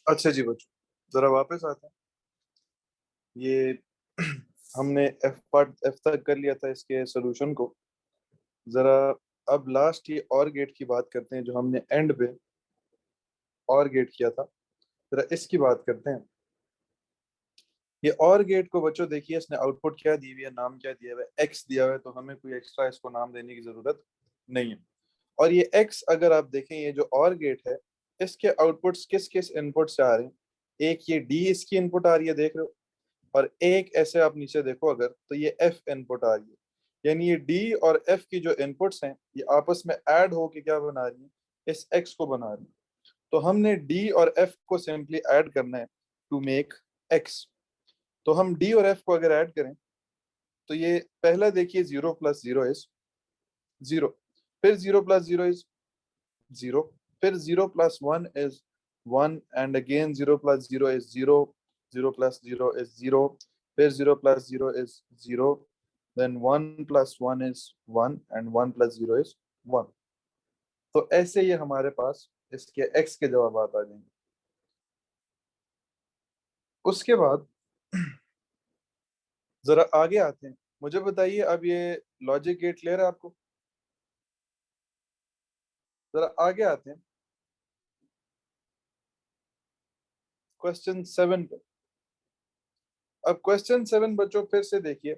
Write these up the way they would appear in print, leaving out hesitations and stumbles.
अच्छा जी बच्चों, जरा वापस आते हैं। ये हमने एफ पार्ट एफ तक कर लिया था इसके सोल्यूशन को। जरा अब लास्ट ये और गेट की बात करते हैं जो हमने एंड पे और गेट किया था। जरा इसकी बात करते हैं। ये और गेट को बच्चों देखिए, इसने आउटपुट क्या दी हुई है, नाम क्या दिया हुआ है, एक्स दिया हुआ है, तो हमें कोई एक्स्ट्रा इसको नाम देने की जरूरत नहीं है। और ये एक्स अगर आप देखें, ये जो और गेट है, इसके आउटपुट्स किस किस इनपुट से आ रहे हैं। एक ये डी इसकी इनपुट आ रही है, देख रहे हो। और एक ऐसे आप नीचे देखो अगर, तो ये एफ इनपुट आ रही है। यानी ये डी और एफ की जो इनपुट्स हैं, ये आपस में ऐड होके क्या बना रही है, इस एक्स को बना रही है। तो हमने डी और एफ को सिंपली ऐड करना है टू मेक एक्स। तो हम डी और एफ को अगर ऐड करें, तो ये पहला देखिए, 0 + 0 इज 0। फिर 0 + 0 इज 0। फिर 0 + 1 is 1, and again 0 + 0 is 0। 0 + 0 is 0। फिर 0 + 0 is 0। Then 1 + 1 is 1, and 1 + 0 is 1। तो ऐसे ये हमारे पास इसके एक्स के जवाब आ जाएंगे। उसके बाद जरा आगे आते हैं। मुझे बताइए, अब ये लॉजिक गेट क्लियर है आपको? जरा आगे आते हैं क्वेश्चन 7 पे। अब क्वेश्चन 7 बच्चों फिर से देखिए,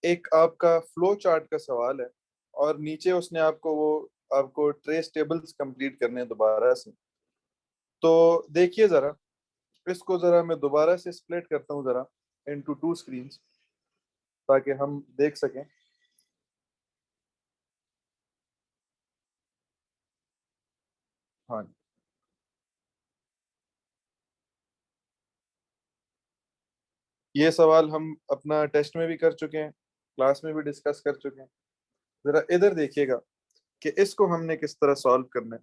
एक आपका फ्लो चार्ट का सवाल है, और नीचे उसने आपको ट्रेस टेबल्स कंप्लीट करने हैं दोबारा से। तो देखिए जरा, इसको जरा मैं दोबारा से स्प्लिट करता हूँ जरा इनटू 2 स्क्रीन्स, ताकि हम देख सकें। हाँ, ये सवाल हम अपना टेस्ट में भी कर चुके हैं, क्लास में भी डिस्कस कर चुके हैं। जरा इधर देखिएगा कि इसको हमने किस तरह सॉल्व करना है।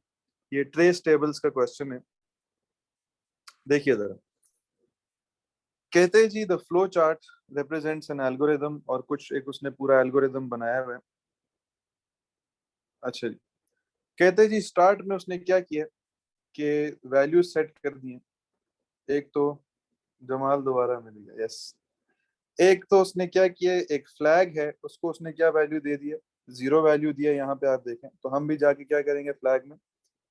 ये ट्रेस टेबल्स का क्वेश्चन है। देखिए जरा, कहते हैं जी the flow chart represents an algorithm, और कुछ एक उसने पूरा एल्गोरिदम बनाया हुआ है। अच्छा जी, कहते हैं जी स्टार्ट में उसने क्या किया कि वैल्यू सेट कर दिए। एक तो जमाल दोबारा मिल गया, यस। एक तो उसने क्या किया, एक फ्लैग है, उसको उसने क्या वैल्यू दे दिया, 0 वैल्यू दिया। यहाँ पे आप देखें तो हम भी जाके क्या करेंगे, फ्लैग में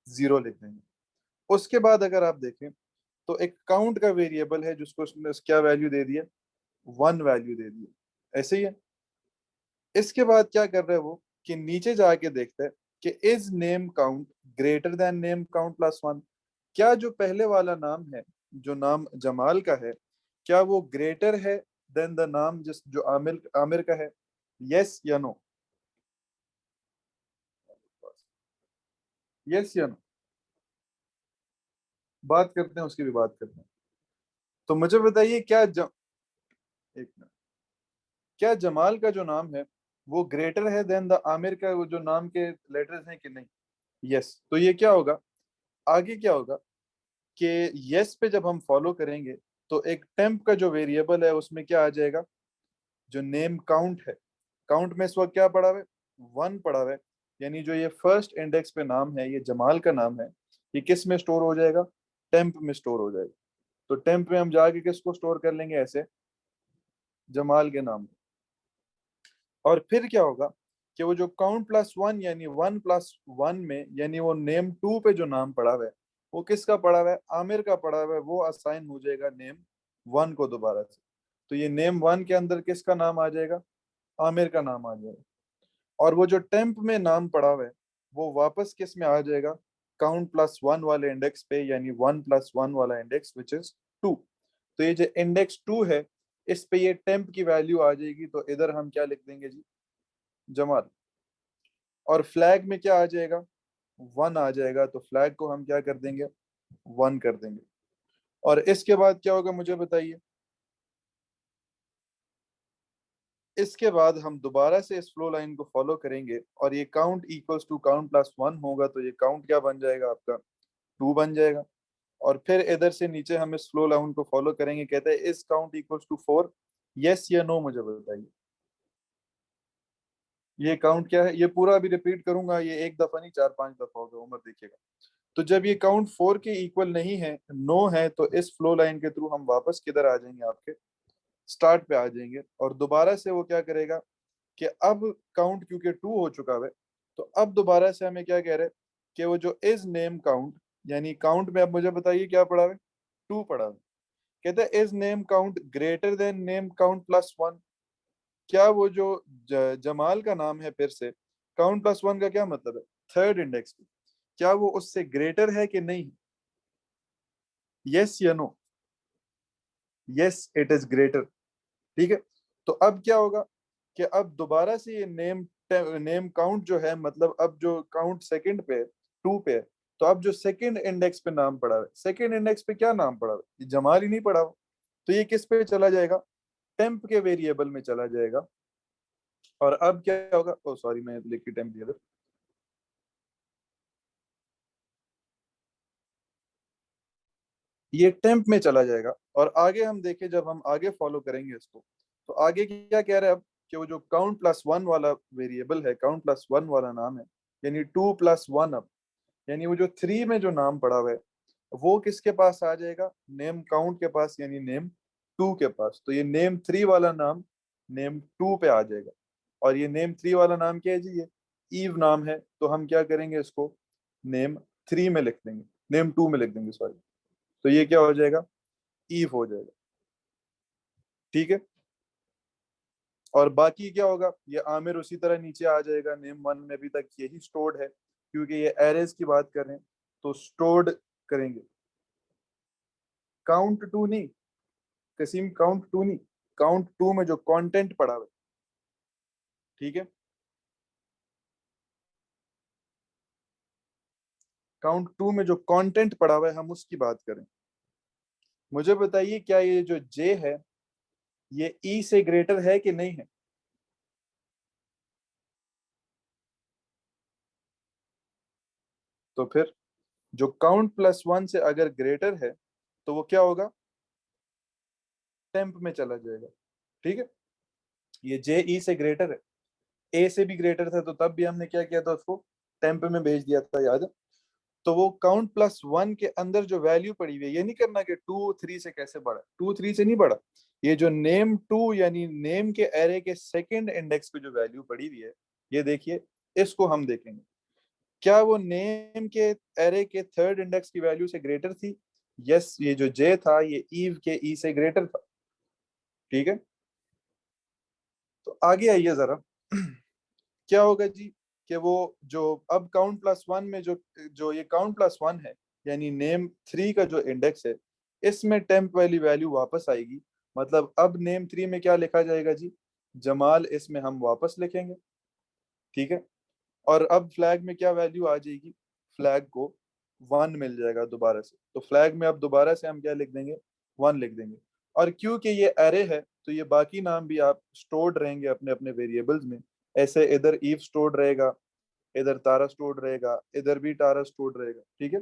0 लिख देंगे। उसके बाद अगर आप देखें, तो एक काउंट का वेरिएबल है जिसको उसने क्या वैल्यू दे दिया, 1 वैल्यू दे दी। ऐसे ही है। इसके बाद क्या कर रहे हैं वो, कि नीचे जाके देखते हैं कि is name count greater than name count +1। क्या जो पहले वाला नाम है, जो नाम जमाल का है, क्या वो ग्रेटर है देन द नाम जिस जो आमिर आमिर का है, यस या नो? यस या नो? बात करते हैं, उसकी भी बात करते हैं। तो मुझे बताइए, एक मिनट, क्या जमाल का जो नाम है वो ग्रेटर है देन द आमिर का वो जो नाम के लेटर्स हैं कि नहीं? यस। तो ये क्या होगा, आगे क्या होगा कि यस पे जब हम फॉलो करेंगे, तो एक टेम्प का जो वेरिएबल है उसमें क्या आ जाएगा, जो नेम काउंट है। काउंट में इस वक्त क्या पड़ा हुआ है, 1 पड़ा हुआ है। यानी जो ये फर्स्ट इंडेक्स पे नाम है, ये जमाल का नाम है, ये किस में स्टोर हो जाएगा, टेम्प में स्टोर हो जाएगा। तो टेम्प में हम जाके किसको स्टोर कर लेंगे, ऐसे जमाल के नाम। और फिर क्या होगा कि वो जो काउंट +1 यानी 1 + 1 में, यानी वो नेम 2 पे जो नाम पड़ा हुआ है, वो किसका पड़ा हुआ है, आमिर का पड़ा हुआ है, वो असाइन हो जाएगा नेम 1 को दोबारा से। तो ये नेम 1 के अंदर किसका नाम आ जाएगा, आमिर का नाम आ जाएगा। और वो जो टेम्प में नाम पड़ा हुआ है, वो वापस किस में आ जाएगा, काउंट +1 वाले इंडेक्स पे, यानी 1 + 1 वाला इंडेक्स विच इज 2। तो ये जो इंडेक्स 2 है, इस पे ये टेम्प की वैल्यू आ जाएगी, तो इधर हम क्या लिख देंगे जी, जमाल। और फ्लैग में क्या आ जाएगा, 1 आ जाएगा, तो फ्लैग को हम क्या कर देंगे, 1 कर देंगे। और इसके बाद क्या होगा मुझे बताइए। इसके बाद हम दोबारा से इस फ्लो लाइन को फॉलो करेंगे, और ये काउंट इक्वल्स टू काउंट +1 होगा, तो ये काउंट क्या बन जाएगा आपका, 2 बन जाएगा। और फिर इधर से नीचे हम इस फ्लो लाइन को फॉलो करेंगे, कहते हैं इस काउंट इक्वल्स टू 4, यस या नो मुझे बताइए। ये काउंट क्या है, ये पूरा अभी रिपीट करूंगा, ये एक दफा नहीं, 4-5 दफा होगा, उम्र देखिएगा। तो जब ये काउंट 4 के इक्वल नहीं है, नो है, तो इस फ्लो लाइन के थ्रू हम वापस किधर आ जाएंगे, आपके स्टार्ट पे आ जाएंगे। और दोबारा से वो क्या करेगा कि अब काउंट क्योंकि 2 हो चुका है, तो अब दोबारा से हमें क्या कह रहे हैं कि वो जो इज नेम काउंट, यानी काउंट में अब मुझे बताइए क्या पड़ा है, 2 पड़ा है। कहते हैं is name count greater than name count plus 1। क्या वो जो जमाल का नाम है, फिर से काउंट प्लस 1 का क्या मतलब है, थर्ड इंडेक्स पे, क्या वो उससे ग्रेटर है कि नहीं? यस या no? Yes, it is greater. ठीक है। तो अब क्या होगा कि अब दोबारा से ये नेम नेम काउंट जो है, मतलब अब जो काउंट सेकंड पे है, 2 पे है, तो अब जो सेकंड इंडेक्स पे नाम पड़ा है, सेकंड इंडेक्स पे क्या नाम पड़ा है, ये जमाल ही नहीं पड़ा हुआ। तो ये किस पे चला जाएगा, टेम्प के वेरिएबल में चला जाएगा। और अब क्या होगा, ओ सॉरी मैं लिखी टेम्प दिया था। ये टेम्प में चला जाएगा। और आगे हम देखें, जब हम आगे फॉलो करेंगे इसको, तो आगे क्या कह रहा है अब, कि वो जो काउंट प्लस 1 वाला वेरिएबल है, काउंट प्लस 1 वाला नाम है, यानी 2 प्लस 1 अब, यानी वो जो 3 में जो नाम पड़ा हुआ है, वो किसके पास आ जाएगा, नेम काउंट के पास, यानी नेम 2 के पास। तो ये नेम 3 वाला नाम नेम 2 पे आ जाएगा। और ये नेम 3 वाला नाम क्या है जी, ये ईव नाम है। तो हम क्या करेंगे, इसको नेम 3 में लिख देंगे, नेम 2 में लिख देंगे सॉरी। तो ये क्या हो जाएगा, ईव हो जाएगा। ठीक है। और बाकी क्या होगा, ये आमिर उसी तरह नीचे आ जाएगा, नेम 1 में अभी तक यही स्टोर्ड है, क्योंकि ये एरेज की बात कर रहे हैं, तो स्टोर्ड करेंगे। काउंट 2 नहीं, कसीम काउंट 2 नहीं, काउंट 2 में जो कंटेंट पड़ा हुआ है। ठीक है। काउंट 2 में जो कंटेंट पड़ा हुआ है, हम उसकी बात करें। मुझे बताइए, क्या ये जो जे है, ये ई से ग्रेटर है कि नहीं है? तो फिर जो काउंट प्लस 1 से अगर ग्रेटर है, तो वो क्या होगा, टेम्प में चला जाएगा। ठीक है। ये जे ई से ग्रेटर है, ए से भी ग्रेटर था, तो तब भी हमने क्या किया था, उसको टेम्प में भेज दिया था, याद है? तो वो काउंट प्लस 1 के अंदर जो वैल्यू पड़ी हुई है, ये नहीं करना कि 2 3 से कैसे बढ़ा, 2 3 से नहीं बढ़ा। ये जो नेम 2 यानी नेम के एरे के सेकंड इंडेक्स पे जो वैल्यू पड़ी हुई है, ये देखिए, इसको हम देखेंगे। क्या वो नेम के एरे के थर्ड इंडेक्स की वैल्यू से ग्रेटर थी? यस, ये जो जे था, ये ईव के ई से ग्रेटर था। ठीक है। तो आगे आइए जरा। क्या होगा जी, कि वो जो अब काउंट प्लस 1 में जो जो ये काउंट प्लस 1 है, यानी नेम 3 का जो इंडेक्स है, इसमें टेम्प वाली वैल्यू वापस आएगी। मतलब अब नेम 3 में क्या लिखा जाएगा जी, जमाल, इसमें हम वापस लिखेंगे। ठीक है। और अब फ्लैग में क्या वैल्यू आ जाएगी, फ्लैग को 1 मिल जाएगा दोबारा से। तो फ्लैग में अब दोबारा से हम क्या लिख देंगे, 1 लिख देंगे। और क्योंकि ये एरे है, तो ये बाकी नाम भी आप स्टोर्ड रहेंगे अपने अपने वेरिएबल्स में। ऐसे इधर ईव स्टोर्ड रहेगा, इधर तारा स्टोर्ड रहेगा, इधर भी तारा स्टोर्ड रहेगा। ठीक है।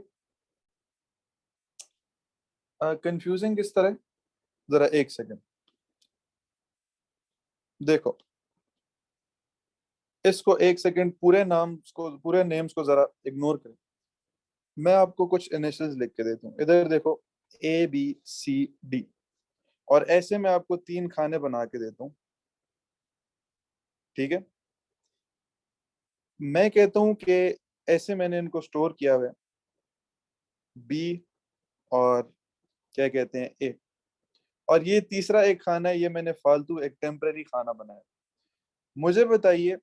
कंफ्यूजिंग किस तरह, जरा एक सेकंड देखो, इसको एक सेकंड, पूरे नाम को, पूरे नेम्स को जरा इग्नोर करें। मैं आपको कुछ इनिशियल्स लिख के देता हूँ, इधर देखो, ABCD। और ऐसे मैं आपको 3 खाने बना के देता हूँ। ठीक है। मैं कहता हूँ कि ऐसे मैंने इनको स्टोर किया हुआ है, बी और क्या कहते हैं, ए। और ये तीसरा एक खाना है, ये मैंने फालतू एक टेम्पररी खाना बनाया। मुझे बताइए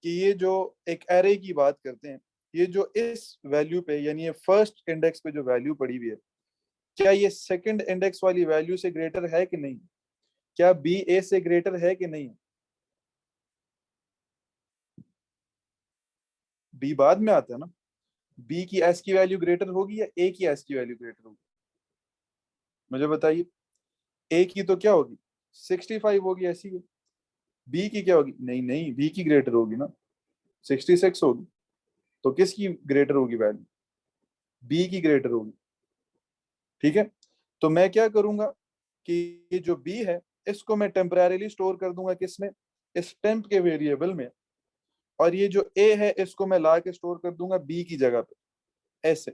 कि ये जो एक एरे की बात करते हैं, ये जो इस वैल्यू पे, यानी ये फर्स्ट इंडेक्स पे जो वैल्यू पड़ी हुई है, क्या ये सेकंड इंडेक्स वाली वैल्यू से ग्रेटर है कि नहीं? क्या बी ए से ग्रेटर है कि नहीं? बी बाद में आता है ना। बी की एस की वैल्यू ग्रेटर होगी या ए की एस की वैल्यू ग्रेटर होगी? मुझे बताइए। ए की तो क्या होगी, 65 होगी, ऐसी है। बी की क्या होगी, नहीं नहीं, बी की ग्रेटर होगी ना, 66 होगी। तो किसकी ग्रेटर होगी वैल्यू, बी की ग्रेटर होगी। ठीक है। तो मैं क्या करूंगा कि ये जो बी है, इसको मैं टेम्परेरीली स्टोर कर दूंगा किसमें, इस टेम्प के वेरिएबल में। और ये जो ए है, इसको मैं ला के स्टोर कर दूंगा बी की जगह पे, ऐसे।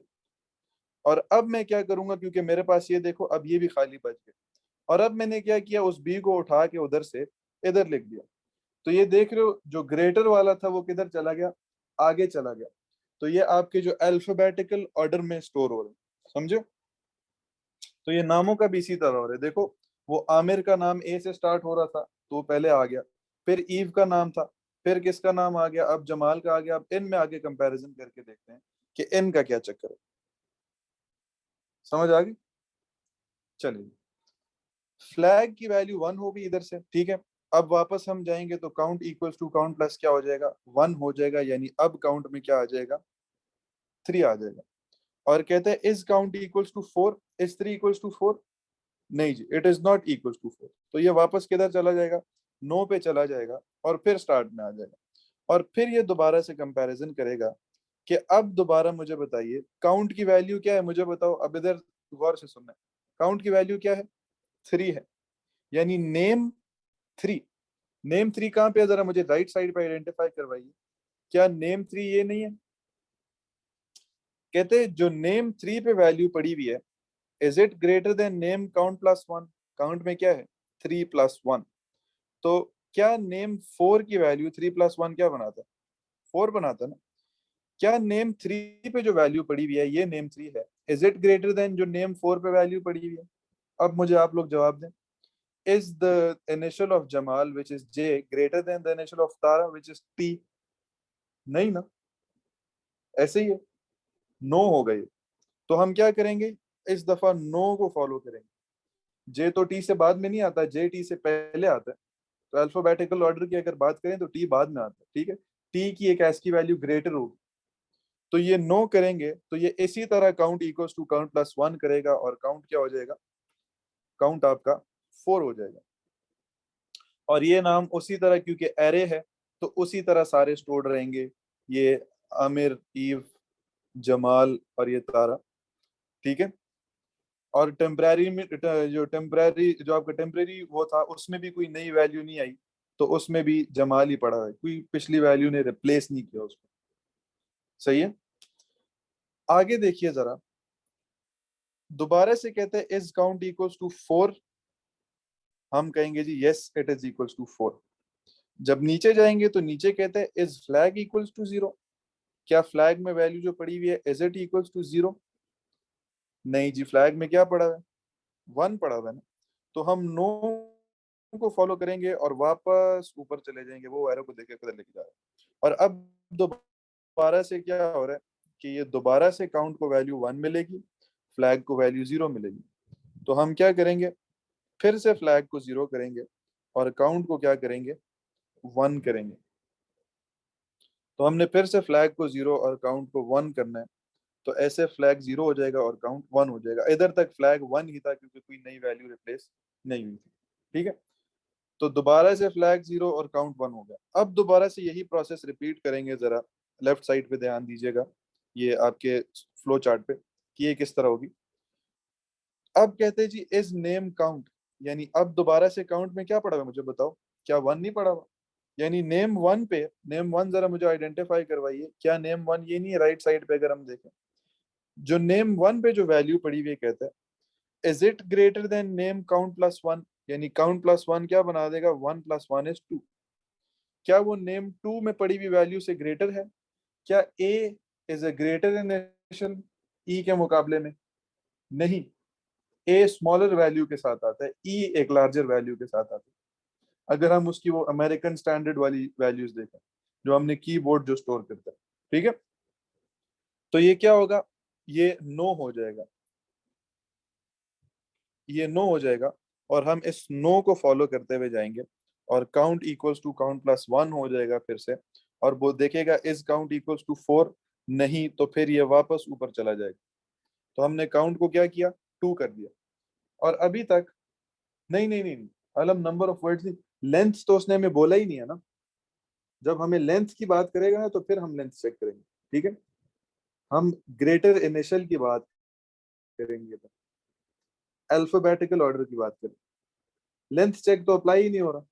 और अब मैं क्या करूंगा, क्योंकि मेरे पास ये देखो अब ये भी खाली बच गया, और अब मैंने क्या किया, उस बी को उठा के उधर से इधर लिख दिया। तो ये देख रहे हो जो ग्रेटर वाला था वो किधर चला गया, आगे चला गया। तो ये आपके जो अल्फाबेटिकल ऑर्डर में स्टोर हो रहे हैं, समझे। तो ये नामों का भी इसी तरह हो रहा है, देखो वो आमिर का नाम ए से स्टार्ट हो रहा था तो वो पहले आ गया, फिर ईव का नाम था, फिर किसका नाम आ गया, अब जमाल का आ गया। अब इन में आगे कंपैरिजन करके देखते हैं कि इन का क्या चक्कर है। समझ आ गई। चलिए, फ्लैग की वैल्यू 1 हो गई इधर से, ठीक है। अब वापस हम जाएंगे तो count equals to count plus क्या हो जाएगा, 1 हो जाएगा, यानी अब काउंट में क्या आ जाएगा, 3 आ जाएगा। और कहते हैं is count equals to 4, is 3 equals to 4, नहीं जी, it is not equals to 4। तो ये वापस किधर चला जाएगा, 9 पे चला जाएगा और फिर स्टार्ट में आ जाएगा। और फिर ये दोबारा से कंपैरिजन करेगा कि अब दोबारा मुझे बताइए काउंट की वैल्यू क्या है, मुझे बताओ। अब इधर गौर से सुनना है, काउंट की वैल्यू क्या है, 3 है, यानी नेम 3। नेम 3 कहाँ पे है, जरा मुझे राइट साइड पे आइडेंटिफाई करवाइए। क्या नेम 3 ये नहीं है। कहते हैं जो नेम 3 पे वैल्यू पड़ी हुई है, is it greater than name count plus 1। Count में क्या है, 3 प्लस 1। तो क्या नेम 4 की वैल्यू 3 प्लस 1 क्या बनाता है, 4 बनाता है ना। क्या नेम 3 पे जो वैल्यू पड़ी हुई है ये नेम 3 है, इज इट ग्रेटर देन जो नेम 4 पे वैल्यू पड़ी हुई है। अब मुझे आप लोग जवाब दें, is the initial of Jamal which is J greater than the initial of Tara which is T. नहीं ना, ऐसे ही है, नो हो गई। तो हम क्या करेंगे, इस दफा नो को फॉलो करेंगे। जे तो टी से बाद में नहीं आता, जे टी से पहले आता है। तो अल्फाबेटिकल ऑर्डर की अगर बात करें तो टी बाद में आता है, ठीक है। टी की एक एस की वैल्यू ग्रेटर होगी, तो ये नो करेंगे तो ये इसी तरह count equals to count plus 1 करेगा, और काउंट क्या हो जाएगा, काउंट आपका 4 हो जाएगा। और ये नाम उसी तरह, क्योंकि एरे है तो उसी तरह सारे स्टोर्ड रहेंगे, ये आमिर, ईव, जमाल और ये तारा, ठीक है। और टेम्पररी में जो टेम्पररी जो आपका टेम्पररी वो था उसमें भी कोई नई वैल्यू नहीं आई, तो उसमें भी जमाल ही पड़ा है, कोई पिछली वैल्यू ने रिप्लेस नहीं किया उसको। सही है। आगे देखिए जरा, दोबारा से कहते हैं इज काउंट इक्वल्स टू 4। हम कहेंगे जी yes it is equals to 4। जब नीचे जाएंगे तो नीचे कहते हैं इज फ्लैग इक्वल्स टू 0। क्या फ्लैग में वैल्यू जो पड़ी हुई है इज इट इक्वल्स टू 0। नहीं जी, फ्लैग में क्या पड़ा हुआ है, 1 पड़ा हुआ है ना। तो हम नो को फॉलो करेंगे और वापस ऊपर चले जाएंगे, वो एरो को देखे किधर लेके जा रहा है। और अब दोबारा से क्या हो रहा है कि ये दोबारा से काउंट को वैल्यू 1 मिलेगी, फ्लैग को वैल्यू 0 मिलेगी। तो हम क्या करेंगे, फिर से फ्लैग को 0 करेंगे और काउंट को क्या करेंगे, 1 करेंगे। तो हमने फिर से फ्लैग को 0 और काउंट को 1 करना है, तो ऐसे फ्लैग 0 हो जाएगा और काउंट 1 हो जाएगा। इधर तक फ्लैग 1 ही था क्योंकि कोई नई वैल्यू रिप्लेस नहीं हुई थी, ठीक है। तो दोबारा से फ्लैग 0 और काउंट 1 हो गया। अब दोबारा से यही प्रोसेस रिपीट करेंगे, जरा लेफ्ट साइड पे ध्यान दीजिएगा, ये आपके फ्लो चार्ट पे कि ये किस तरह होगी। अब कहते हैं जी इज नेम काउंट, यानी अब दोबारा से काउंट में क्या पड़ा हुआ है मुझे बताओ, क्या 1 नहीं पड़ा हुआ। यानी नेम 1 पे, नेम 1 जरा मुझे आइडेंटिफाई करवाइए, क्या नेम 1 ये नहीं है, राइट साइड पे अगर हम देखें जो नेम 1 पे जो वैल्यू पड़ी हुई है, कहता है is it greater than name count plus 1। यानी काउंट प्लस 1 क्या बना देगा, 1 प्लस 1 इज 2। क्या वो नेम 2 में पड़ी हुई वैल्यू से ग्रेटर है। क्या ए इज अ ग्रेटर इनिशियल ई के मुकाबले में, नहीं। ए स्मॉलर वैल्यू के साथ आता है, ई एक लार्जर वैल्यू के साथ आता है। अगर हम उसकी वो अमेरिकन स्टैंडर्ड वाली वैल्यूज देखें जो हमने कीबोर्ड जो स्टोर करता है, ठीक है। तो ये क्या होगा, ये नो हो जाएगा, ये नो हो जाएगा। और हम इस नो को फॉलो करते हुए जाएंगे और count equals to count plus 1 हो जाएगा फिर से। और वो देखेगा इज काउंट इक्वल्स टू 4, नहीं तो फिर ये वापस ऊपर चला जाएगा। तो हमने काउंट को क्या किया, 2 कर दिया। और अभी तक नहीं नहीं नहीं नहीं, अलम नंबर ऑफ वर्ड्स नहीं, लेंथ तो उसने हमें बोला ही नहीं है ना। जब हमें लेंथ की बात करेगा ना तो फिर हम लेंथ चेक करेंगे, ठीक है। हम ग्रेटर इनिशियल की बात करेंगे तो अल्फाबेटिकल ऑर्डर की बात करें, लेंथ चेक तो अप्लाई ही नहीं हो रहा।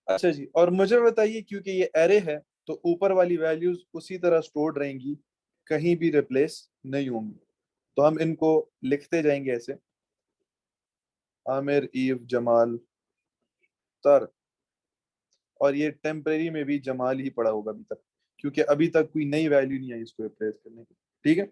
अच्छा जी, और मुझे बताइए क्योंकि ये एरे है तो ऊपर वाली वैल्यूज उसी तरह स्टोर्ड रहेंगी, कहीं भी रिप्लेस नहीं होंगी। तो हम इनको लिखते जाएंगे ऐसे, आमिर, ईव, जमाल, तर। और ये टेम्परेरी में भी जमाल ही पड़ा होगा अभी तक, क्योंकि अभी तक कोई नई वैल्यू नहीं आई इसको रिप्लेस करने की। ठीक है,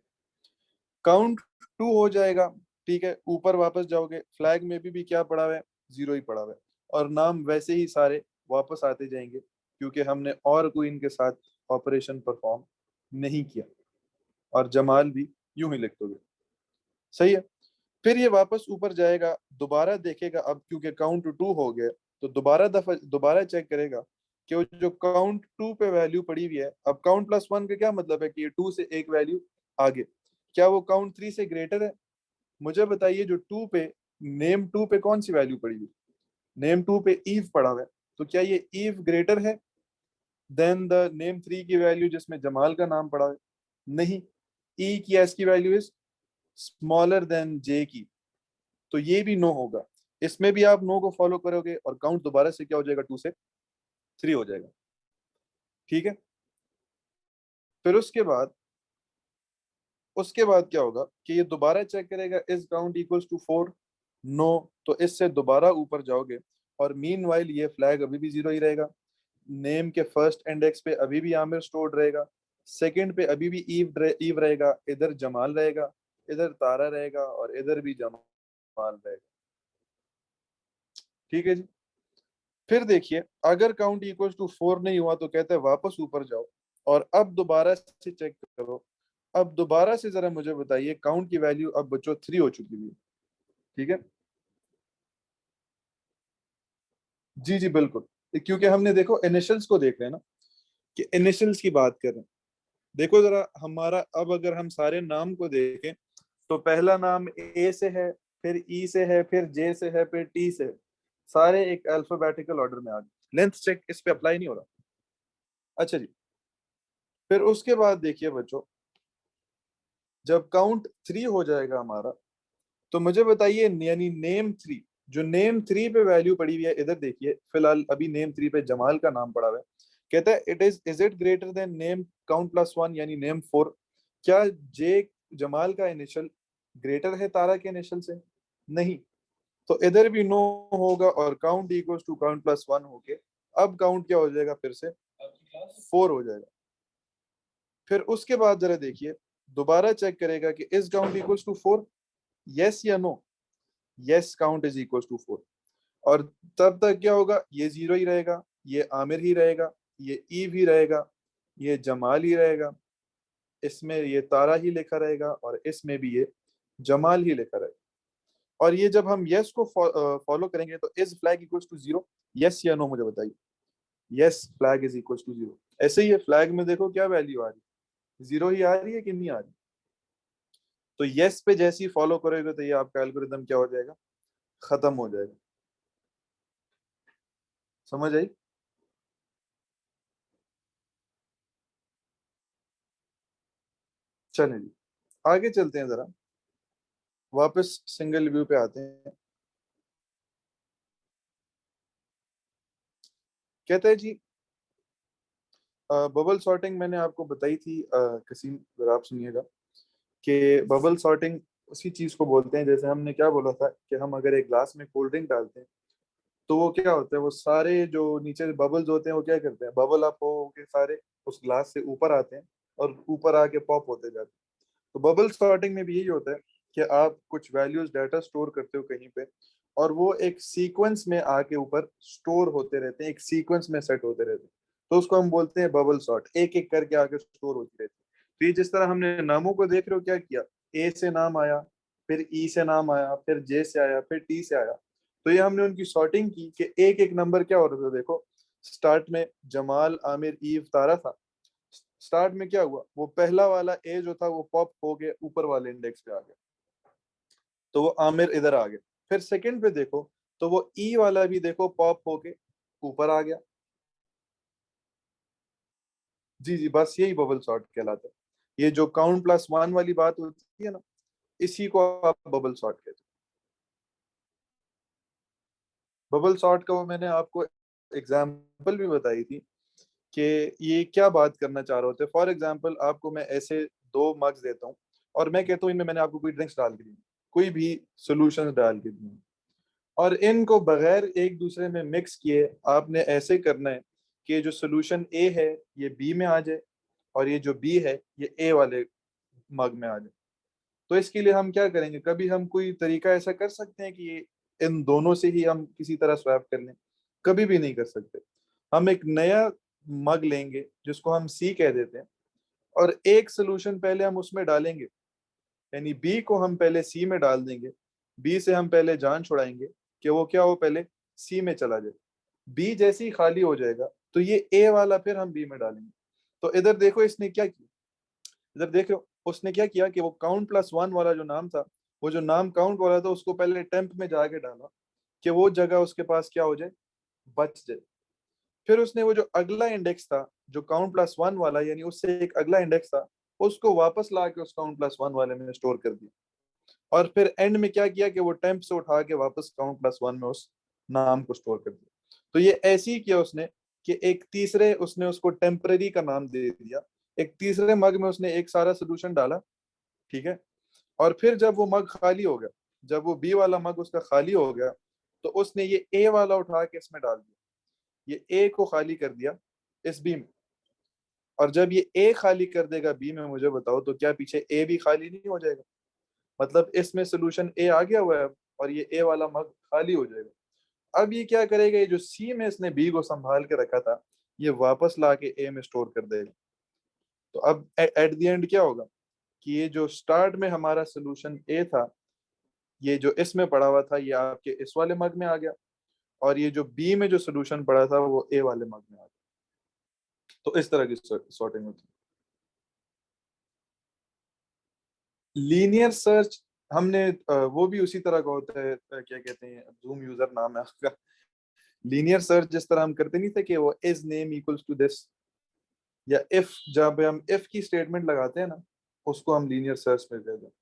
काउंट 2 हो जाएगा। ठीक है, ऊपर वापस जाओगे, फ्लैग में भी क्या पड़ा हुआ है, 0 ही पड़ा हुआ है। और नाम वैसे ही सारे वापस आते जाएंगे, क्योंकि हमने और कोई इनके साथ ऑपरेशन परफॉर्म नहीं किया। और जमाल भी यूं ही लिख दोगे। सही है। फिर ये वापस ऊपर जाएगा, दोबारा देखेगा, अब क्योंकि काउंट 2 हो गया, तो दोबारा चेक करेगा कि वो जो काउंट 2 पे वैल्यू पड़ी हुई है। अब काउंट प्लस 1 का क्या मतलब है कि ये 2 से एक वैल्यू आगे, क्या वो काउंट 3 से ग्रेटर है? मुझे बताइए, जो 2 पे, नेम 2 पे कौन सी वैल्यू पड़ी हुई? नेम 2 पे ईव पड़ा हुआ है, तो क्या ये ईव ग्रेटर है देन द नेम 3 की वैल्यू जिसमें जमाल का नाम पड़ा है? नहीं, ई की एस की वैल्यू इज स्मॉलर देन जे की, तो ये भी नो होगा। इसमें भी आप नो को फॉलो करोगे और काउंट दोबारा से क्या हो जाएगा, 2 से 3 हो जाएगा। ठीक है, फिर उसके बाद क्या होगा कि ये दोबारा चेक करेगा, is count equals to 4? No. तो इससे दोबारा ऊपर जाओगे, और मीन वाइल ये फ्लैग अभी भी 0 ही रहेगा। नेम के फर्स्ट इंडेक्स पे अभी भी आमिर स्टोर्ड रहेगा, सेकंड पे अभी भी ईव रहेगा, इधर जमाल रहेगा, इधर तारा रहेगा, और इधर भी जमाल रहेगा। ठीक है जी। फिर देखिए, अगर काउंट इक्वल्स टू 4 नहीं हुआ तो कहते हैं वापस ऊपर जाओ, और अब दोबारा से चेक करो। अब दोबारा से जरा मुझे बताइए, काउंट की वैल्यू अब बच्चों 3 हो चुकी है। ठीक है, जी जी बिल्कुल। क्योंकि हमने देखो इनिशियल्स को देख रहे हैं ना, कि इनिशियल्स की बात कर रहे हैं। देखो जरा हमारा, अब अगर हम सारे नाम को देखें, तो पहला नाम ए से है, फिर ई से है, फिर जे से है, फिर टी से है। सारे एक अल्फाबेटिकल ऑर्डर में आ गए। लेंथ चेक इस पे अप्लाई नहीं हो रहा। अच्छा जी। फिर उसके बाद देखिए बच्चों, जब काउंट 3 हो जाएगा हमारा, तो मुझे बताइए, यानी नेम 3, जो नेम 3 पे वैल्यू पड़ी हुई है, इधर देखिए, फिलहाल अभी नेम 3 पे जमाल का नाम पड़ा हुआ है। कहता है is it greater than name count plus 1, यानी नेम 4? क्या जे, जमाल का इनिशियल, ग्रेटर है तारा के इनिशियल से? नहीं। तो इधर भी नो होगा, और count equals to count plus 1 होके अब काउंट क्या हो जाएगा, फिर से 4 हो जाएगा। फिर उसके बाद जरा देखिए, दोबारा चेक करेगा कि is count equals to 4, yes या no? Yes, count is equals to 4। और तब तक क्या होगा, ये 0 ही रहेगा, ये आमिर ही रहेगा, ये ईव ही रहेगा, ये जमाल ही रहेगा, इसमें ये तारा ही लिखा रहेगा, और इसमें भी ये जमाल ही लिखा रहेगा। और ये जब हम यस को फॉलो करेंगे, तो is flag equals to 0? Yes या नो मुझे बताइए। Yes, flag is equals to 0। ऐसे ही है, फ्लैग में देखो क्या वैल्यू आ रही है, 0 ही आ रही है कि नहीं आ रही? तो यस पे जैसे ही फॉलो करोगे, तो ये आपका एल्गोरिदम क्या हो जाएगा, खत्म हो जाएगा। समझ आई? चलें जी, आगे चलते हैं जरा, वापस सिंगल व्यू पे आते हैं। कहते हैं जी, बबल सॉर्टिंग मैंने आपको बताई थी, कसीम, जरा आप सुनिएगा, कि बबल सॉर्टिंग उसी चीज को बोलते हैं, जैसे हमने क्या बोला था कि हम अगर एक ग्लास में कोल्ड ड्रिंक डालते हैं, तो वो क्या होता है, वो सारे जो नीचे बबल्स होते हैं वो क्या करते हैं, बबल अप हो के सारे उस ग्लास से ऊपर आते हैं, और ऊपर आके पॉप होते जाते हैं। तो बबल सॉर्टिंग में भी यही होता है कि आप कुछ वैल्यूज डाटा स्टोर करते हो कहीं पे, और वो एक सीक्वेंस में आके ऊपर स्टोर होते रहते हैं, एक सीक्वेंस में सेट होते रहते हैं। तो उसको हम बोलते हैं बबल सॉर्ट, एक एक करके आके स्टोर होती रहती है। तो ये जिस तरह हमने नामों को देख रहे हो, क्या किया, ए से नाम आया, फिर ई से नाम आया, फिर जे से आया, फिर टी से आया। तो ये हमने उनकी सॉर्टिंग की कि एक एक नंबर क्या हो रहा था। देखो, स्टार्ट में जमाल, आमिर, ईव, तारा था। स्टार्ट में क्या हुआ, वो पहला वाला ए जो था वो पॉप हो गया, ऊपर वाले इंडेक्स पे आ गया, तो वो आमिर इधर आ गया। फिर सेकंड पे देखो, तो वो ई वाला भी देखो पॉप होके ऊपर आ गया। जी जी, बस यही बबल सॉर्ट कहलाता है। ये जो काउंट प्लस 1 वाली बात होती है ना, इसी को आप बबल सॉर्ट कहते हो। बबल सॉर्ट का वो मैंने आपको एग्जाम्पल भी बताई थी, कि ये क्या बात करना चाह रहे होते। फॉर एग्जाम्पल आपको मैं ऐसे 2 मग्स देता हूँ और मैं कहता हूँ इनमें मैंने आपको कोई ड्रिंक्स डाल के दी, कोई भी सॉल्यूशन डाल के दी, और इनको बगैर एक दूसरे में मिक्स किए आपने ऐसे करना है कि जो सॉल्यूशन ए है ये बी में आ जाए और ये जो बी है ये ए वाले मग में आ जाए। तो इसके लिए हम क्या करेंगे, कभी हम कोई तरीका ऐसा कर सकते हैं कि ये इन दोनों से ही हम किसी तरह स्वैप कर लें? कभी भी नहीं कर सकते। हम एक नया मग लेंगे जिसको हम सी कह देते हैं और एक सोल्यूशन पहले हम उसमें डालेंगे, यानी बी को हम पहले सी में डाल देंगे, बी से हम पहले जान छुड़ाएंगे कि वो क्या हो पहले सी में चला जाए। बी जैसे ही खाली हो जाएगा तो ये ए वाला फिर हम बी में डालेंगे। तो इधर देखो इसने क्या किया, इधर देखो उसने क्या किया कि वो काउंट+1 वाला जो नाम था, वो जो नाम काउंट वाला था उसको पहले टेम्प में जाके डाला कि वो जगह उसके पास क्या हो जाए, बच जाए। फिर उसने वो जो अगला इंडेक्स था जो काउंट+1 वाला, यानी उससे एक अगला इंडेक्स था, उसको वापस ला के उस काउंट+1 वाले में स्टोर कर दिया। और फिर एंड में क्या किया कि वो टेम्प से उठा के वापस काउंट+1 में उस नाम को स्टोर कर दिया। तो ये ऐसे ही किया उसने कि एक तीसरे उसने उसको टेम्पररी का नाम दे दिया, एक तीसरे मग में उसने एक सारा सोल्यूशन डाला, ठीक है। और फिर जब वो मग खाली हो गया, जब वो बी वाला मग उसका खाली हो गया, तो उसने ये ए वाला उठा के इसमें डाल दिया, ये ए को खाली कर दिया इस बी में। और जब ये ए खाली कर देगा बी में, मुझे बताओ तो क्या पीछे ए भी खाली नहीं हो जाएगा? मतलब इसमें सोल्यूशन ए आ गया हुआ है अब, और ये ए वाला मग खाली हो जाएगा। अब ये क्या करेगा, ये जो सी में इसने बी को संभाल के रखा था ये वापस ला के ए में स्टोर कर देगा। तो अब एट द एंड क्या होगा कि ये जो स्टार्ट में हमारा सोल्यूशन ए था, ये जो इसमें पड़ा हुआ था ये आपके इस वाले मग में आ गया, और ये जो बी में जो सोल्यूशन पड़ा था वो ए वाले मग में आ गया। तो इस तरह की सॉर्टिंग होती है। लीनियर सर्च हमने वो भी उसी तरह का होता है, क्या कहते हैं, जूम यूजर नाम है उसका। लीनियर सर्च जिस तरह हम करते नहीं थे कि वो is name equals to this, या इफ, जब हम इफ की स्टेटमेंट लगाते हैं ना, उसको हम लीनियर सर्च में कहते हैं।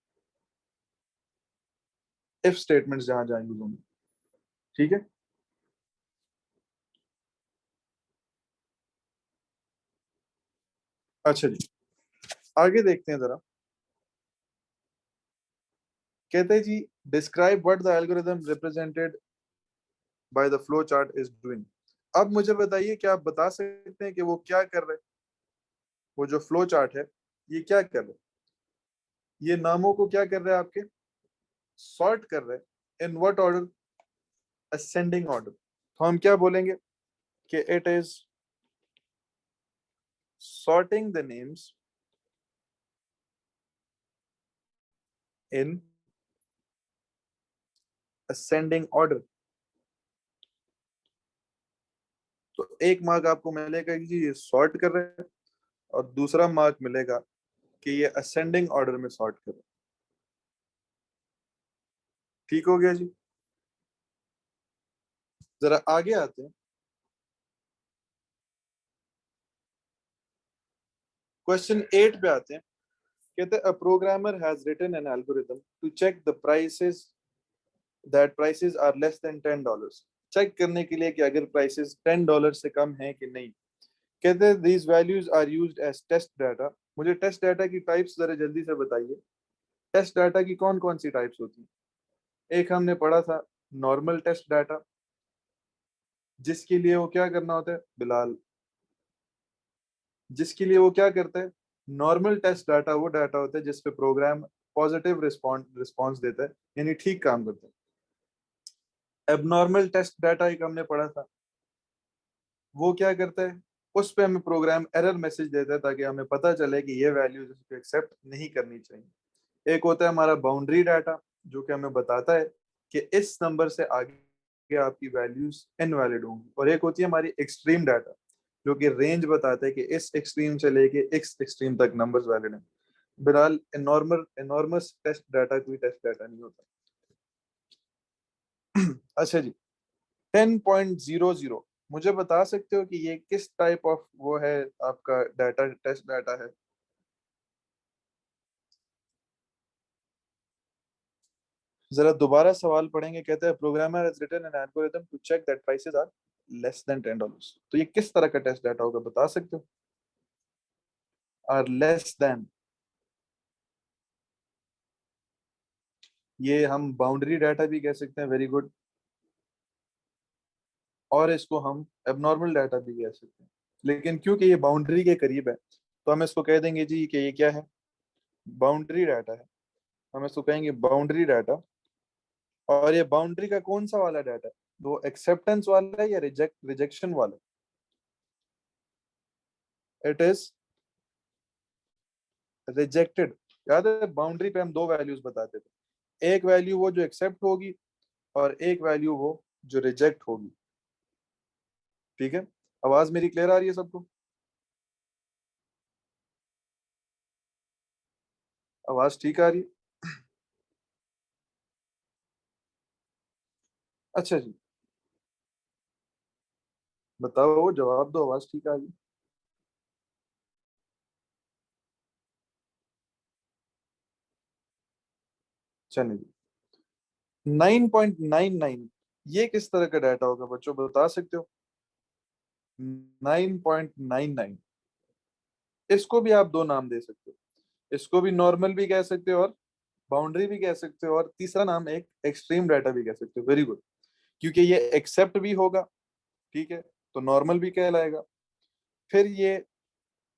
इफ स्टेटमेंट्स जहां जाएंगे जूम, ठीक है। अच्छा जी, आगे देखते हैं जरा। कहते हैं जी, describe what the algorithm represented by the flow chart is doing. अब मुझे बताइए, क्या आप बता सकते हैं कि वो क्या कर रहे हैं? वो जो फ्लो चार्ट है ये क्या कर रहे हैं? ये नामों को क्या कर रहे हैं आपके, सॉर्ट कर रहे हैं। In what order? Ascending order. तो हम क्या बोलेंगे कि it is sorting the names in ascending order. तो एक मार्क आपको मिलेगा कि जी ये सॉर्ट कर रहे हैं, और दूसरा मार्क मिलेगा कि ये असेंडिंग ऑर्डर में सॉर्ट कर रहे हैं। ठीक हो गया जी। जरा आगे आते हैं, क्वेश्चन 8 पे आते हैं। कहते हैं, a programmer has written an algorithm to check the prices that prices are less than $10। Check करने के लिए कि अगर प्राइसेस $10 से कम है कि नहीं। कहते हैं these values are used as test data. मुझे टेस्ट डाटा की टाइप्स जरा जल्दी से बताइए। टेस्ट डाटा की कौन कौन सी टाइप्स होती हैं? एक हमने पढ़ा था नॉर्मल टेस्ट डाटा, जिसके लिए वो क्या करना होता है बिलाल, जिसके लिए वो क्या करता है, नॉर्मल टेस्ट डाटा वो डाटा होता है जिसपे प्रोग्राम पॉजिटिव रिस्पॉन्स रिस्पॉन्स देता है, यानी ठीक काम करता है। एबनॉर्मल टेस्ट डाटा एक हमने पढ़ा था, वो क्या करता है, उस पे हमें प्रोग्राम एरर मैसेज देता है ताकि हमें पता चले कि ये वैल्यूज इसको एक्सेप्ट नहीं करनी चाहिए। एक होता है हमारा बाउंड्री डाटा, जो कि हमें बताता है कि इस नंबर से आगे आपकी वैल्यूज इनवैलिड होंगी। और एक होती है हमारी एक्सट्रीम डाटा, जो कि रेंज बताता है कि इस एक्सट्रीम से लेके इस एक्सट्रीम तक नंबर्स वैलिड हैं। बहरहाल नॉर्मल एनॉर्मस टेस्ट डाटा कोई टेस्ट डाटा नहीं होता। अच्छा जी, 10.00, मुझे बता सकते हो कि ये किस टाइप ऑफ वो है, आपका डाटा टेस्ट डाटा है? जरा दोबारा सवाल पढ़ेंगे। कहते हैं programmer has written an algorithm to check that prices are less than $10। तो ये किस तरह का टेस्ट डाटा होगा, बता सकते हो? आर लेस देन, ये हम बाउंड्री डाटा भी कह सकते हैं, वेरी गुड। और इसको हम एबनॉर्मल डाटा भी कह सकते हैं, लेकिन क्योंकि ये बाउंड्री के करीब है तो हम इसको कह देंगे जी कि ये क्या है, बाउंड्री डाटा है। हम इसको कहेंगे बाउंड्री डाटा। और ये बाउंड्री का कौन सा वाला डाटा है, वो एक्सेप्टेंस वाला है या रिजेक्शन वाला? It is rejected. याद है बाउंड्री पे हम दो वैल्यूज बताते थे, एक वैल्यू वो जो एक्सेप्ट होगी और एक वैल्यू वो जो रिजेक्ट होगी। ठीक है, आवाज मेरी क्लियर आ रही है सबको? आवाज ठीक आ रही है? अच्छा जी, बताओ, जवाब दो, आवाज ठीक आ रही है? चलिए जी। 9.99, ये किस तरह का डाटा होगा बच्चों, बता सकते हो? 9.99, इसको भी आप दो नाम दे सकते हो। इसको भी नॉर्मल भी कह सकते हो और बाउंड्री भी कह सकते हो, और तीसरा नाम एक एक्सट्रीम डाटा भी कह सकते हो, वेरी गुड। क्योंकि ये एक्सेप्ट भी होगा, ठीक है, तो नॉर्मल भी कहलाएगा। फिर ये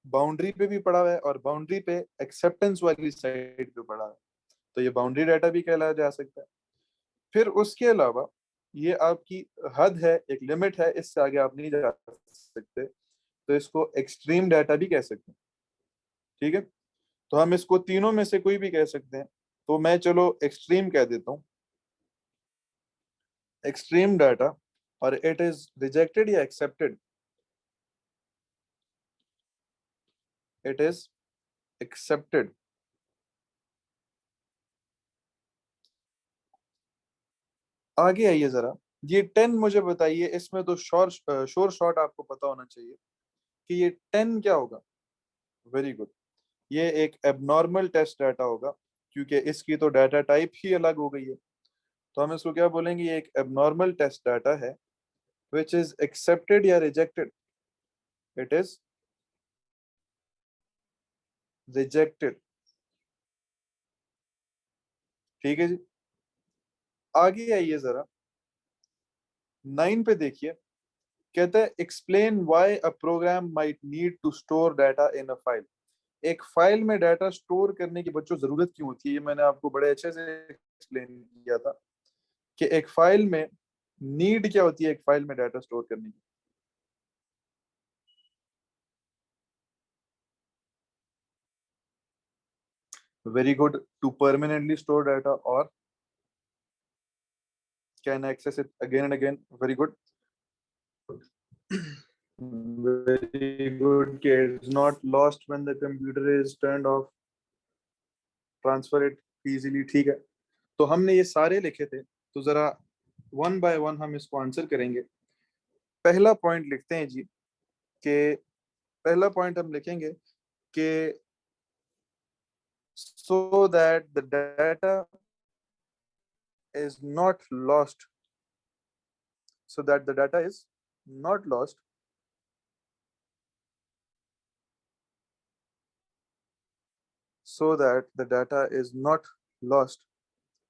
बाउंड्री पे भी पड़ा हुआ है और बाउंड्री पे एक्सेप्टेंस वाली साइड पे पड़ा है, तो ये बाउंड्री डाटा भी कहलाया जा सकता है। फिर उसके अलावा ये आपकी हद है, एक लिमिट है, इससे आगे आप नहीं जा सकते, तो इसको एक्सट्रीम डाटा भी कह सकते हैं। ठीक है, तो हम इसको तीनों में से कोई भी कह सकते हैं, तो मैं चलो एक्सट्रीम कह देता हूँ, एक्सट्रीम डाटा। और इट इज रिजेक्टेड या एक्सेप्टेड? It is accepted. आगे आइए जरा, ये 10 मुझे बताइए, इसमें तो शोर शॉर्ट आपको पता होना चाहिए कि ये 10 क्या होगा। वेरी गुड, ये एक एबनॉर्मल टेस्ट डाटा होगा, क्योंकि इसकी तो डाटा टाइप ही अलग हो गई है। तो हम इसको क्या बोलेंगे, ये एक एबनॉर्मल टेस्ट डाटा है विच इज एक्सेप्टेड या रिजेक्टेड? It is rejected. ठीक है जी, आगे आइए जरा, 9 पे देखिए, कहता है explain why a program might need to store data in a file. एक फाइल में डाटा स्टोर करने की बच्चों जरूरत क्यों होती है, ये मैंने आपको बड़े अच्छे से एक्सप्लेन किया था कि एक फाइल में नीड क्या होती है, एक फाइल में डाटा स्टोर करने की। Very good, to permanently store data और can access it again and again, very good. Very good, कि it's not lost when the computer is turned off, transfer it easily. ठीक है, तो हमने ये सारे लिखे थे, तो जरा वन बाय वन हम इसको आंसर करेंगे। पहला पॉइंट लिखते हैं जी, कि पहला पॉइंट हम लिखेंगे कि so that the data is not lost, so that the data is not lost so that the data is not lost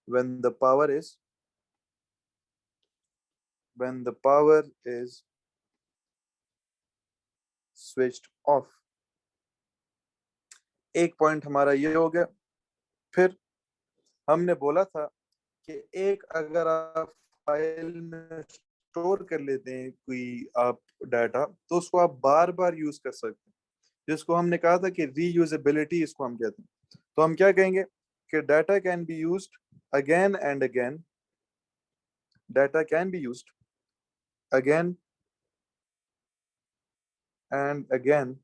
when the power is, when the power is switched off। एक point हमारा ये हो गया। फिर हमने बोला था कि एक अगर आप फाइल में स्टोर कर लेते हैं कोई आप डाटा, तो उसको आप बार बार यूज कर सकते हैं, जिसको हमने कहा था कि रीयूजेबिलिटी इसको हम कहते हैं। तो हम क्या कहेंगे कि data can be used again and again, data can be used again and again,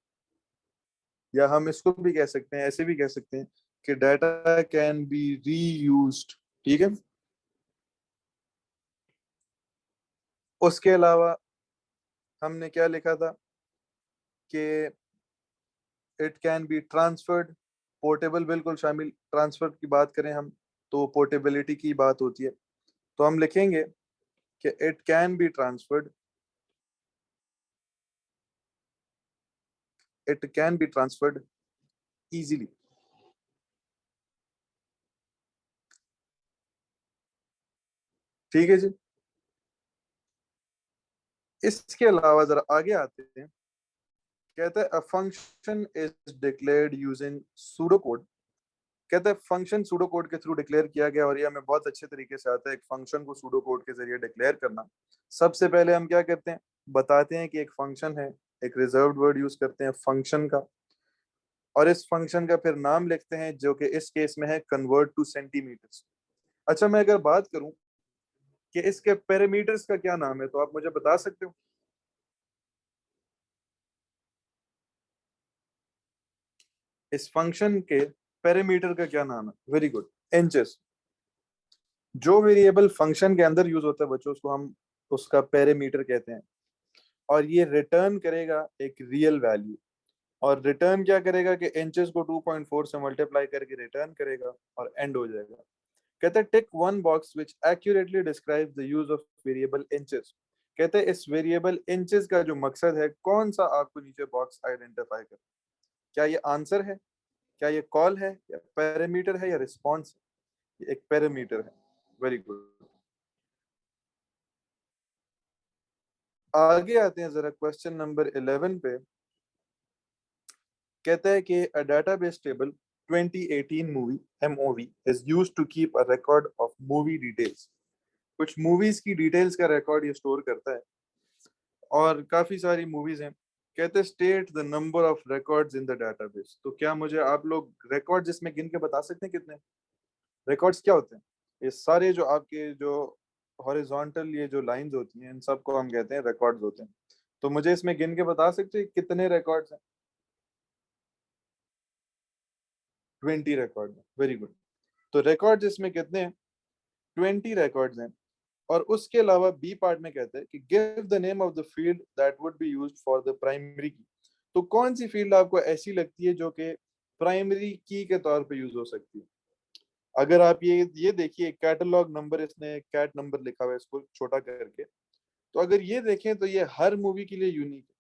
या हम इसको भी कह सकते हैं, ऐसे भी कह सकते हैं कि डाटा कैन बी रीयूज्ड। ठीक है, उसके अलावा हमने क्या लिखा था कि it can be transferred, portable बिल्कुल शामिल, ट्रांसफर की बात करें हम तो पोर्टेबिलिटी की बात होती है, तो हम लिखेंगे कि it can be transferred, it can be transferred easily. ठीक है जी। इसके अलावा जरा आगे आते हैं। कहता है a function is declared using pseudo code. कहता है फंक्शन सूडो कोड के थ्रू डिक्लेयर किया गया, और ये हमें बहुत अच्छे तरीके से आता है एक फंक्शन को सूडो कोड के जरिए डिक्लेयर करना। सबसे पहले हम क्या करते हैं, बताते हैं कि एक फंक्शन है, एक रिजर्व्ड वर्ड यूज करते हैं फंक्शन का, और इस फंक्शन का फिर नाम लिखते हैं जो कि इस केस में है कन्वर्ट टू सेंटीमीटर्स। अच्छा, मैं अगर बात करूं कि इसके पैरामीटर्स का क्या नाम है, तो आप मुझे बता सकते हो इस फंक्शन के पैरामीटर का क्या नाम है? Very good, inches. जो वेरिएबल फंक्शन के अंदर यूज होता है बच्चों, उसको हम उसका पैरामीटर कहते हैं। और ये रिटर्न करेगा एक रियल वैल्यू। और रिटर्न क्या करेगा कि इंचेस को 2.4 से मल्टीप्लाई करके रिटर्न करेगा और एंड हो जाएगा। कहते हैं tick one box which accurately describe the use of variable inches. कहते हैं इस वेरिएबल इंचेस का जो मकसद है, कौन सा आपको नीचे बॉक्स आइडेंटिफाई कर। क्या ये आंसर है, क्या ये कॉल है, या पैरामीटर है, या रिस्पॉन्स है? ये एक पैरामीटर है। Very good. आगे आते हैं जरा क्वेश्चन नंबर 11 पे। कहता है कि a database table 2018 movie MOV is used to keep a record of movie details. कुछ मूवीज की डिटेल्स का रिकॉर्ड ये स्टोर करता है, और काफी सारी मूवीज हैं। कहते हैं state the number of records in the database. तो क्या मुझे आप लोग रिकॉर्ड इसमें गिन के बता सकते हैं कितने रिकॉर्ड्स क्या होते हैं? ये सारे जो आपके जो हॉरिजॉन्टल ये जो लाइंस होती हैं, इन सबको हम कहते हैं रिकॉर्ड्स होते हैं। तो मुझे इसमें गिन के बता सकते हैं कितने रिकॉर्ड्स हैं? 20 रिकॉर्ड हैं। Very good. तो रिकॉर्ड्स इसमें कितने हैं? 20 रिकॉर्ड्स हैं। और उसके अलावा बी पार्ट में कहते हैं कि give the name of the field that would be used for the primary key. तो कौन सी फील्ड आपको ऐसी लगती है जो कि प्राइमरी की के तौर पे यूज हो सकती है? अगर आप ये देखिए, कैटलॉग नंबर, इसने कैट नंबर लिखा हुआ है इसको छोटा करके। तो अगर ये देखें तो ये हर मूवी के लिए यूनिक है।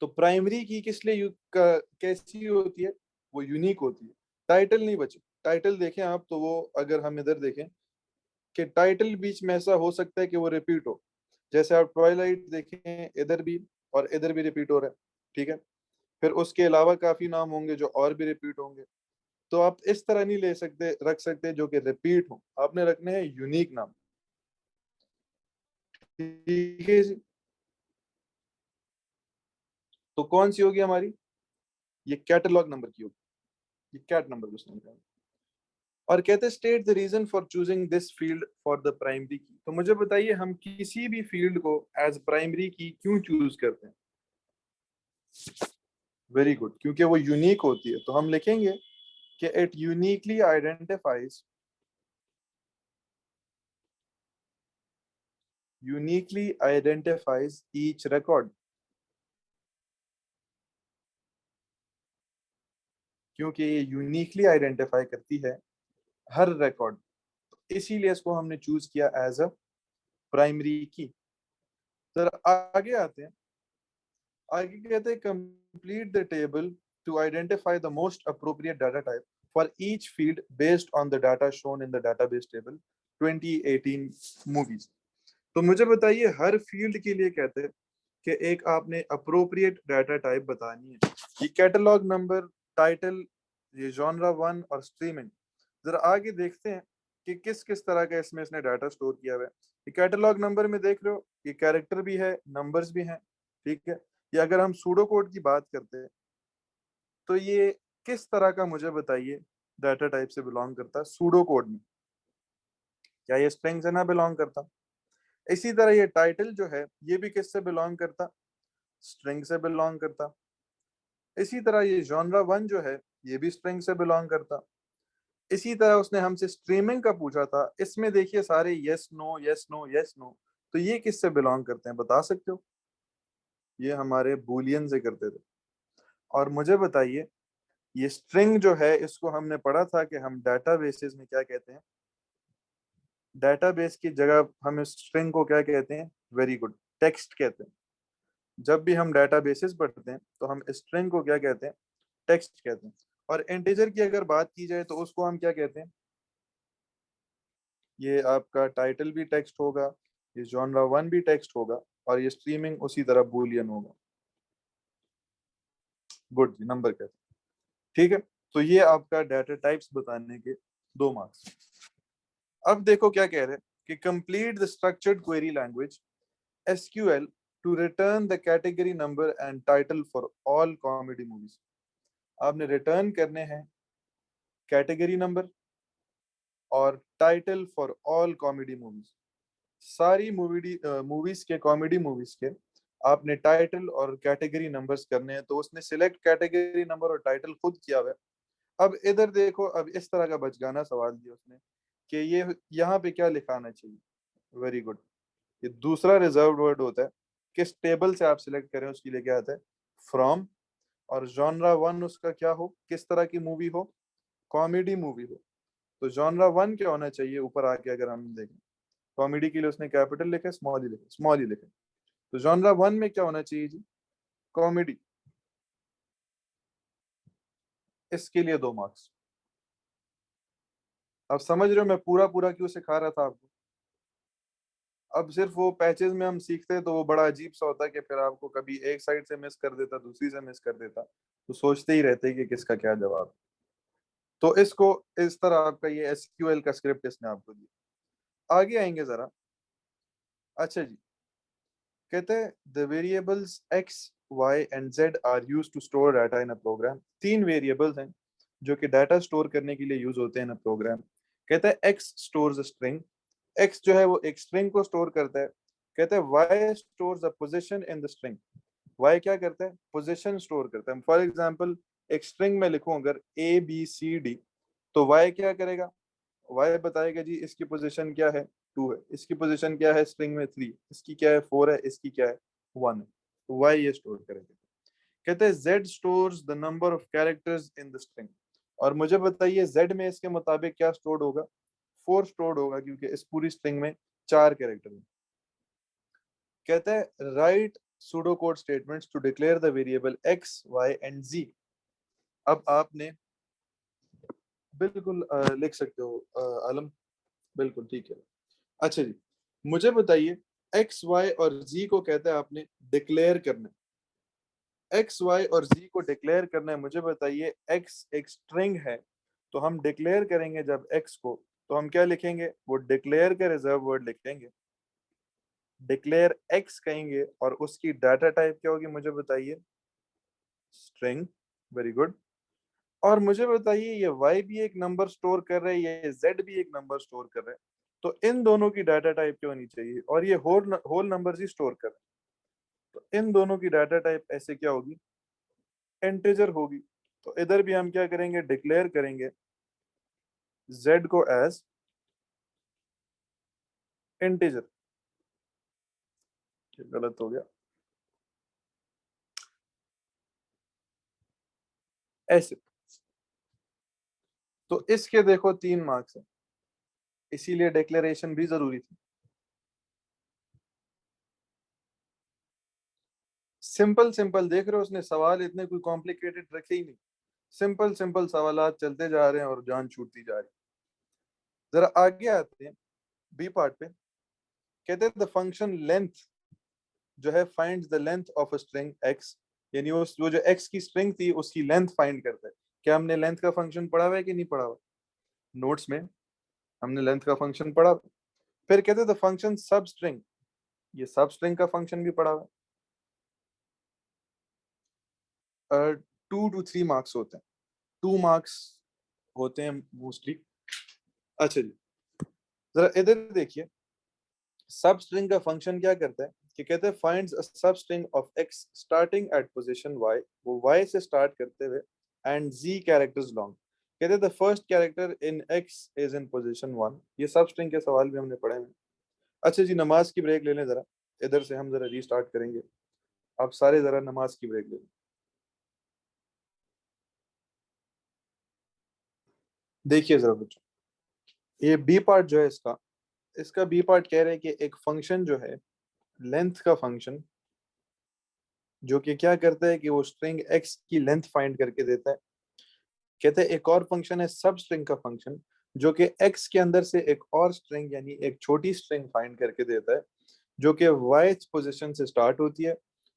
तो प्राइमरी की किस लिए कैसी होती है? वो यूनिक होती है। टाइटल नहीं बचे। टाइटल देखें आप तो वो, अगर हम इधर देखें कि टाइटल बीच में ऐसा हो सकता है कि वो रिपीट हो। जैसे आप ट्वाइलाइट देखें, इधर भी और इधर भी रिपीट हो रहा है। ठीक है। फिर उसके अलावा काफी नाम होंगे जो और भी रिपीट होंगे। तो आप इस तरह नहीं ले सकते, रख सकते जो कि रिपीट हो, आपने रखने हैं यूनिक नाम। ठीक है जी। तो कौन सी होगी हमारी? ये कैटलॉग नंबर की होगी। ये कैट नंबर उसने निकाला। और कहते हैं state the reason for choosing this field for the primary key. तो मुझे बताइए हम किसी भी फील्ड को एज प्राइमरी की क्यों चूज करते हैं? वेरी गुड, क्योंकि वो यूनिक होती है। तो हम लिखेंगे कि it uniquely identifies each record. क्योंकि ये यूनिकली आइडेंटिफाई करती है हर रिकॉर्ड, इसीलिए इसको हमने चूज किया एज अ प्राइमरी की। जरा आगे आते हैं। आगे कहते हैं complete the table to identify the most appropriate data type for each field based on the data shown in the database table 2018 movies. तो मुझे बताइए हर फील्ड के लिए कहते हैं कि एक आपने अप्रोप्रिएट डाटा टाइप बतानी है। ये कैटलॉग नंबर, टाइटल, ये जॉनरा वन और स्ट्रीमिंग। जरा आगे देखते हैं कि किस किस तरह का इसमें इसने डाटा स्टोर किया हुआ है। ये कैटलॉग नंबर में देख रहे हो, ये कैरेक्टर भी है, नंबर्स भी हैं। ठीक है। ये अगर हम सूडो कोड की बात करते हैं, तो ये किस तरह का, मुझे बताइए, डाटा टाइप से बिलोंग करता है सूडो कोड में? क्या ये स्ट्रिंग से ना बिलोंग करता? इसी तरह ये टाइटल जो है, ये भी किससे बिलोंग करता? स्ट्रिंग से बिलोंग करता। इसी तरह ये जॉनरा वन जो है, ये भी स्ट्रिंग से बिलोंग करता। इसी तरह उसने हमसे स्ट्रीमिंग का पूछा था, इसमें देखिए सारे yes no yes no yes no. तो ये किससे बिलोंग करते हैं, बता सकते हो? ये हमारे बूलियन से करते थे। और मुझे बताइए, ये स्ट्रिंग जो है, इसको हमने पढ़ा था कि हम डाटाबेसेस में क्या कहते हैं? डाटाबेस की जगह हम इस स्ट्रिंग को क्या कहते हैं? वेरी गुड, टेक्स्ट कहते हैं। जब भी हम डाटाबेसेस पढ़ते हैं तो हम स्ट्रिंग को क्या कहते हैं? टेक्स्ट कहते हैं। और इंटीजर की अगर बात की जाए तो उसको हम क्या कहते हैं? ये आपका टाइटल भी टेक्स्ट होगा, ये जॉनरा 1 भी टेक्स्ट होगा, और ये स्ट्रीमिंग उसी तरह बूलियन होगा। गुड जी, नंबर कहते हैं। ठीक है, तो ये आपका डाटा टाइप्स बताने के 2 मार्क्स। अब देखो क्या कह रहे हैं कि complete the structured query language SQL to return the category number and title for all comedy movies. आपने रिटर्न करने हैं कैटेगरी नंबर और title for all comedy movies. सारी मूवीज के, कॉमेडी मूवीज के आपने टाइटल और कैटेगरी नंबर्स करने हैं। तो उसने सिलेक्ट कैटेगरी नंबर और टाइटल खुद किया हुआ है। अब इधर देखो, अब इस तरह का बचगाना सवाल दिया उसने कि ये यहाँ पे क्या लिखाना चाहिए। Very good. ये दूसरा रिजर्व वर्ड होता है, किस टेबल से आप सिलेक्ट करें उसके लिए क्या आता है, फ्रॉम। और जॉनरा 1 उसका क्या हो, किस तरह की मूवी हो, कॉमेडी मूवी हो। तो जॉनरा 1 क्या होना चाहिए, ऊपर आके अगर हम देखें, कॉमेडी के लिए उसने कैपिटल लिखा, स्मॉल ही लिखा, स्मॉल ही लिखा। तो जॉनरा 1 में क्या होना चाहिए जी, कॉमेडी। इसके लिए 2 मार्क्स। अब समझ रहे हो मैं पूरा पूरा क्यों सिखा रहा था आपको। अब सिर्फ वो पैचेस में हम सीखते तो वो बड़ा अजीब सा होता कि फिर आपको कभी एक साइड से मिस कर देता, दूसरी से मिस कर देता, तो सोचते ही रहते कि किसका क्या जवाब। तो इसको इस तरह आपका ये SQL का स्क्रिप्ट इसने आपको दिया। आगे आएंगे जरा। अच्छा जी, कहते हैं the variables x y and z are use to store data in a program. 3 variables हैं जो कि डाटा स्टोर करने के लिए यूज होते हैं इन अ प्रोग्राम। कहता है x stores a string. x जो है वो एक स्ट्रिंग को स्टोर करता है। कहता है y stores a position in the string. y क्या करता है, पोजीशन स्टोर करता है। फॉर एग्जांपल, एक स्ट्रिंग में लिखूं अगर ABCD, तो y क्या करेगा, वाई बताएगा जी इसकी पोजीशन क्या है, 2 है, इसकी पोजीशन क्या है स्ट्रिंग में, 3, इसकी क्या है, 4 है, इसकी क्या है, 1 है। तो वाई ये स्टोर करेगा। कहते हैं Z stores the number of characters in the string. और मुझे बताइए जेड में इसके मुताबिक क्या स्टोर्ड होगा, 4 स्टोर्ड होगा, क्योंकि इस पूरी स्ट्रिंग में 4 कैरेक्टर हैं। कहता है write pseudo code statements to declare the variable X Y and Z. अब आपने बिल्कुल लिख सकते हो आलम, बिल्कुल ठीक है। अच्छा जी, मुझे बताइए एक्स वाई और जी को कहते हैं आपने डिक्लेयर करना है। एक्स वाई और जी को डिक्लेयर करना है। मुझे बताइए एक्स एक स्ट्रिंग है, तो हम डिक्लेयर करेंगे जब एक्स को, तो हम क्या लिखेंगे, वो डिक्लेयर का रिजर्व वर्ड लिखेंगे, डिक्लेयर एक्स कहेंगे, और उसकी डाटा टाइप क्या होगी मुझे बताइए, स्ट्रिंग। Very good. और मुझे बताइए ये y भी एक नंबर स्टोर कर रहा है, ये z भी एक नंबर स्टोर कर रहा है, तो इन दोनों की डाटा टाइप क्या होनी चाहिए, और ये होल नंबर ही स्टोर कर रहा है, तो इन दोनों की डाटा टाइप ऐसे क्या होगी, इंटीजर होगी। तो इधर भी हम क्या करेंगे, डिक्लेयर करेंगे z को एज इंटीजर। गलत हो गया, ऐसे। तो इसके देखो 3 मार्क्स है, इसीलिए डिक्लेरेशन भी जरूरी थी। सिंपल सिंपल देख रहे हो, उसने सवाल इतने कोई कॉम्प्लिकेटेड रखे ही नहीं। सिंपल सिंपल सवालात चलते जा रहे हैं और जान छूटती जा रही है। जरा आगे आते हैं बी पार्ट पे। कहते हैं द फंक्शन लेंथ जो है finds the length of a string x, यानी उस वो जो x की स्ट्रिंग थी उसकी लेंथ फाइंड करता है। क्या हमने लेंथ का फंक्शन पढ़ा हुआ है कि नहीं पढ़ा हुआ, नोट्स में हमने लेंथ का फंक्शन पढ़ा। फिर कहते हैं द फंक्शन सब स्ट्रिंग, ये सब स्ट्रिंग का फंक्शन भी पढ़ा हुआ है। 2 to 3 मार्क्स होते हैं, 2 मार्क्स होते हैं मोस्टली। अच्छा जी, जरा इधर देखिए, सब स्ट्रिंग का फंक्शन क्या करता है कि कहते हैं फाइंड्स अ सब string of x starting at position y, वो y से स्टार्ट करते हुए, एंड z कैरेक्टर्स लॉन्ग। कहते हैं the first character in x is in position 1। ये सब स्ट्रिंग के सवाल भी हमने पढ़े हैं। अच्छा जी, नमाज की ब्रेक ले लें जरा, इधर से हम जरा रीस्टार्ट करेंगे। आप सारे जरा नमाज की ब्रेक ले लें। देखिए जरा बच्चों, ये बी पार्ट जो है इसका, इसका बी पार्ट कह रहे हैं कि एक फंक्शन जो है लेंथ का फंक्शन, जो कि क्या करता है कि वो स्ट्रिंग x की लेंथ फाइंड करके देता है। कहते हैं एक और फंक्शन है सब स्ट्रिंग का फंक्शन, जो कि x के अंदर से एक और स्ट्रिंग यानी एक छोटी स्ट्रिंग फाइंड करके देता है जो कि y पोजीशन से स्टार्ट होती है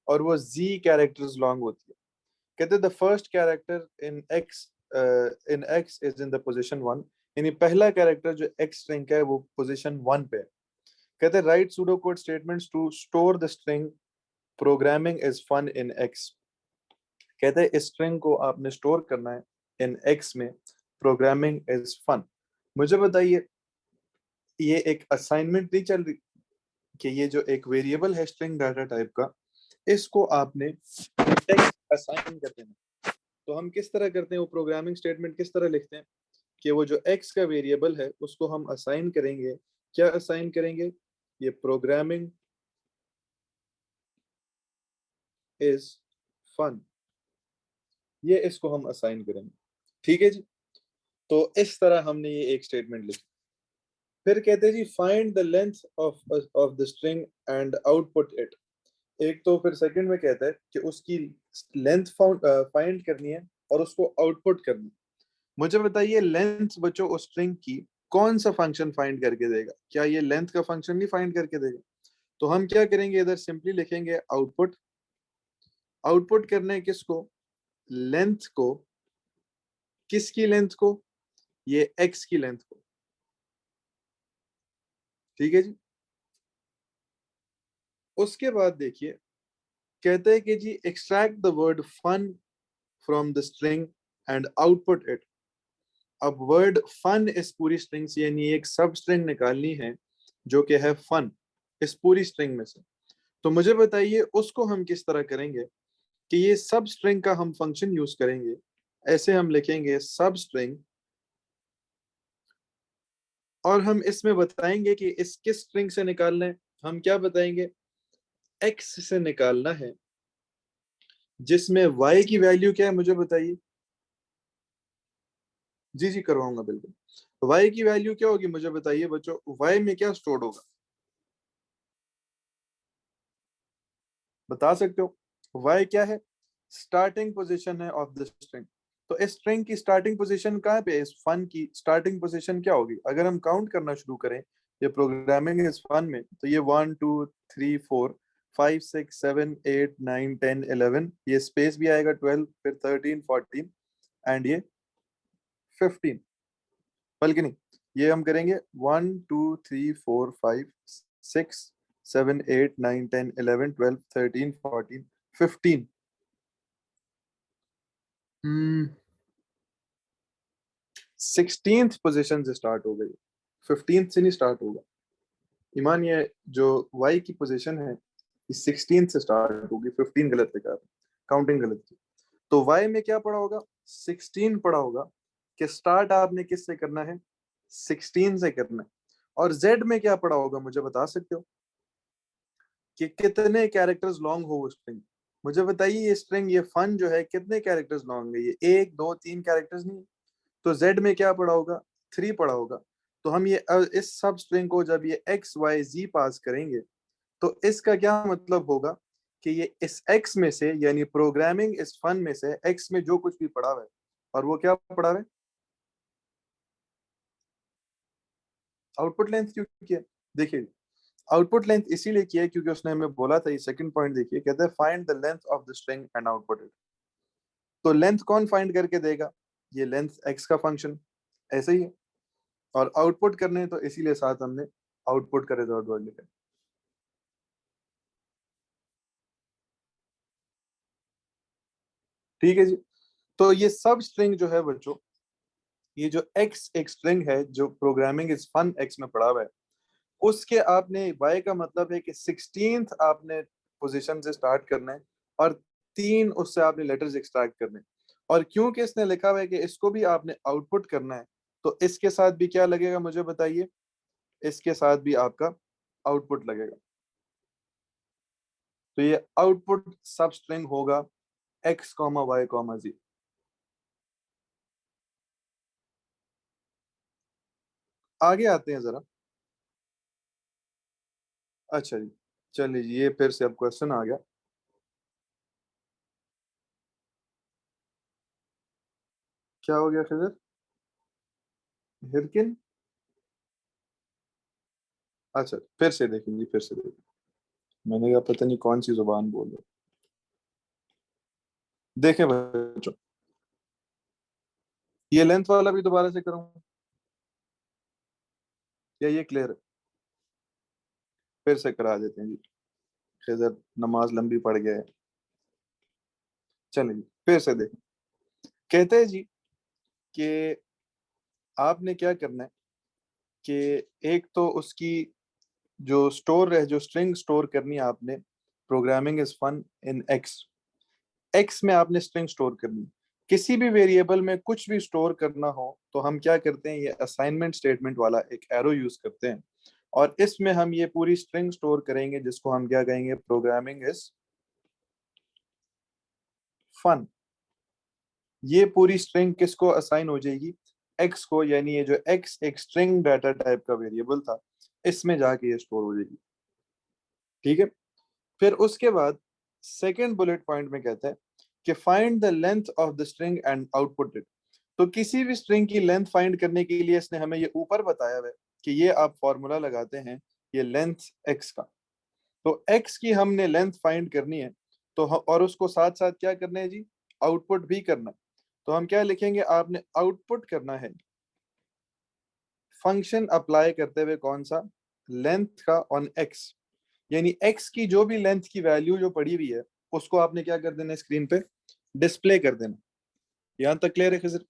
और वो z कैरेक्टर्स लॉन्ग होती है। कहते हैं the first character in x is in the position 1, यानी पहला कैरेक्टर जो x स्ट्रिंग का है वो पोजीशन 1 पे है। कहते हैं write pseudo code statements to store the string programming is fun in x। कहते हैं इस स्ट्रिंग को आपने स्टोर करना है इन x में, प्रोग्रामिंग इज फन। मुझे बताइए, ये एक असाइनमेंट नहीं चल रही कि ये जो एक वेरिएबल है स्ट्रिंग डाटा टाइप का, इसको आपने टेक्स्ट असाइन कर देना। तो हम किस तरह करते हैं, वो प्रोग्रामिंग स्टेटमेंट किस तरह लिखते हैं कि वो जो x का वेरिएबल है उसको हम असाइन करेंगे। क्या असाइन करेंगे? ये प्रोग्रामिंग इज फन, ये इसको हम असाइन करेंगे। ठीक है जी। तो इस तरह हमने ये एक स्टेटमेंट लिखी। फिर कहते हैं जी find the length of the string and output it. एक तो फिर सेकंड में कहता है कि उसकी लेंथ फाइंड करनी है और उसको आउटपुट करनी है। मुझे बताइए लेंथ बच्चों उस स्ट्रिंग की कौन सा फंक्शन फाइंड करके देगा? क्या ये लेंथ का फंक्शन नहीं फाइंड करके देगा? तो हम क्या करेंगे, इधर सिंपली लिखेंगे आउटपुट। आउटपुट करने किसको? लेंथ को। किसकी लेंथ को? ये एक्स की लेंथ को। ठीक है जी। उसके बाद देखिए कहते हैं कि जी extract the word fun from the string and output it. अब वर्ड फन इस पूरी स्ट्रिंग से यानी एक सब स्ट्रिंग निकालनी है जो कि है फन इस पूरी स्ट्रिंग में से। तो मुझे बताइए उसको हम किस तरह करेंगे कि ये सब स्ट्रिंग का हम फंक्शन यूज करेंगे। ऐसे हम लिखेंगे सब स्ट्रिंग और हम इसमें बताएंगे कि इस किस स्ट्रिंग से निकालना है। हम क्या बताएंगे, एक्स से निकालना है जिसमें y की वैल्यू क्या है मुझे बताइए। जी जी करवाऊंगा बिल्कुल। y की वैल्यू क्या होगी मुझे बताइए बच्चों, y में क्या स्टोर होगा बता सकते हो? y क्या है? स्टार्टिंग पोजीशन है ऑफ द स्ट्रिंग। तो इस स्ट्रिंग की स्टार्टिंग पोजीशन कहाँ पे है? इस फन की स्टार्टिंग पोजीशन क्या होगी? अगर हम काउंट करना शुरू करें ये प्रोग्रामिंग इस फन में, तो ये 1 2 3 4 5 6 7 8 9 10 11, ये स्पेस भी आएगा 12, फिर 13 14 एंड ये 15। बल्कि नहीं, ये हम करेंगे 1 2 3 4 5 6 7 8 9 10 11 12 13 14 15। 16th पोजीशन से स्टार्ट हो गई, 15th से नहीं स्टार्ट होगा। ईमान ये जो वाई की पोजीशन है ये 16th से स्टार्ट होगी, 15 गलत लिखा, काउंटिंग गलत थी। तो वाई में क्या पड़ा होगा? 16 पड़ा होगा कि स्टार्ट आपने किससे करना है? 16 से करना है। और जेड में क्या पड़ा होगा मुझे बता सकते हो कि कितने कैरेक्टर्स लॉन्ग हो वो स्ट्रिंग? मुझे बताइए ये स्ट्रिंग ये फन जो है कितने कैरेक्टर्स लॉन्ग है? ये 1 2 3 कैरेक्टर्स नहीं। तो जेड में क्या पड़ा होगा? 3 पड़ा होगा। तो हम ये इस सब स्ट्रिंग को जब ये एक्स वाई जी पास करेंगे तो इसका क्या मतलब होगा कि ये इस एक्स में से यानी प्रोग्रामिंग इस फन में से एक्स में जो कुछ भी पड़ा हुआ है और वो क्या पड़ा हुआ है, आउटपुट लेंथ क्यों किया? देखिए आउटपुट लेंथ इसीलिए किया है क्योंकि उसने हमें बोला था, ये सेकंड पॉइंट देखिए कहते हैं find the length of the string and output it. तो लेंथ कौन फाइंड करके देगा? ये लेंथ एक्स का फंक्शन ऐसे ही है। और आउटपुट करने हैं, तो इसीलिए साथ हमने आउटपुट का रिजल्ट वर्ड लिखा है। ठीक है जी। तो ये सब स्ट्रिंग जो है बच्चों, ये जो एक्स एक स्ट्रिंग है जो प्रोग्रामिंग इज फन एक्स में पड़ा हुआ है, उसके आपने वाई का मतलब है कि 16th आपने पोजीशन से स्टार्ट करना है और 3 उससे आपने लेटर्स एक्सट्रैक्ट करने हैं। और क्योंकि इसने लिखा हुआ है कि इसको भी आपने आउटपुट करना है, तो इसके साथ भी क्या लगेगा मुझे बताइए? इसके साथ भी आपका आउटपुट लगेगा। तो ये आउटपुट सब स्ट्रिंग होगा एक्स कॉमा वाई कॉमा जी। आगे आते हैं जरा। अच्छा जी, चलिए जी, ये फिर से अब क्वेश्चन आ गया। क्या हो गया फिर? हिरकिन, अच्छा फिर से देखेंगे, फिर से देखेंगे। मैंने कहा पता नहीं कौन सी जुबान बोल रहे। देखें बच्चों, ये लेंथ वाला भी दोबारा से करूं या ये क्लियर है? फिर से करा देते हैं जी, खैर नमाज लंबी पड़ गया है। चलें जी, फिर से देखें। कहते हैं जी कि आपने क्या करना है कि एक तो उसकी जो स्टोर है, जो स्ट्रिंग स्टोर करनी है आपने, programming is fun in x, x में आपने स्ट्रिंग स्टोर करनी है। किसी भी वेरिएबल में कुछ भी स्टोर करना हो तो हम क्या करते हैं, ये असाइनमेंट स्टेटमेंट वाला एक एरो यूज करते हैं, और इसमें हम ये पूरी स्ट्रिंग स्टोर करेंगे जिसको हम क्या कहेंगे, प्रोग्रामिंग इज फन। ये पूरी स्ट्रिंग किसको असाइन हो जाएगी, एक्स को, यानी ये जो एक्स एक स्ट्रिंग डाटा टाइप का वेरिएबल था, इसमें जाके ये स्टोर हो जाएगी। ठीक है। फिर उसके बाद सेकेंड बुलेट पॉइंट में कहता है कि find the length of the string and output it. तो किसी भी स्ट्रिंग की लेंथ फाइंड करने के लिए इसने हमें ये ऊपर बताया हुआ है कि ये आप फॉर्मूला लगाते हैं, ये लेंथ एक्स का। तो एक्स की हमने लेंथ फाइंड करनी है, तो और उसको साथ साथ क्या करना है जी, आउटपुट भी करना है। तो हम क्या लिखेंगे, आपने आउटपुट करना है फंक्शन अप्लाई करते हुए कौन सा, लेंथ का ऑन एक्स, यानी एक्स की जो भी लेंथ की वैल्यू जो पड़ी हुई है उसको आपने क्या कर देना, स्क्रीन पे डिस्प्ले कर देना। यहां तक क्लियर है खिजर?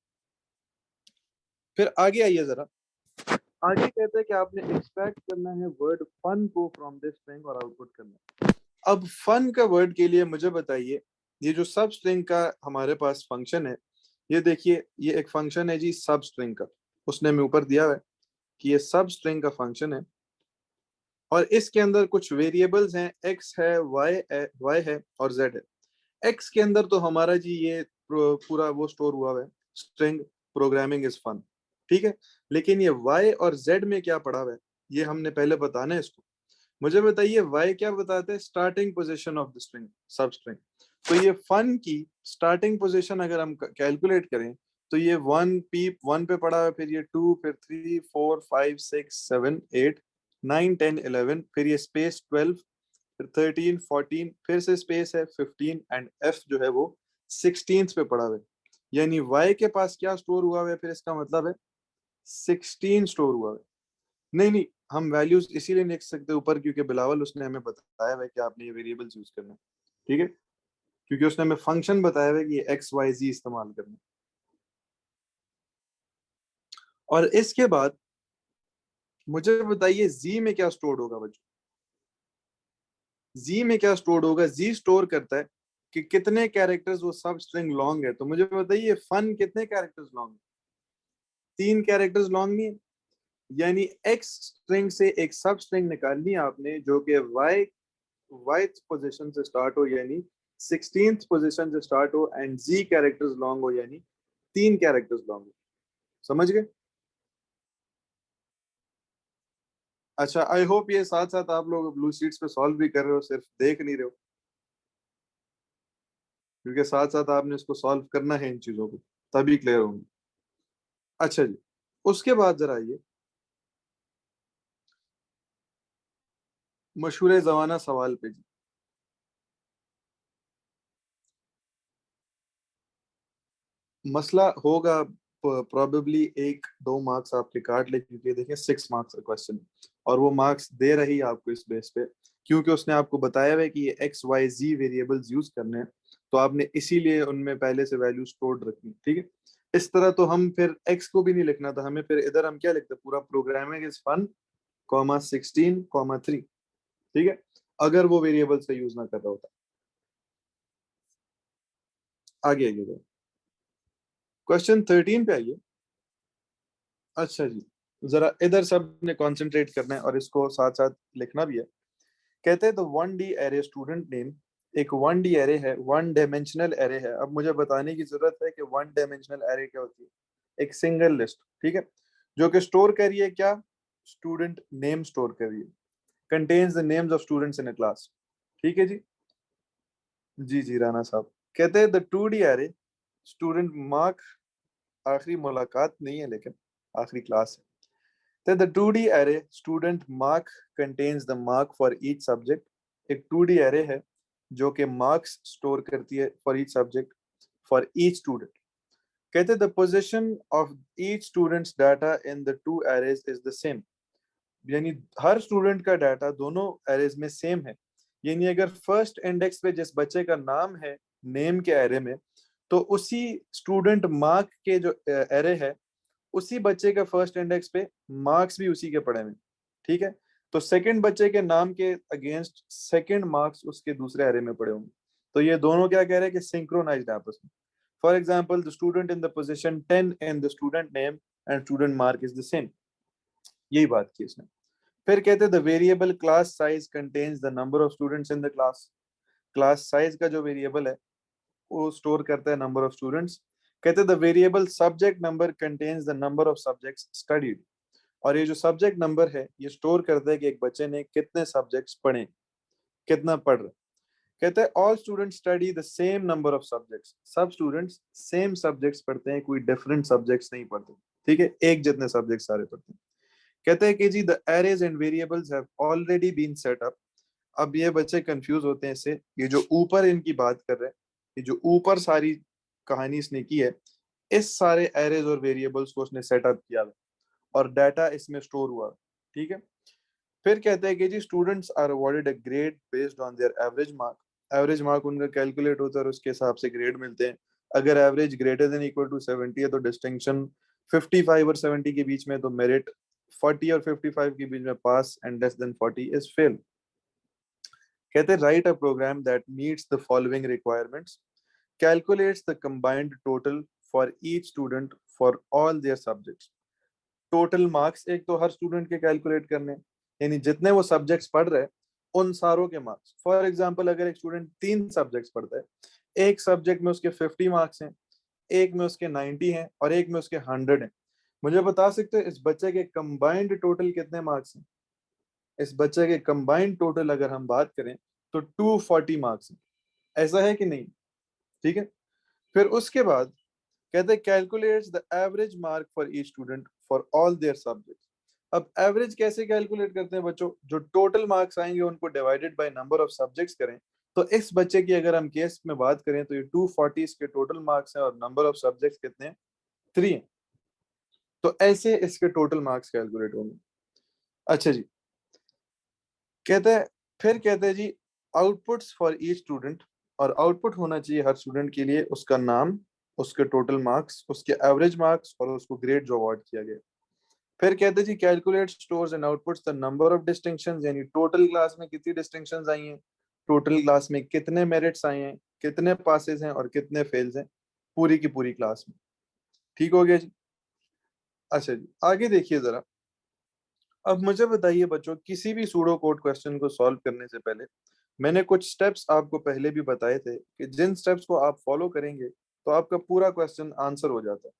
फिर आगे आइए जरा, आगे कहते हैं कि आपने एक्सट्रैक्ट करना है वर्ड फन को फ्रॉम दिस स्ट्रिंग और आउटपुट करना है। अब फन का वर्ड के लिए मुझे बताइए, ये जो सब स्ट्रिंग का हमारे पास फंक्शन है, ये देखिए ये एक फंक्शन है जी सब स्ट्रिंग का, उसने हमें ऊपर दिया हुआ है कि ये सब स्ट्रिंग का फंक्शन है, और इसके अंदर कुछ वेरिएबल्स हैं, एक्स है, वाई है और जेड है। एक्स के अंदर तो हमारा जी ये पूरा वो स्टोर हुआ है, स्ट्रिंग प्रोग्रामिंग इज फन। ठीक है। लेकिन ये वाई और जेड में क्या पड़ा हुआ है, ये हमने पहले बताना है इसको। मुझे बताइए वाई क्या बताते हैं, starting position of the string, सब स्ट्रिंग। तो ये फन की स्टार्टिंग पोजीशन अगर हम कैलकुलेट करें, तो ये वन पी वन पे पड़ा है, फिर ये टू, फिर three, four, five, six, seven, eight, nine, ten, eleven, फिर ये स्पेस 12, फिर 13, 14, फिर से स्पेस है 15, एंड एफ जो है वो 16 पे पड़ा हुआ है। यानी वाई के पास क्या स्टोर हुआ है, फिर इसका मतलब है 16 स्टोर हुआ है। नहीं नहीं, हम वैल्यूज इसीलिए लिख सकते हैं ऊपर क्योंकि बिलावल उसने हमें बताया है कि आपने ये वेरिएबल्स यूज करना है। ठीक है, क्योंकि उसने हमें फंक्शन बताया है कि ये एक्स वाई जी इस्तेमाल करना है। और इसके बाद मुझे बताइए जी में क्या स्टोर होगा बच्चों, जी में क्या स्टोर होगा, जी स्टोर करता है कि कितने कैरेक्टर्स वो सब स्ट्रिंग लॉन्ग है। तो मुझे बताइए फन कितने कैरेक्टर्स लॉन्ग है, 3 कैरेक्टर्स लॉन्ग नहीं है। यानी एक्स स्ट्रिंग से एक सब स्ट्रिंग निकालनी है आपने जो कि वाई वाइथ पोजीशन से स्टार्ट हो, यानी 16th पोजीशन से स्टार्ट हो, एंड जी कैरेक्टर्स लॉन्ग हो, यानी 3 कैरेक्टर्स लॉन्ग हो। समझ गए? अच्छा, आई होप ये साथ साथ आप लोग ब्लू शीट्स पे सॉल्व भी कर रहे हो, सिर्फ देख नहीं रहे हो, क्योंकि साथ साथ आपने इसको सॉल्व करना है इन चीजों को, तभी क्लियर होंगे। अच्छा जी, उसके बाद जरा ये मशहूर जमाना सवाल पे जी, मसला होगा प्रोबेबली 1-2 मार्क्स आपके काट ले, क्योंकि देखिए 6 मार्क्स का क्वेश्चन है, और वो मार्क्स दे रही है आपको इस बेस पे क्योंकि उसने आपको बताया हुआ है कि ये एक्स वाई जी वेरिएबल्स यूज करने हैं, तो आपने इसीलिए उनमें पहले से वैल्यू स्टोर्ड रखनी। ठीक है। इस तरह तो हम फिर एक्स को भी नहीं लिखना था हमें, फिर इधर हम क्या लिखते, पूरा programming is fun comma 16 comma 3। ठीक है, अगर वो वेरिएबल से यूज ना कर रहा होता। आगे आइए, क्वेश्चन 13 पे आइए। अच्छा जी, जरा इधर सब ने कंसंट्रेट करना है और इसको साथ साथ लिखना भी है। कहते हैं तो 1D एरे स्टूडेंट नेम, एक 1D एरे है, 1 डायमेंशनल एरे है। अब मुझे बताने की जरूरत है कि 1 डायमेंशनल एरे क्या होती है, एक सिंगल लिस्ट। ठीक है, जो कि स्टोर कर रही है क्या, स्टूडेंट नेम स्टोर कर रही है, contains the names of students in a class. ठीक है जी, जी जी राणा साहब। कहते हैं the 2D array student mark, आखिरी मुलाकात नहीं है लेकिन, आखिरी क्लास है। तो the 2D array student mark contains the mark for each subject। एक 2D array है जो कि marks store करती है for each subject for each student। कहते हैं the position of each student's data in the two arrays is the same। यानी हर student का डाटा दोनों एरेज में सेम है। यानी अगर फर्स्ट इंडेक्स पे जिस बच्चे का नाम है नेम के एरे में, तो उसी स्टूडेंट मार्क के जो एरे है उसी बच्चे का फर्स्ट इंडेक्स पे मार्क्स भी उसी के पड़े हुए। ठीक है, तो सेकंड बच्चे के नाम के अगेंस्ट सेकंड मार्क्स उसके दूसरे एरे में पड़े होंगे। तो ये दोनों क्या कह रहे हैं कि सिंक्रोनाइज्ड आपस में। For example the student in the position 10 in the student name and student mark is the same. यही बात की इसने। फिर कहते हैं the variable class size contains the number of students in the class. Class size का जो variable है वो स्टोर करता है नंबर ऑफ स्टूडेंट्स। कहते हैं the variable subject number contains the number of subjects studied. और ये जो सब्जेक्ट नंबर है ये स्टोर करता है कि एक बच्चे ने कितने सब्जेक्ट्स पढ़े, कितना पढ़ रहे। कहते हैं all students study the same number of subjects. सब स्टूडेंट्स सेम सब्जेक्ट्स पढ़ते हैं, कोई डिफरेंट सब्जेक्ट्स नहीं पढ़ते। ठीक है, एक जितने सब्जेक्ट सारे पढ़ते हैं। कहते हैं कि जी the arrays and variables have already been set up. अब ये बच्चे कंफ्यूज होते हैं इससे। ये जो ऊपर इनकी बात कर रहे हैं, ये जो ऊपर सारी कहानी इसने की है, इस सारे एरेज और वेरिएबल्स को उसने सेटअप किया और डाटा इसमें स्टोर हुआ। ठीक है, फिर कहते हैं कि जी students are awarded a grade based on their average mark. Average mark उनका कैलकुलेट होता है और उसके हिसाब से ग्रेड मिलते हैं। अगर average greater than equal to 70 है तो डिस्टिंक्शन, 55 और 70 के बीच में तो मेरिट, 40 और 55 के बीच में pass and less than 40 is fail. कहते हैं write a program that meets the following requirements, calculates the combined total for each student for all their subjects. Total marks एक तो हर स्टूडेंट के कैलकुलेट करने, यानी जितने वो सब्जेक्ट्स पढ़ रहे हैं उन सारों के मार्क्स। फॉर एग्जांपल अगर एक स्टूडेंट 3 सब्जेक्ट्स पढ़ता है, एक सब्जेक्ट में उसके 50 मार्क्स हैं, एक में उसके 90 हैं और एक में उसके 100 हैं। मुझे बता सकते हैं इस बच्चे के कंबाइंड टोटल कितने मार्क्स हैं? इस बच्चे के कंबाइंड टोटल अगर हम बात करें तो 240 मार्क्स हैं। ऐसा है कि नहीं? ठीक है, फिर उसके बाद कहते हैं calculates the average mark for each student for all their subjects. अब एवरेज कैसे कैलकुलेट करते हैं बच्चों? जो टोटल मार्क्स आएंगे उनको divided by number of subjects करें। तो इस बच्चे की अगर हम केस में बात करें तो ये 240 के टोटल मार्क्स हैं और नंबर ऑफ सब्जेक्ट्स कितने हैं? 3 हैं। तो ऐसे इसके टोटल मार्क्स कैलकुलेट होंगे। अच्छा जी, कहते हैं फिर कहते हैं जी आउटपुट्स फॉर ईच स्टूडेंट। और आउटपुट होना चाहिए हर स्टूडेंट के लिए उसका नाम, उसके टोटल मार्क्स, उसके एवरेज मार्क्स और उसको ग्रेड जो अवार्ड किया गया। फिर कहते हैं जी calculate stores and outputs the number of distinctions, यानी टोटल क्लास में कितनी डिस्टिंक्शंस आई हैं, टोटल क्लास में कितने मेरिट्स आए हैं, कितने पासेस हैं और कितने फेल्स हैं पूरी की पूरी क्लास में। ठीक हो गया जी। अच्छा जी, आगे देखिए जरा। अब मुझे बताइए बच्चों, किसी भी सूडो कोड क्वेश्चन को सॉल्व करने से पहले मैंने कुछ स्टेप्स आपको पहले भी बताए थे कि जिन स्टेप्स को आप फॉलो करेंगे तो आपका पूरा क्वेश्चन आंसर हो जाता है।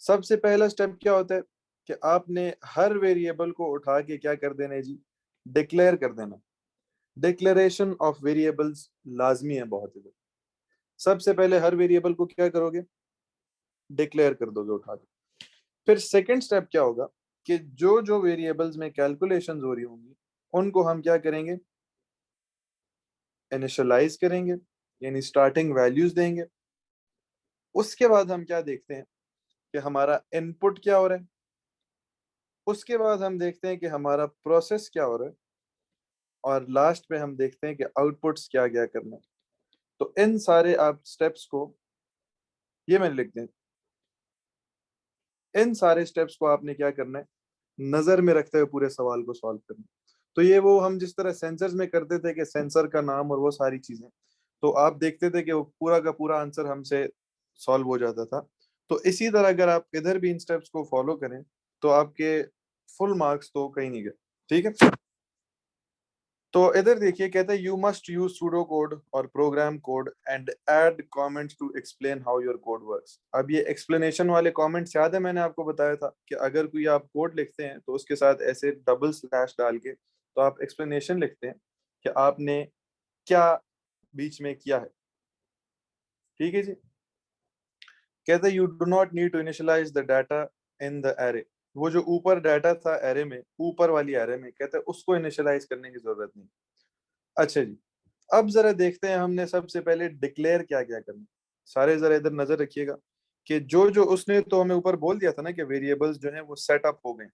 सबसे पहला स्टेप क्या होता है कि आपने हर वेरिएबल को उठा के क्या कर देना है जी? डिक्लेयर कर देना। डिक्लेरेशन ऑफ वेरिएबल्स लाजमी है बहुत ही। सबसे पहले हर वेरिएबल को क्या करोगे? डिक्लेयर कर दोगे उठा के। फिर सेकंड स्टेप क्या होगा कि जो जो वेरिएबल्स में कैलकुलेशंस हो रही होंगी उनको हम क्या करेंगे? इनिशियलाइज करेंगे, यानी स्टार्टिंग वैल्यूज देंगे। उसके बाद हम क्या देखते हैं कि हमारा इनपुट क्या हो रहा है। उसके बाद हम देखते हैं कि हमारा प्रोसेस क्या हो रहा है और लास्ट में हम देखते हैं कि आउटपुट्स क्या क्या करना है। तो इन सारे आप स्टेप्स को, ये मैंने लिख दें, इन सारे स्टेप्स को आपने क्या करना है? नजर में रखते हुए पूरे सवाल को सॉल्व करना। तो ये वो हम जिस तरह सेंसर्स में करते थे कि सेंसर का नाम और वो सारी चीजें, तो आप देखते थे कि वो पूरा का पूरा आंसर हमसे सॉल्व हो जाता था। तो इसी तरह अगर आप इधर भी इन स्टेप्स को फॉलो करें तो आपके फुल मार्क्स तो कहीं नहीं गए। ठीक है, तो इधर देखिए कहते हैं you must use pseudo code और program code and add comments to explain how your code works. अब ये एक्सप्लेनेशन वाले कमेंट्स याद है मैंने आपको बताया था कि अगर कोई आप कोड लिखते हैं तो उसके साथ ऐसे डबल स्लैश डाल के तो आप एक्सप्लेनेशन लिखते हैं कि आपने क्या बीच में किया है। ठीक है जी, कहते हैं you do not need to initialise the data in the array, वो जो ऊपर डाटा था एरे में, ऊपर वाली एरे में, कहते हैं उसको इनिशियलाइज करने की जरूरत नहीं। अच्छा जी, अब जरा देखते हैं हमने सबसे पहले डिक्लेयर क्या क्या करना। सारे जरा इधर नजर रखिएगा कि जो जो उसने तो हमें ऊपर बोल दिया था ना कि वेरिएबल्स जो हैं वो सेटअप हो गए,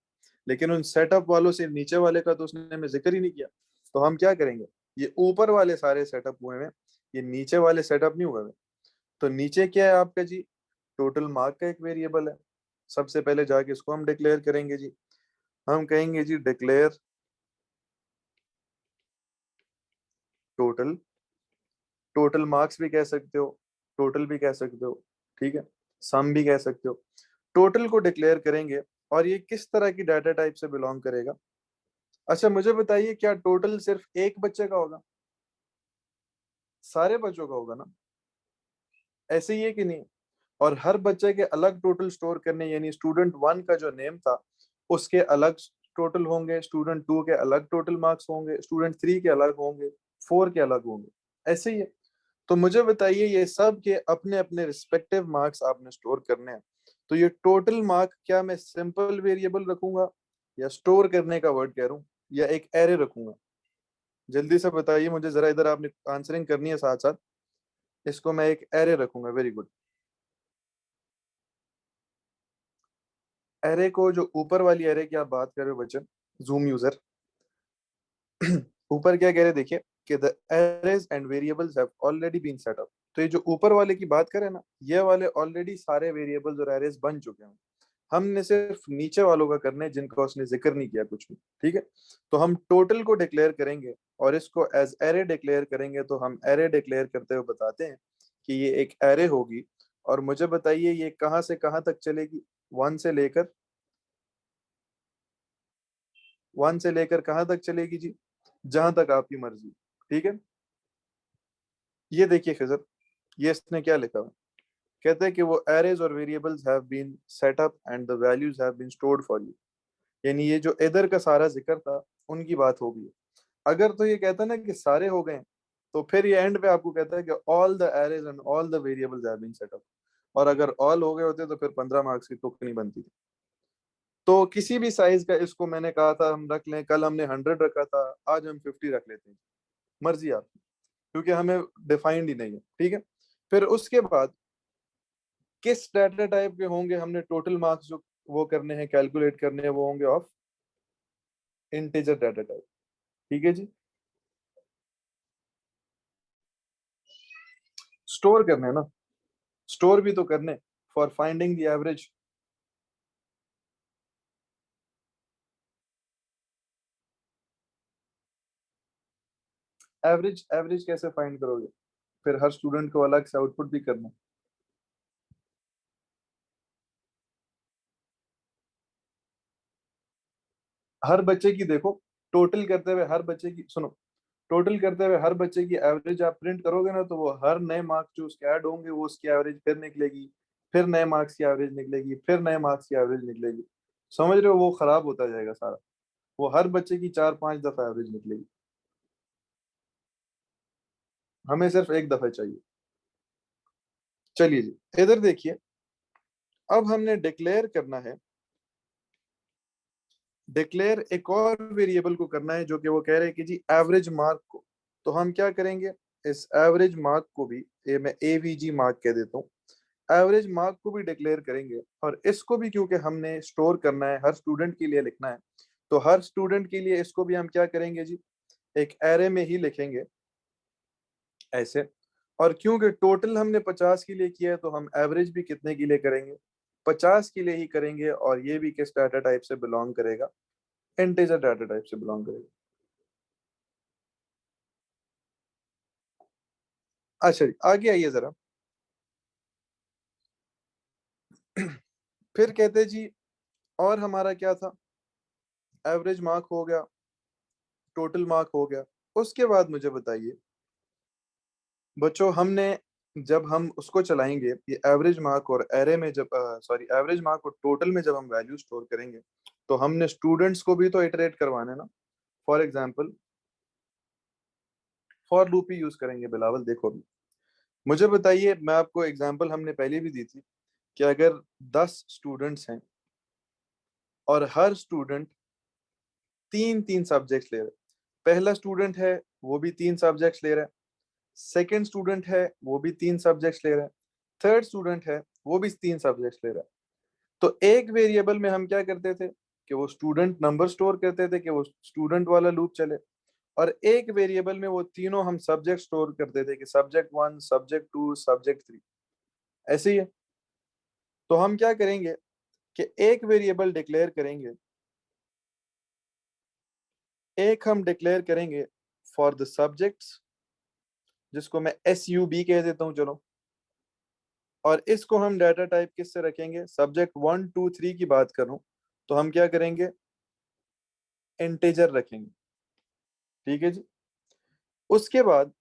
लेकिन उन सेटअप वालों से नीचे वाले का तो उसने हमें जिक्र ही नहीं किया। तो हम क्या करेंगे, ये ऊपर वाले सारे सेटअप हुए हैं, ये नीचे वाले सेटअप नहीं हुए हैं। तो नीचे क्या है आपका जी, टोटल मार्क का एक वेरिएबल है। सबसे पहले जाके इसको हम डिक्लेयर करेंगे जी। हम कहेंगे जी डिक्लेयर टोटल, टोटल मार्क्स भी कह सकते हो, टोटल भी कह सकते हो, ठीक है, सम भी कह सकते हो। टोटल को डिक्लेयर करेंगे और ये किस तरह की डाटा टाइप से बिलोंग करेगा। अच्छा मुझे बताइए, क्या टोटल सिर्फ एक बच्चे का होगा? सारे बच्चों का होगा ना? ऐसे ही है कि नहीं? और हर बच्चे के अलग टोटल स्टोर करने, यानी स्टूडेंट वन का जो नेम था उसके अलग टोटल होंगे, स्टूडेंट टू के अलग टोटल मार्क्स होंगे, स्टूडेंट थ्री के अलग होंगे, फोर के अलग होंगे, ऐसे ही है। तो मुझे बताइए, ये सब के अपने अपने रिस्पेक्टिव मार्क्स आपने स्टोर करने हैं। तो ये टोटल मार्क क्या मैं सिंपल वेरिएबल रखूंगा, या स्टोर करने का वर्ड कह रहा हूँ, या एक एरे रखूंगा? जल्दी से बताइए मुझे जरा, इधर आपने आंसरिंग करनी है साथ साथ। इसको मैं एक एरे रखूंगा, वेरी गुड। एरे को, जो ऊपर वाली एरे की आप बात कर रहे हो बच्चे, जूम यूजर, ऊपर क्या कह रहे हैं देखिए, कि the arrays and variables have already been set up. तो ये जो ऊपर वाले की बात करें ना, ये वाले ऑलरेडी सारे वेरिएबल्स और एरेज बन चुके हैं। हमने सिर्फ नीचे वालों का करना है जिनका उसने जिक्र नहीं किया कुछ भी, ठीक है। तो हम टोटल को डिक्लेयर करेंगे और इसको एज एरे डिक्लेयर करेंगे। तो हम एरे डिक्लेयर करते हुए बताते हैं कि ये एक एरे होगी। और मुझे बताइए ये कहाँ से कहाँ तक चलेगी, वन से लेकर, वन से लेकर कहाँ तक चलेगी जी, जहां तक आपकी मर्जी, ठीक है। ये देखिए खिजर, ये इसने क्या लिखा हुआ है, कहते हैं कि वो एरेज और variables have been set up and the values have been stored for you. यानी ये जो इधर का सारा जिक्र था उनकी बात हो गई। अगर तो ये कहता है ना कि सारे हो गए, तो फिर ये एंड पे आपको कहता है कि all the arrays and all the variables have been set up. और अगर ऑल हो गए होते तो फिर 15 मार्क्स की तुक नहीं बनती थी। तो किसी भी साइज का इसको मैंने कहा था हम रख लें, कल हमने 100 रखा था, आज हम 50 रख लेते हैं, मर्जी आपकी, क्योंकि हमें डिफाइंड ही नहीं है, ठीक है। फिर उसके बाद किस डाटा टाइप के होंगे, हमने टोटल मार्क्स जो वो करने हैं, कैलकुलेट करने हैं, वो होंगे ऑफ इंटीजर डाटा टाइप, ठीक है जी। स्टोर करने हैं ना, स्टोर भी तो करने, for finding the average. Average, average कैसे फाइंड करोगे? फिर हर स्टूडेंट को अलग से आउटपुट भी करना। हर बच्चे की देखो, टोटल करते हुए हर बच्चे की, सुनो, टोटल करते हुए हर बच्चे की एवरेज आप प्रिंट करोगे ना, तो वो हर नए मार्क्स जो उसके ऐड होंगे वो उसकी एवरेज फिर निकलेगी, फिर नए मार्क्स की एवरेज निकलेगी, फिर नए मार्क्स की एवरेज निकलेगी। समझ रहे हो, वो खराब होता जाएगा सारा। वो हर बच्चे की 4-5 दफा एवरेज निकलेगी, हमें सिर्फ एक दफा चाहिए। चलिए जी, इधर देखिए, अब हमने डिक्लेयर करना है, डिक्लेयर एक और वेरिएबल को करना है, जो कि वो कह रहे हैं कि जी एवरेज मार्क को। तो हम क्या करेंगे, इस एवरेज मार्क को भी, ये मैं एवीजी मार्क कह देता हूँ, एवरेज मार्क को भी डिक्लेयर करेंगे। और इसको भी क्योंकि हमने स्टोर करना है, हर स्टूडेंट के लिए लिखना है, तो हर स्टूडेंट के लिए इसको भी हम क्या करेंगे जी, एक एरे में ही लिखेंगे, ऐसे। और क्योंकि टोटल हमने 50 के लिए किया है, तो हम एवरेज भी कितने के लिए करेंगे, 50 के लिए ही करेंगे। और ये भी किस डाटा टाइप से बिलोंग करेगा, इंटीजर डाटा टाइप से बिलोंग करेगा। अच्छा जी, आगे आइए जरा। फिर कहते जी, और हमारा क्या था, एवरेज मार्क हो गया, टोटल मार्क हो गया। उसके बाद मुझे बताइए बच्चों, हमने जब हम उसको चलाएंगे, ये एवरेज मार्क और एरे में जब, सॉरी, एवरेज मार्क और टोटल में जब हम वैल्यू स्टोर करेंगे, तो हमने स्टूडेंट्स को भी तो इटरेट करवाना है ना। For example, for loop he use करेंगे बिलावल, देखो अभी। मुझे बताइए, मैं आपको एग्जाम्पल हमने पहले भी दी थी, कि अगर 10 स्टूडेंट्स हैं, और हर स्टूडेंट 3-3 सब्जेक्ट्स ले रहा है। पहला स्टूडेंट है वो भी 3 सब्जेक्ट्स ले रहा है, सेकंड स्टूडेंट है वो भी 3 सब्जेक्ट्स ले रहा है, थर्ड स्टूडेंट है वो भी 3 सब्जेक्ट्स ले रहा है। तो एक वेरिएबल में हम क्या करते थे कि वो स्टूडेंट नंबर स्टोर करते थे कि वो स्टूडेंट वाला लूप चले, और एक वेरिएबल में वो तीनों हम सब्जेक्ट स्टोर करते थे कि सब्जेक्ट 1, सब्जेक्ट 2, सब्जेक्ट 3। ऐसे ही है। तो हम क्या करेंगे कि एक वेरिएबल डिक्लेयर करेंगे, एक हम डिक्लेयर करेंगे फॉर द सब्जेक्ट्स, जिसको मैं SUB कह देता हूं चलो, और इसको हम डाटा टाइप किससे रखेंगे, सब्जेक्ट 1, 2, 3 की बात करूं तो हम क्या करेंगे, इंटीजर रखेंगे। ठीक है जी। उसके बाद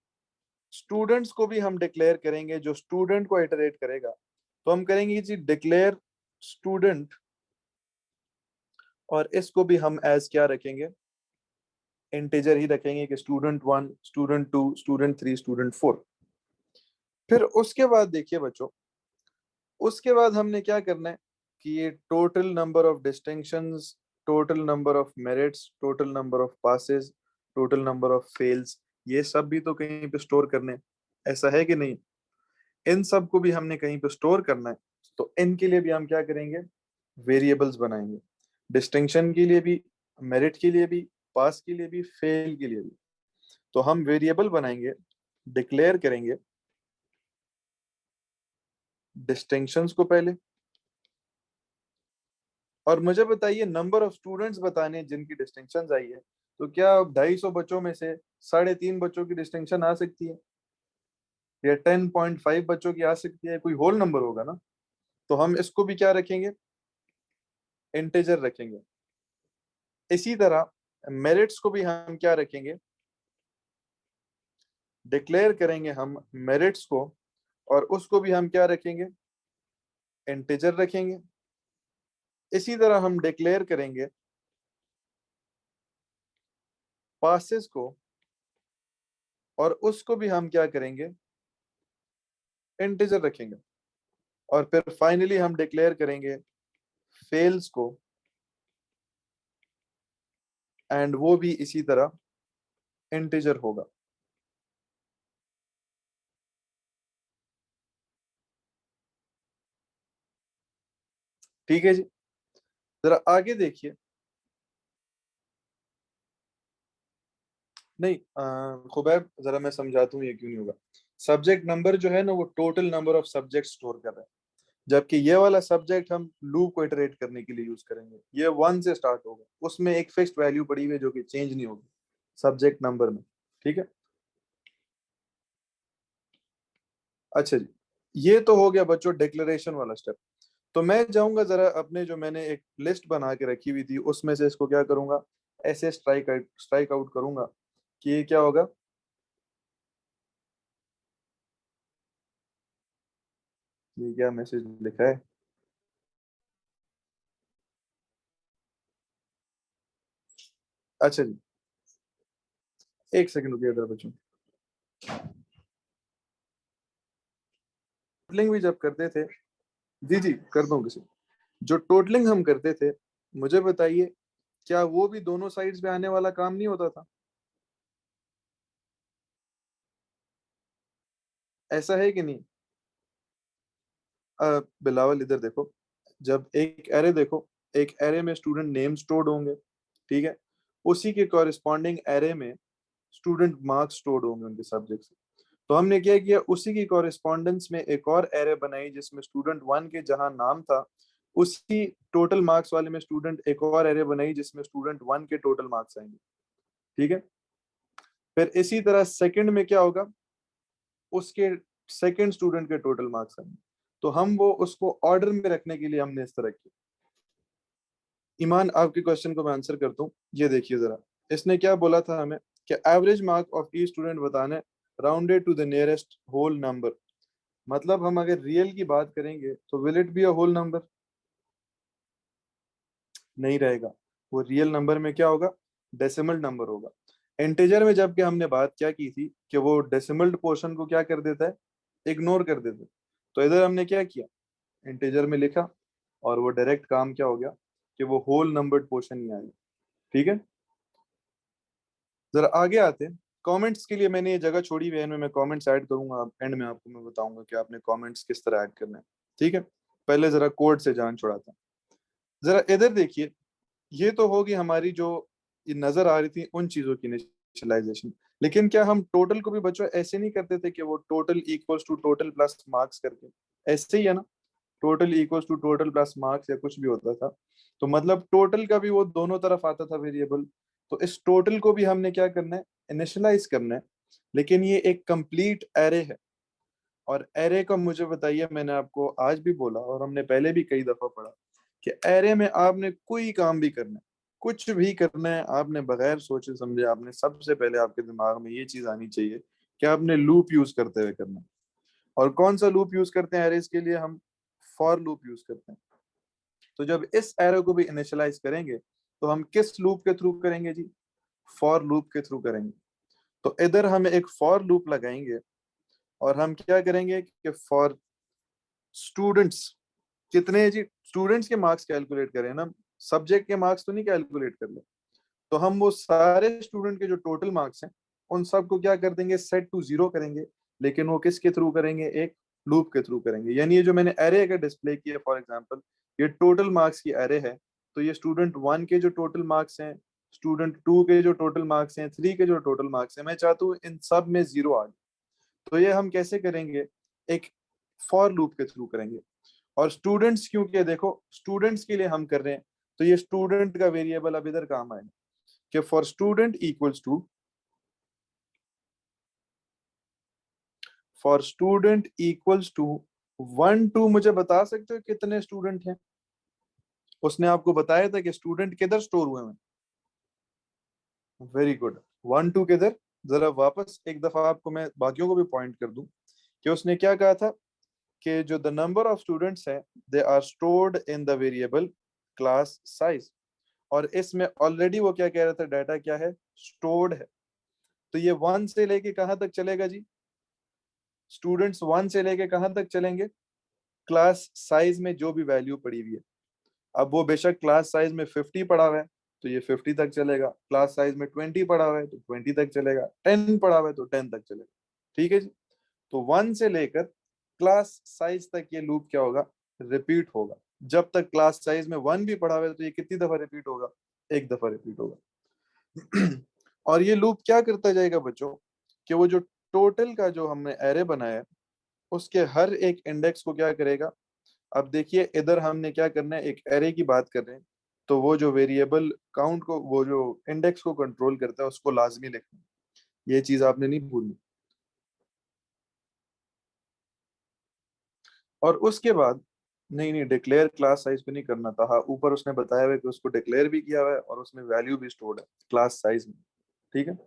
स्टूडेंट्स को भी हम डिक्लेयर करेंगे, जो स्टूडेंट को इटरेट करेगा तो हम करेंगे जी डिक्लेयर स्टूडेंट, और इसको भी हम एज क्या रखेंगे, इंटीजर ही रखेंगे कि स्टूडेंट 1, स्टूडेंट 2, स्टूडेंट 3, स्टूडेंट 4। फिर उसके बाद देखिए बच्चों, उसके बाद हमने क्या करना है कि ये total number of distinctions, total number of merits, total number of passes, total number of fails, ये सब भी तो कहीं पे स्टोर करने हैं। ऐसा है कि नहीं, इन सब को भी हमने कहीं पे स्टोर करना है। तो इनके लिए भी हम क्या करेंगे, वेरिएबल्स बनाएंगे, डिस्टिंक्शन के लिए भी, मेरिट के लिए भी, पास के लिए भी, फेल के लिए भी। तो हम वेरिएबल बनाएंगे, डिक्लेयर करेंगे डिस्टिंक्शंस को पहले, और मुझे बताइए नंबर ऑफ स्टूडेंट्स बताने जिनकी डिस्टिंक्शन आई है। तो क्या 250 बच्चों में से 3.5 बच्चों की डिस्टिंक्शन आ सकती है, या 10.5 बच्चों की आ सकती है, कोई होल नंबर होगा ना। तो हम इसको भी क्या रखेंगे, इंटीजर रखेंगे। इसी तरह मेरिट्स को भी हम क्या रखेंगे, डिक्लेयर करेंगे हम मेरिट्स को, और उसको भी हम क्या रखेंगे, इंटीजर रखेंगे। इसी तरह हम डिक्लेयर करेंगे पासेस को, और उसको भी हम क्या करेंगे, इंटीजर रखेंगे। और फिर फाइनली हम डिक्लेयर करेंगे फेल्स को, एंड वो भी इसी तरह इंटीजर होगा। ठीक है जी। जरा आगे देखिए। नहीं खुबैब, जरा मैं समझाता हूँ ये क्यों नहीं होगा। सब्जेक्ट नंबर जो है ना, वो total number of subject store कर रहा है, जबकि ये वाला सब्जेक्ट हम लूप को इटरेट करने के लिए यूज करेंगे। ये 1 से स्टार्ट होगा, उसमें एक फिक्स्ड वैल्यू पड़ी हुई है जो कि चेंज नहीं होगी सब्जेक्ट नंबर में। ठीक है। अच्छा जी, ये तो हो गया बच्चों डिक्लेरेशन वाला स्टेप। तो मैं जाऊंगा जरा अपने, जो मैंने एक लिस्ट बना के रखी हुई थी उसमें से इसको क्या करूंगा, ऐसे स्ट्राइक आउट करूंगा कि ये क्या होगा। ये क्या मैसेज लिखा है, अच्छा जी, एक सेकंड रुकिए जरा बच्चों। टोटलिंग भी जब करते थे, जी जी कर दूं किसी, जो टोटलिंग हम करते थे, मुझे बताइए क्या वो भी दोनों साइड्स पे आने वाला काम नहीं होता था। ऐसा है कि नहीं। बिलावल इधर देखो, जब एक एरे देखो, एक एरे में स्टूडेंट नेम स्टोर्ड होंगे, ठीक है, उसी के कॉरेस्पॉन्डिंग एरे में स्टूडेंट मार्क्स स्टोर्ड होंगे उनके सब्जेक्ट से। तो हमने क्या किया, उसी की कॉरेस्पॉन्डेंस में एक और एरे बनाई जिसमें स्टूडेंट 1 के जहां नाम था, उसी टोटल मार्क्स वाले में स्टूडेंट एक और एरे बनाई जिसमें स्टूडेंट 1 के टोटल मार्क्स आएंगे। ठीक है। फिर इसी तरह सेकंड में क्या होगा, उसके सेकंड स्टूडेंट के टोटल मार्क्स आएंगे। तो हम वो उसको ऑर्डर में रखने के लिए हमने इस तरह किया। ईमान, आपके क्वेश्चन को मैं आंसर करता हूँ। ये देखिए जरा, इसने क्या बोला था हमें कि average mark of each student बताने, rounded to the nearest whole number. मतलब हम अगर रियल की बात करेंगे तो will it be a whole number, नहीं रहेगा। वो रियल नंबर में क्या होगा, डेसिमल नंबर होगा। इंटीजर में जबकि हमने बात क्या की थी कि वो डेसिमल पोर्शन को क्या कर देता है, इग्नोर कर देता है। तो इधर हमने क्या किया, इंटीजर में लिखा, और वो डायरेक्ट काम क्या हो गया, कि वो होल नंबर्ड पोर्शन ही आएगा। ठीक है, जरा आगे आते हैं। कमेंट्स के लिए मैंने ये जगह छोड़ी हुई है, इनमें मैं कमेंट्स ऐड करूंगा, एंड में आपको मैं बताऊंगा कि आपने कमेंट्स किस तरह ऐड करने हैं। ठीक है, पहले जरा कोड से जान छुड़ाता हूं। जरा इधर देखिए, ये तो होगी हमारी जो ये नजर आ रही थी उन चीजों की इनिशियलाइजेशन। लेकिन क्या हम टोटल को भी बच्चों ऐसे नहीं करते थे कि वो total equals to total plus marks करके? ऐसे ही है ना, total equals to total plus marks या कुछ भी होता था। तो मतलब टोटल का भी वो दोनों तरफ आता था वेरिएबल। तो इस टोटल को भी हमने क्या करना है, इनिशियलाइज करना है। लेकिन ये एक कंप्लीट एरे है, और एरे का मुझे बताइए, मैंने आपको आज भी बोला और हमने पहले भी कई दफा पढ़ा कि एरे में आपने कोई काम भी करना है, कुछ भी करना है आपने, बगैर सोचे समझे आपने सबसे पहले आपके दिमाग में ये चीज आनी चाहिए कि आपने लूप यूज करते हुए करना है। और कौन सा लूप यूज करते हैं एरेज के लिए? हम फॉर लूप यूज करते हैं। तो जब इस एरो को भी इनिशियलाइज करेंगे तो हम किस लूप के थ्रू करेंगे जी? फॉर लूप के थ्रू करेंगे। तो इधर हम एक फॉर लूप लगाएंगे, और हम क्या करेंगे कि फॉर स्टूडेंट्स, कितने हैं जी? स्टूडेंट्स के मार्क्स कैलकुलेट करें ना, सब्जेक्ट के मार्क्स तो नहीं कैलकुलेट कर ले। तो हम वो सारे स्टूडेंट के जो टोटल मार्क्स हैं उन सबको क्या कर देंगे, सेट टू जीरो करेंगे। लेकिन वो किसके थ्रू करेंगे? एक लूप के थ्रू करेंगे। यानी ये जो मैंने एरे का डिस्प्ले किया, फॉर एग्जांपल ये टोटल मार्क्स की एरे है। तो ये स्टूडेंट वन के जो टोटल मार्क्स हैं, स्टूडेंट टू के जो टोटल मार्क्स हैं, थ्री के जो टोटल मार्क्स हैं, मैं चाहता हूँ इन सब में जीरो आ जाए। तो ये हम कैसे करेंगे? एक फॉर लूप के थ्रू करेंगे। और स्टूडेंट्स, क्योंकि देखो स्टूडेंट्स के लिए हम कर रहे हैं, तो ये स्टूडेंट का वेरिएबल अब इधर काम आएगा कि for student equals to, for student equals to 1 2। मुझे बता सकते हो कितने स्टूडेंट हैं? उसने आपको बताया था कि स्टूडेंट किधर स्टोर हुए हैं। वेरी गुड, 1 2 किधर? जरा वापस एक दफा आपको मैं बाकियों को भी पॉइंट कर दूं कि उसने क्या कहा था कि जो द नंबर ऑफ स्टूडेंट्स हैं they are stored in the variable class size. और इसमें ऑलरेडी वो क्या कह रहा था, डाटा क्या है, स्टोर्ड है। तो ये 1 से लेके कहां तक चलेगा जी? स्टूडेंट्स 1 से लेके कहां तक चलेंगे? क्लास साइज में जो भी वैल्यू पड़ी हुई है। अब वो बेशक क्लास साइज में 50 पड़ा हुआ है तो ये 50 तक चलेगा, क्लास साइज में 20 पड़ा हुआ है तो 20 तक चलेगा, 10 पड़ा हुआ है तो 10 तक चलेगा। ठीक है जी। तो 1 से लेकर क्लास साइज तक ये लूप क्या होगा, रिपीट होगा। जब तक क्लास साइज में 1 भी पड़ा हुआ है तो ये कितनी दफा रिपीट होगा? एक दफा रिपीट होगा। और ये लूप क्या करता जाएगा बच्चों, कि वो जो टोटल का जो हमने एरे बनाया है उसके हर एक इंडेक्स को क्या करेगा। अब देखिए इधर हमने क्या करना है, एक एरे की बात कर रहे हैं, तो वो जो वेरिएबल काउंट को, वो जो इंडेक्स को कंट्रोल करता है उसको लाजमी लिखना है। ये चीज आपने नहीं भूलनी। और उसके बाद, नहीं नहीं, डिक्लेयर क्लास साइज पे नहीं करना था। हाँ, ऊपर उसने बताया हुआ है कि उसको डिक्लेयर भी किया हुआ है और उसमें वैल्यू भी स्टोर्ड है क्लास साइज में। ठीक है,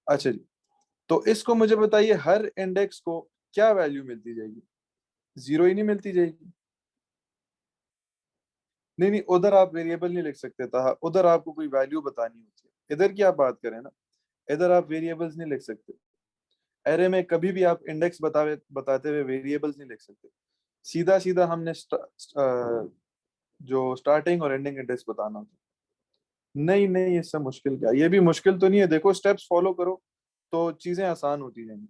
अच्छा जी। तो इसको मुझे बताइए, हर इंडेक्स को क्या वैल्यू मिलती जाएगी? जीरो ही नहीं मिलती जाएगी? नहीं नहीं, उधर आप वेरिएबल नहीं लिख सकते था, उधर आपको कोई वैल्यू बतानी होती है। इधर की आप बात करें ना, इधर आप वेरिएबल्स नहीं लिख सकते। एरे में कभी भी आप इंडेक्स बताते हुए वेरिएबल्स नहीं लिख सकते। सीधा सीधा हमने जो स्टार्टिंग और एंडिंग इंडेक्स बताना होता है। नहीं नहीं, इससे मुश्किल क्या, ये भी मुश्किल तो नहीं है, देखो स्टेप्स फॉलो करो तो चीजें आसान होती जाएंगी।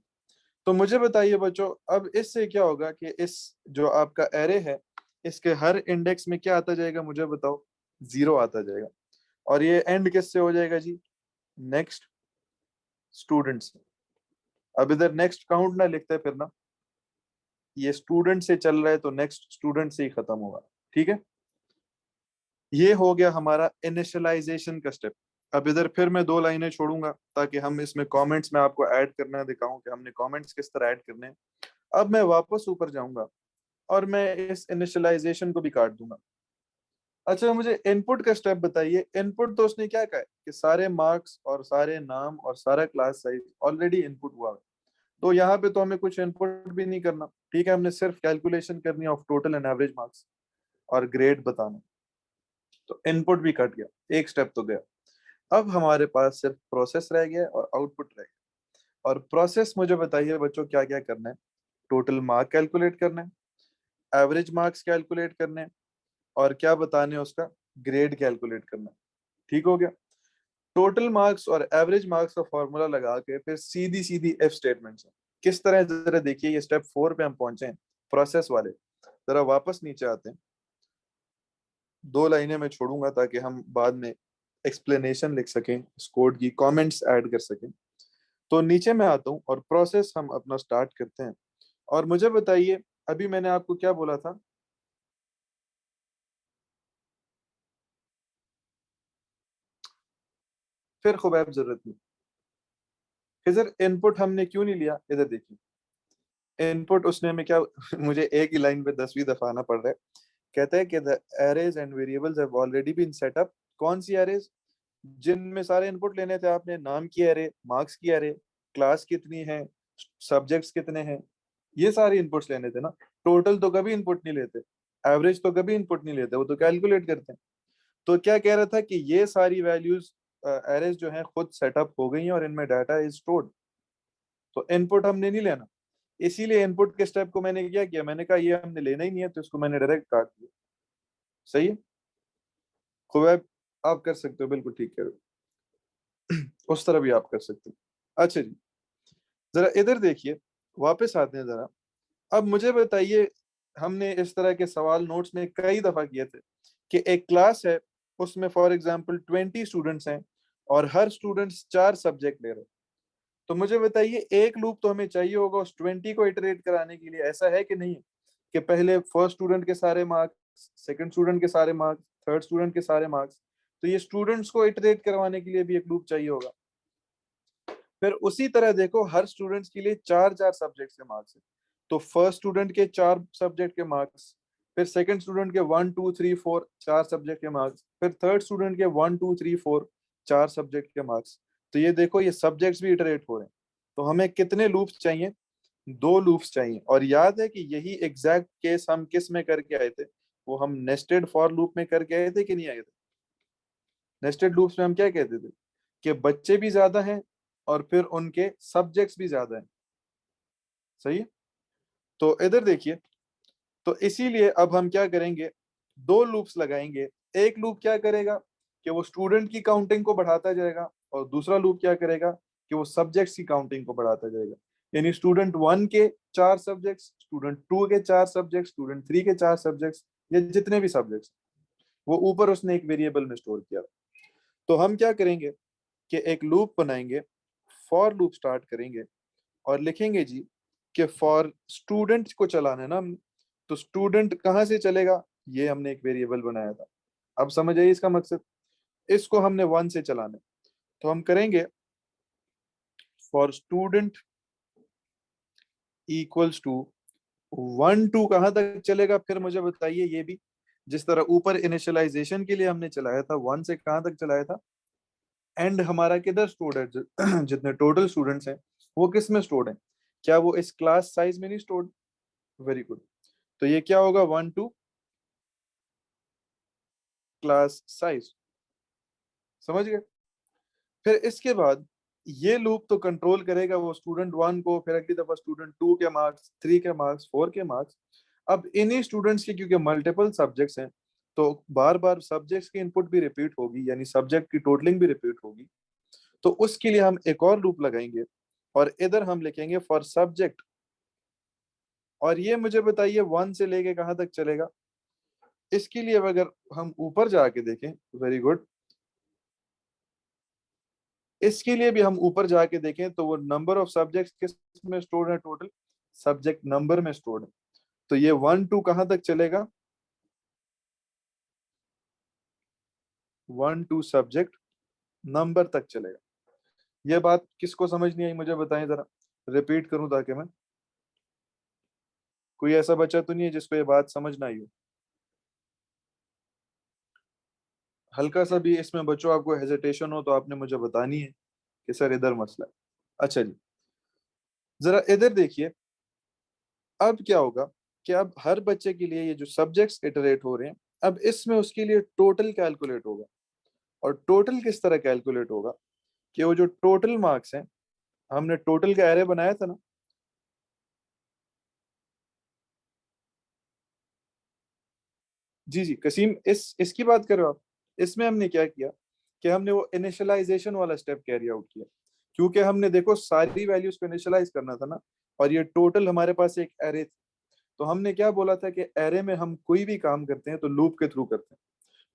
तो मुझे बताइए बच्चों, अब इससे क्या होगा कि इस जो आपका एरे है इसके हर इंडेक्स में क्या आता जाएगा, मुझे बताओ? जीरो आता जाएगा। और ये एंड किससे हो जाएगा जी? नेक्स्ट स्टूडेंट से। अब इधर नेक्स्ट काउंट ना लिखते फिर ना, ये स्टूडेंट से चल रहा है तो नेक्स्ट स्टूडेंट से ही खत्म होगा। ठीक है, ये हो गया हमारा इनिशियलाइजेशन का स्टेप। अब इधर फिर मैं 2 लाइनें छोड़ूंगा ताकि हम इसमें कमेंट्स में आपको ऐड करना दिखाऊं कि हमने कमेंट्स किस तरह ऐड करने हैं। अब मैं वापस ऊपर जाऊंगा और मैं इस इनिशियलाइजेशन को भी काट दूंगा। अच्छा, मुझे इनपुट का स्टेप बताइए। इनपुट तो उसने क्या कहा है कि सारे मार्क्स और सारे नाम और सारा क्लास साइज ऑलरेडी इनपुट हुआ है। तो यहाँ पे तो हमें कुछ इनपुट भी नहीं करना। ठीक है, हमने सिर्फ कैलकुलेशन करनी of total and average marks और ग्रेड बताना। तो इनपुट भी कट गया, एक स्टेप तो गया। अब हमारे पास सिर्फ प्रोसेस रह गया और आउटपुट रह गया। और प्रोसेस मुझे बताइए बच्चों क्या क्या करना है। टोटल मार्क कैलकुलेट करना है, एवरेज मार्क्स कैलकुलेट करने हैं, और क्या बताने उसका ग्रेड कैलकुलेट करना है। ठीक हो गया। टोटल मार्क्स और एवरेज मार्क्स का फॉर्मूला लगा के फिर सीधी सीधी इफ स्टेटमेंट्स है। किस तरह, जरा देखिए, ये स्टेप 4 पे हम पहुंचे हैं, प्रोसेस वाले। जरा वापस नीचे आते हैं, 2 लाइनें मैं छोड़ूंगा ताकि हम बाद में एक्सप्लेनेशन लिख सकें, इस कोड की कमेंट्स ऐड कर सकें। तो नीचे मैं आता हूं और प्रोसेस हम अपना स्टार्ट करते हैं। और मुझे बताइए, अभी मैंने आपको क्या बोला था, फिर खुबैब जरूरत नहीं। इधर इनपुट हमने क्यों नहीं लिया, इधर देखिए। इनपुट उसने में क्या मुझे एक ही लाइन पे 10वीं दफा आना पड़ रहा है। कहता है कि the arrays and variables have already been set up. कौन सी एरेज? जिनमें सारे इनपुट लेने थे आपने, नाम की एरे, मार्क्स की एरे, क्लास कितनी है, सब्जेक्ट्स कितने हैं, ये सारे इनपुट्स लेने थे ना। टोटल तो कभी इनपुट नहीं लेते, एवरेज तो कभी इनपुट नहीं लेते, वो तो कैलकुलेट करते हैं। तो क्या कह रहा था कि ये सारी वैल्यूज एरेज जो हैं खुद सेटअप हो गई हैं और इनमें डाटा इज स्टोर्ड, तो इनपुट हमने नहीं लेना। इसीलिए इनपुट के स्टेप को मैंने क्या किया, मैंने कहा ये हमने लेना ही नहीं है, तो इसको मैंने डायरेक्ट काट दिया। सही है खुबैब, आप कर सकते हो, बिल्कुल ठीक कह रहे हो। उस तरह भी आप कर सकते हो। अच्छा जी, जरा इधर देखिए, वापस आते हैं जरा। अब मुझे बताइए, हमने इस तरह के सवाल नोट्स में कई दफा किए थे कि एक क्लास है, उसमें फॉर एग्जांपल 20 स्टूडेंट्स हैं और हर स्टूडेंट्स 4 सब्जेक्ट ले रहे हैं। तो मुझे बताइए, एक लूप तो हमें चाहिए होगा उस 20 को इटरेट कराने के लिए, ऐसा है कि नहीं? कि पहले फर्स्ट स्टूडेंट के सारे मार्क्स, सेकंड स्टूडेंट के सारे मार्क्स, थर्ड स्टूडेंट के सारे मार्क्स। तो ये स्टूडेंट्स को इटरेट करवाने के लिए भी एक लूप चाहिए होगा। फिर उसी तरह देखो, हर स्टूडेंट्स के लिए 4 4 सब्जेक्ट के मार्क्स है। तो फर्स्ट स्टूडेंट के 4 सब्जेक्ट के मार्क्स, फिर सेकंड स्टूडेंट के 1 2 3 4 4 सब्जेक्ट के मार्क्स, फिर थर्ड स्टूडेंट के 1 2 3 4 4 सब्जेक्ट के मार्क्स। तो ये देखो, ये सब्जेक्ट्स भी इटरेट हो रहे हैं। तो हमें कितने लूप्स चाहिए? 2 लूप्स चाहिए। और याद है कि यही एग्जैक्ट केस हम किस में करके आए थे? वो हम नेस्टेड फॉर लूप में करके आए थे कि नहीं आए थे? नेस्टेड लूप्स में हम क्या कहते थे कि बच्चे भी ज्यादा हैं और फिर उनके सब्जेक्ट्स भी ज्यादा हैं। सही है। तो इधर देखिए, तो इसीलिए अब हम क्या करेंगे, 2 लूप्स लगाएंगे। एक लूप क्या करेगा कि वो स्टूडेंट की काउंटिंग को बढ़ाता जाएगा, और दूसरा लूप क्या करेगा कि वो सब्जेक्ट्स की काउंटिंग को बढ़ाता जाएगा। यानी स्टूडेंट 1 के 4 सब्जेक्ट्स, स्टूडेंट 2 के 4 सब्जेक्ट्स, स्टूडेंट 3 के 4 सब्जेक्ट्स, ये जितने भी सब्जेक्ट्स वो ऊपर उसने एक वेरिएबल में स्टोर किया। तो हम क्या करेंगे कि एक लूप बनाएंगे, फॉर लूप स्टार्ट करेंगे और लिखेंगे जी कि फॉर स्टूडेंट को चलाना है ना हमने, तो स्टूडेंट कहाँ से चलेगा, ये हमने एक वेरिएबल बनाया था। अब समझ आई इसका मकसद? इसको हमने 1 से चलाना है। तो हम करेंगे फॉर स्टूडेंट इक्वल्स टू 1 2 कहाँ तक चलेगा, फिर मुझे बताइए ये भी। जिस तरह ऊपर इनिशियलाइजेशन के लिए हमने चलाया था 1 से कहाँ तक चलाया था, एंड हमारा किधर स्टोर्ड है, जितने टोटल स्टूडेंट्स हैं वो किस में स्टोर्ड है? क्या वो इस क्लास साइज में नहीं स्टोर्ड? Very good. तो ये क्या होगा, 1 2 क्लास साइज। समझ गए? फिर इसके बाद ये लूप तो कंट्रोल करेगा वो स्टूडेंट 1 को, फिर अगली दफा स्टूडेंट 2 के मार्क्स, 3 के मार्क्स, 4 के मार्क्स। अब इन्हीं स्टूडेंट्स के क्योंकि मल्टीपल सब्जेक्ट्स हैं, तो बार बार सब्जेक्ट्स की इनपुट भी रिपीट होगी, यानी सब्जेक्ट की टोटलिंग भी रिपीट होगी। तो उसके लिए हम एक और लूप लगाएंगे और इधर हम लिखेंगे फॉर सब्जेक्ट। और ये मुझे बताइए 1 से लेके कहाँ तक चलेगा? इसके लिए अगर हम ऊपर जाके देखें, वेरी गुड, इसके लिए भी हम ऊपर जाके देखें तो वो नंबर ऑफ सब्जेक्ट्स किस में स्टोर्ड है, टोटल सब्जेक्ट नंबर में स्टोर्ड है। तो ये 1 2 कहाँ तक चलेगा? 1 2 सब्जेक्ट नंबर तक चलेगा। ये बात किसको समझ नहीं आई मुझे बताएं जरा, रिपीट करूं ताकि मैं, कोई ऐसा बच्चा तो नहीं है जिसको ये बात समझ ना आई हो? हल्का सा भी इसमें बच्चों आपको हेजिटेशन हो तो आपने मुझे बतानी है कि सर इधर मसला है। अच्छा जी, जरा इधर देखिए। अब क्या होगा कि अब हर बच्चे के लिए ये जो सब्जेक्ट्स इटरेट हो रहे हैं, अब इसमें उसके लिए टोटल कैलकुलेट होगा। और टोटल किस तरह कैलकुलेट होगा कि वो जो टोटल मार्क्स हैं, हमने टोटल का एरे बनाया था ना, जी जी कसीम, इसकी बात कर रहे हो आप? इसमें हमने क्या किया कि हमने वो इनिशियलाइजेशन वाला स्टेप कैरी आउट किया, क्योंकि हमने देखो सारी वैल्यूज को इनिशियलाइज करना था ना, और ये टोटल हमारे पास एक एरे थी। तो हमने क्या बोला था कि एरे में हम कोई भी काम करते हैं तो लूप के थ्रू करते हैं।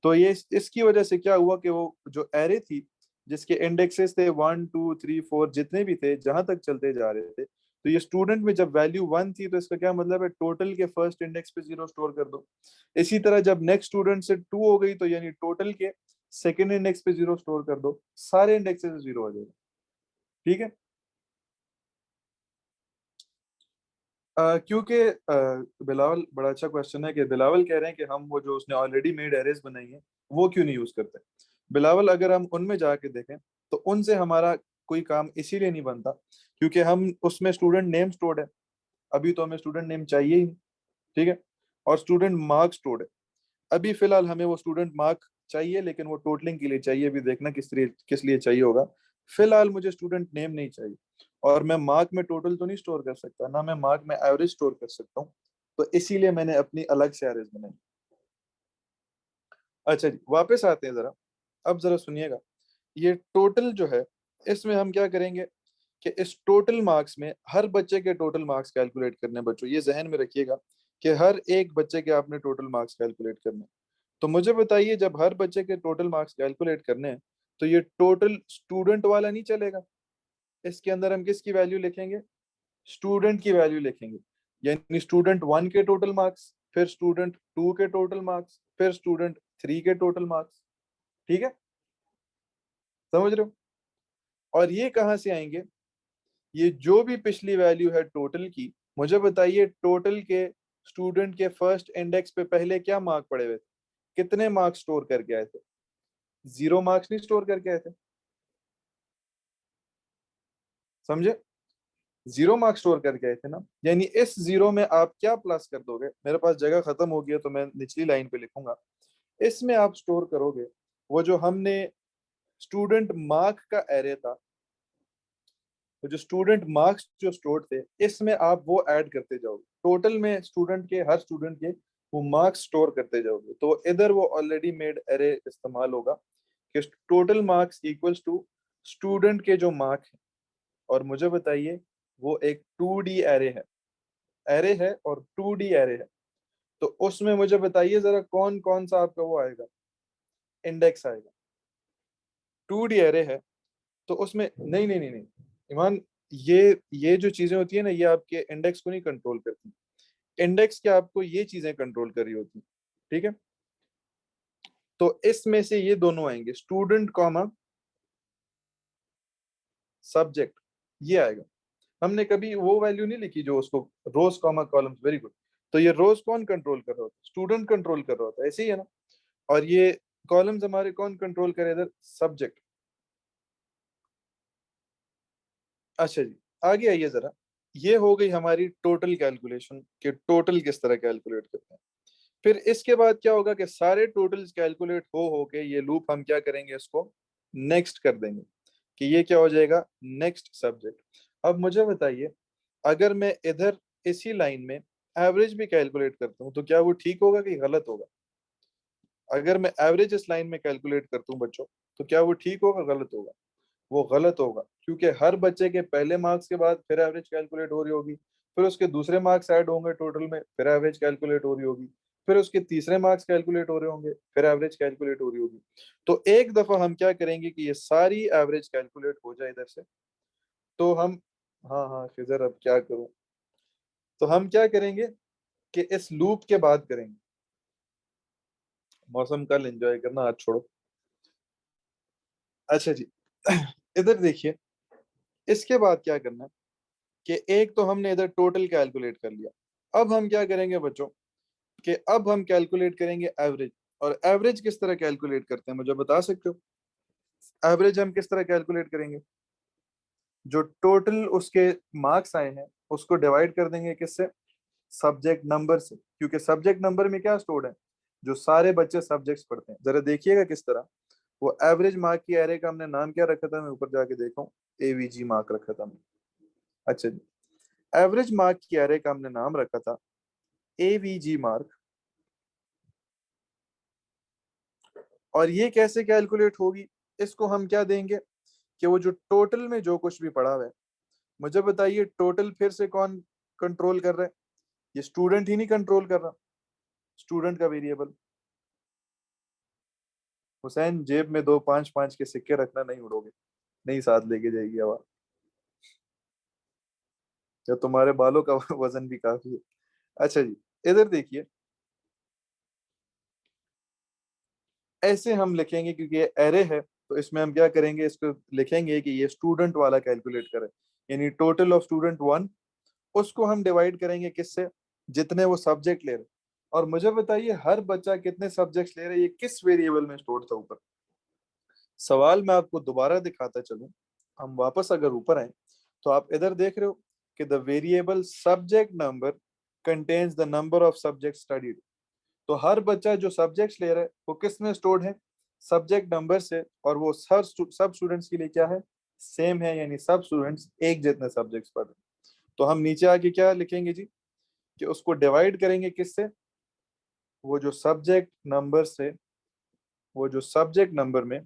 तो ये इसकी वजह से क्या हुआ कि वो जो एरे थी, जिसके इंडेक्सेस थे 1 2 3 4, जितने भी थे जहां तक चलते जा रहे थे, तो ये स्टूडेंट में जब वैल्यू 1 थी तो इसका क्या मतलब है, टोटल के फर्स्ट इंडेक्स पे 0 स्टोर कर दो। इसी तरह जब नेक्स्ट स्टूडेंट से 2 हो गई तो यानी टोटल के सेकेंड इंडेक्स पे 0 स्टोर कर दो, सारे इंडेक्सेस 0 हो जाएगा। ठीक है। क्योंकि बिलावल, बड़ा अच्छा क्वेश्चन है कि बिलावल कह रहे हैं कि हम वो जो उसने ऑलरेडी मेड एरेज बनाई है वो क्यों नहीं यूज करते। बिलावल, अगर हम उनमें जाके देखें तो उनसे हमारा कोई काम इसीलिए नहीं बनता क्योंकि हम उसमें स्टूडेंट नेम स्टोर्ड है। अभी तो हमें स्टूडेंट नेम चाहिए ही नहीं। ठीक है। और स्टूडेंट मार्क स्टोर्ड है। अभी फिलहाल हमें वो स्टूडेंट मार्क चाहिए, लेकिन वो टोटलिंग के लिए चाहिए, अभी देखना किस लिए चाहिए होगा। फिलहाल मुझे स्टूडेंट नेम नहीं चाहिए। और मैं मार्क में टोटल तो नहीं स्टोर कर सकता ना, मैं मार्क में एवरेज स्टोर कर सकता हूँ। तो इसीलिए मैंने अपनी अलग से एवरेज बनाई। अच्छा जी, वापस आते हैं जरा। अब जरा सुनिएगा, ये टोटल जो है, इसमें हम क्या करेंगे कि इस टोटल मार्क्स में हर बच्चे के टोटल मार्क्स कैलकुलेट करने। बच्चों ये जहन में रखिएगा कि हर एक बच्चे के आपने टोटल मार्क्स कैलकुलेट करने। तो मुझे बताइए, जब हर बच्चे के टोटल मार्क्स कैलकुलेट करने हैं तो ये टोटल स्टूडेंट वाला नहीं चलेगा। इसके अंदर हम किसकी वैल्यू लिखेंगे, स्टूडेंट की वैल्यू लिखेंगे। यानी स्टूडेंट 1 के टोटल मार्क्स, फिर स्टूडेंट 2 के टोटल मार्क्स, फिर स्टूडेंट 3 के टोटल मार्क्स। ठीक है, समझ रहे हो? और ये कहाँ से आएंगे, ये जो भी पिछली वैल्यू है टोटल की, मुझे बताइए टोटल के स्टूडेंट के फर्स्ट इंडेक्स पे पहले क्या मार्क पड़े हुए थे, कितने मार्क्स स्टोर करके आए थे? 0 मार्क्स नहीं स्टोर करके आए थे। समझे? 0 मार्क्स स्टोर करके आए थे ना, यानी इस 0 में आप क्या प्लस कर दोगे, मेरे पास जगह खत्म हो गई है तो मैं निचली लाइन पे लिखूंगा। इसमें आप स्टोर करोगे वो जो हमने स्टूडेंट मार्क का एरे था, तो जो स्टूडेंट मार्क्स जो स्टोर थे, इसमें आप वो ऐड करते जाओगे, टोटल में स्टूडेंट के, हर स्टूडेंट के वो मार्क्स स्टोर करते जाओगे, तो इधर वो ऑलरेडी मेड एरे इस्तेमाल होगा कि total marks equals to student के जो मार्क है। और मुझे बताइए, वो एक 2D एरे है और 2D एरे है। तो उसमें मुझे बताइए जरा कौन कौन सा आपका वो आएगा, इंडेक्स आएगा। 2D एरे है तो उसमें नहीं नहीं नहीं नहीं, ईमान, ये जो चीजें होती है ना, ये आपके इंडेक्स को नहीं कंट्रोल करती। इंडेक्स क्या आपको ये चीजें कंट्रोल कर रही होती। ठीक है। तो इसमें से ये दोनों आएंगे, स्टूडेंट कॉमा सब्जेक्ट, ये आएगा। हमने कभी वो वैल्यू नहीं लिखी जो उसको, रोज कॉमा कॉलम्स, वेरी गुड। तो ये रोज कौन कंट्रोल कर रहा होता है, स्टूडेंट कंट्रोल कर रहा होता है, ऐसे ही है ना। और ये कॉलम्स हमारे कौन कंट्रोल करे इधर, सब्जेक्ट। अच्छा जी, आगे आइए जरा। ये हो गई हमारी टोटल कैलकुलेशन कि टोटल किस तरह कैलकुलेट करते हैं। फिर इसके बाद क्या होगा कि सारे टोटल्स कैलकुलेट हो के ये लूप हम क्या करेंगे, इसको नेक्स्ट कर देंगे कि ये क्या हो जाएगा, नेक्स्ट सब्जेक्ट। अब मुझे बताइए, अगर मैं इधर इसी लाइन में एवरेज भी कैलकुलेट करता हूँ तो क्या वो ठीक होगा कि गलत होगा? अगर मैं एवरेज इस लाइन में कैलकुलेट करता हूँ बच्चों, तो क्या वो ठीक होगा गलत होगा? वो गलत होगा, क्योंकि हर बच्चे के पहले मार्क्स के बाद फिर एवरेज कैलकुलेट हो रही होगी, फिर उसके दूसरे मार्क्स ऐड होंगे टोटल में, फिर एवरेज कैलकुलेट हो रही होगी, फिर उसके तीसरे मार्क्स कैलकुलेट हो रहे होंगे, फिर एवरेज कैलकुलेट हो रही होगी। तो एक दफा हम क्या करेंगे कि ये सारी एवरेज कैलकुलेट हो जाए इधर से, तो हम, हाँ हाँ खिजर अब क्या करूं, तो हम क्या करेंगे कि इस लूप के बाद करेंगे, मौसम कल एंजॉय करना, आज छोड़ो। अच्छा जी, इधर देखिए, इसके बाद क्या करना है कि एक तो हमने इधर टोटल कैलकुलेट कर लिया। अब हम क्या करेंगे बच्चों, कि अब हम कैलकुलेट करेंगे एवरेज। और एवरेज किस तरह कैलकुलेट करते हैं, मुझे बता सकते हो? एवरेज हम किस तरह कैलकुलेट करेंगे, जो टोटल उसके मार्क्स आए हैं उसको डिवाइड कर देंगे किससे, सब्जेक्ट नंबर से, क्योंकि सब्जेक्ट नंबर में क्या स्टोर्ड है, जो सारे बच्चे सब्जेक्ट्स पढ़ते हैं। जरा देखिएगा किस तरह, वो एवरेज मार्क की एरे का हमने नाम क्या रखा था, मैं ऊपर जाके देखा हूँ, एवीजी मार्क रखा था हमने। अच्छा जी, एवरेज मार्क की एरे का हमने नाम रखा था एवीजी मार्क। और ये कैसे कैलकुलेट होगी, इसको हम क्या देंगे कि वो जो टोटल में जो कुछ भी पड़ा हुआ है, मुझे बताइए टोटल फिर से कौन कंट्रोल कर रहा है? ये स्टूडेंट ही नहीं कंट्रोल कर रहा, स्टूडेंट का वेरिएबल। हुसैन जेब में दो 5-5 के सिक्के रखना, नहीं उड़ोगे, नहीं साथ लेके जाएगी हवा, या तुम्हारे बालों का वजन भी काफी है। अच्छा जी, इधर देखिए, ऐसे हम लिखेंगे क्योंकि ये एरे है, तो इसमें हम क्या करेंगे, इसको लिखेंगे कि ये स्टूडेंट वाला कैलकुलेट करे, यानी टोटल ऑफ स्टूडेंट 1, उसको हम डिवाइड करेंगे किससे, जितने वो सब्जेक्ट ले रहे। और मुझे बताइए हर बच्चा कितने सब्जेक्ट्स ले रहे हैं, ये किस वेरिएबल में स्टोर था ऊपर। सवाल मैं आपको दोबारा दिखाता चलूं, हम वापस अगर ऊपर आए तो आप इधर देख रहे हो कि the variable subject number contains the number of subject studied. तो हर बच्चा जो सब्जेक्ट्स ले रहा है वो किस में स्टोर्ड है, सब्जेक्ट नंबर से, और वो सब स्टूडेंट्स के लिए क्या है, सेम है, यानी सब स्टूडेंट्स एक जितने सब्जेक्ट्स पढ़ रहे हैं। तो हम नीचे आके क्या लिखेंगे जी, कि उसको डिवाइड करेंगे किससे, वो जो सब्जेक्ट नंबर से, वो जो सब्जेक्ट नंबर में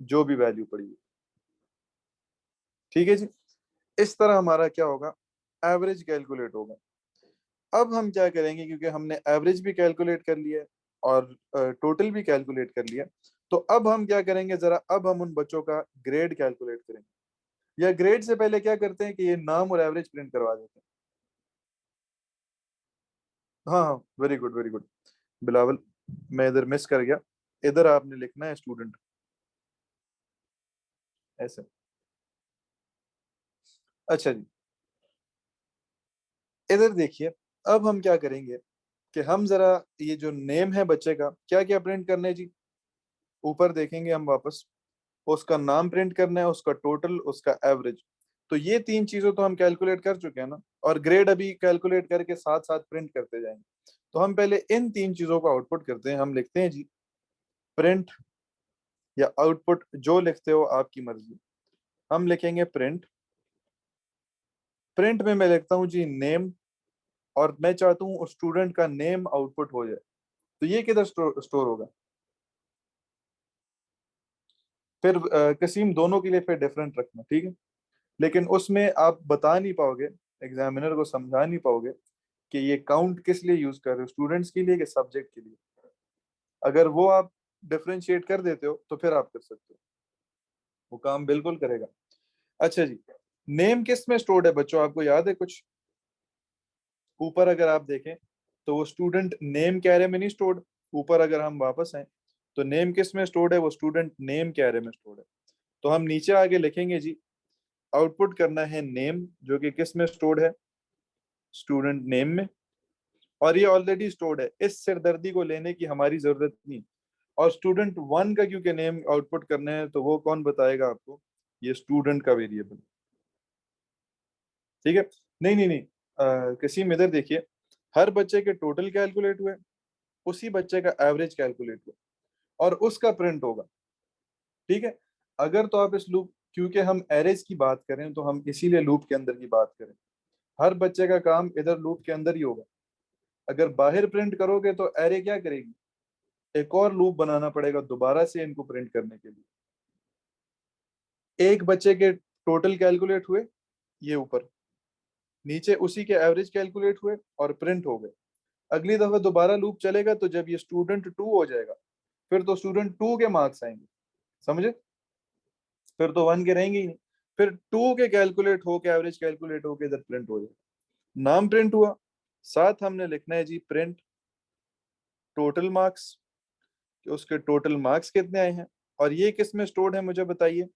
जो भी वैल्यू पड़ी है। ठीक है जी, इस तरह हमारा क्या होगा, एवरेज कैलकुलेट होगा। अब हम क्या करेंगे, क्योंकि हमने एवरेज भी कैलकुलेट कर लिया है और टोटल भी कैलकुलेट कर लिया, तो अब हम क्या करेंगे, जरा अब हम उन बच्चों का ग्रेड कैलकुलेट करेंगे। या ग्रेड से पहले क्या करते हैं कि ये नाम और एवरेज प्रिंट करवा देते हैं। हाँ हाँ, very good very good Bilawal, मैं इधर मिस कर गया, इधर आपने लिखना है स्टूडेंट, ऐसे। अच्छा जी, इधर देखिए, अब हम क्या करेंगे कि हम जरा ये जो नेम है बच्चे का, क्या क्या प्रिंट करना है जी, ऊपर देखेंगे हम वापस, उसका नाम प्रिंट करना है, उसका टोटल, उसका एवरेज। तो ये तीन चीजों तो हम कैलकुलेट कर चुके हैं ना, और ग्रेड अभी कैलकुलेट करके साथ साथ प्रिंट करते जाएंगे। तो हम पहले इन तीन चीजों को आउटपुट करते हैं, हम लिखते हैं जी प्रिंट, या आउटपुट जो लिखते हो आपकी मर्जी। हम लिखेंगे प्रिंट, प्रिंट में मैं लिखता हूँ जी नेम, और मैं चाहता हूँ स्टूडेंट का नेम आउटपुट हो जाए। तो ये किधर स्टोर होगा, फिर कसीम दोनों के लिए फिर डिफरेंट रखना, ठीक है। लेकिन उसमें आप बता नहीं पाओगे, एग्जामिनर को समझा नहीं पाओगे कि ये काउंट किस लिए यूज कर रहे हो, स्टूडेंट्स के लिए कि सब्जेक्ट के लिए। अगर वो आप डिफरेंशिएट कर देते हो तो फिर आप कर सकते हो, वो काम बिल्कुल करेगा। अच्छा जी, नेम किस में स्टोर्ड है बच्चों, आपको याद है कुछ, ऊपर अगर आप देखें तो वो स्टूडेंट नेम कैरे में नहीं स्टोर्ड। ऊपर अगर हम वापस आए तो नेम किस में स्टोर्ड है, वो स्टूडेंट नेम कैरे में स्टोर्ड है। तो हम नीचे आगे लिखेंगे जी, आउटपुट करना है नेम, जो कि किस में स्टोर्ड है, स्टूडेंट नेम में। और ये ऑलरेडी स्टोर्ड है, इस सिरदर्दी को लेने की हमारी जरूरत नहीं। और स्टूडेंट 1 का क्योंकि नेम आउटपुट करना है, तो वो कौन बताएगा आपको, ये स्टूडेंट का वेरिएबल। ठीक है, नहीं नहीं नहीं, कसीम इधर देखिए, हर बच्चे के टोटल कैलकुलेट हुए, उसी बच्चे का एवरेज कैलकुलेट हुआ, और उसका प्रिंट होगा। ठीक है, अगर तो आप इस लूप, क्योंकि हम एरेज की बात करें तो हम इसीलिए लूप के अंदर की बात करें, हर बच्चे का काम इधर लूप के अंदर ही होगा। अगर बाहर प्रिंट करोगे तो एरे क्या करेगी, एक और लूप बनाना पड़ेगा दोबारा से इनको प्रिंट करने के लिए। एक बच्चे के टोटल कैलकुलेट हुए, ये ऊपर, नीचे उसी के एवरेज कैलकुलेट हुए और प्रिंट हो गए। अगली दफा दोबारा लूप चलेगा तो जब ये स्टूडेंट 2 हो जाएगा, फिर तो स्टूडेंट 2 के मार्क्स आएंगे, समझे, फिर तो 1 के रहेंगे ही नहीं। फिर 2 के कैलकुलेट हो के एवरेज कैलकुलेट हो के इधर प्रिंट हो जाएगा, नाम प्रिंट हुआ, साथ हमने लिखना है जी प्रिंट टोटल मार्क्स, कि उसके टोटल मार्क्स कितने आए हैं। और ये किस में स्टोर्ड है मुझे बताइए,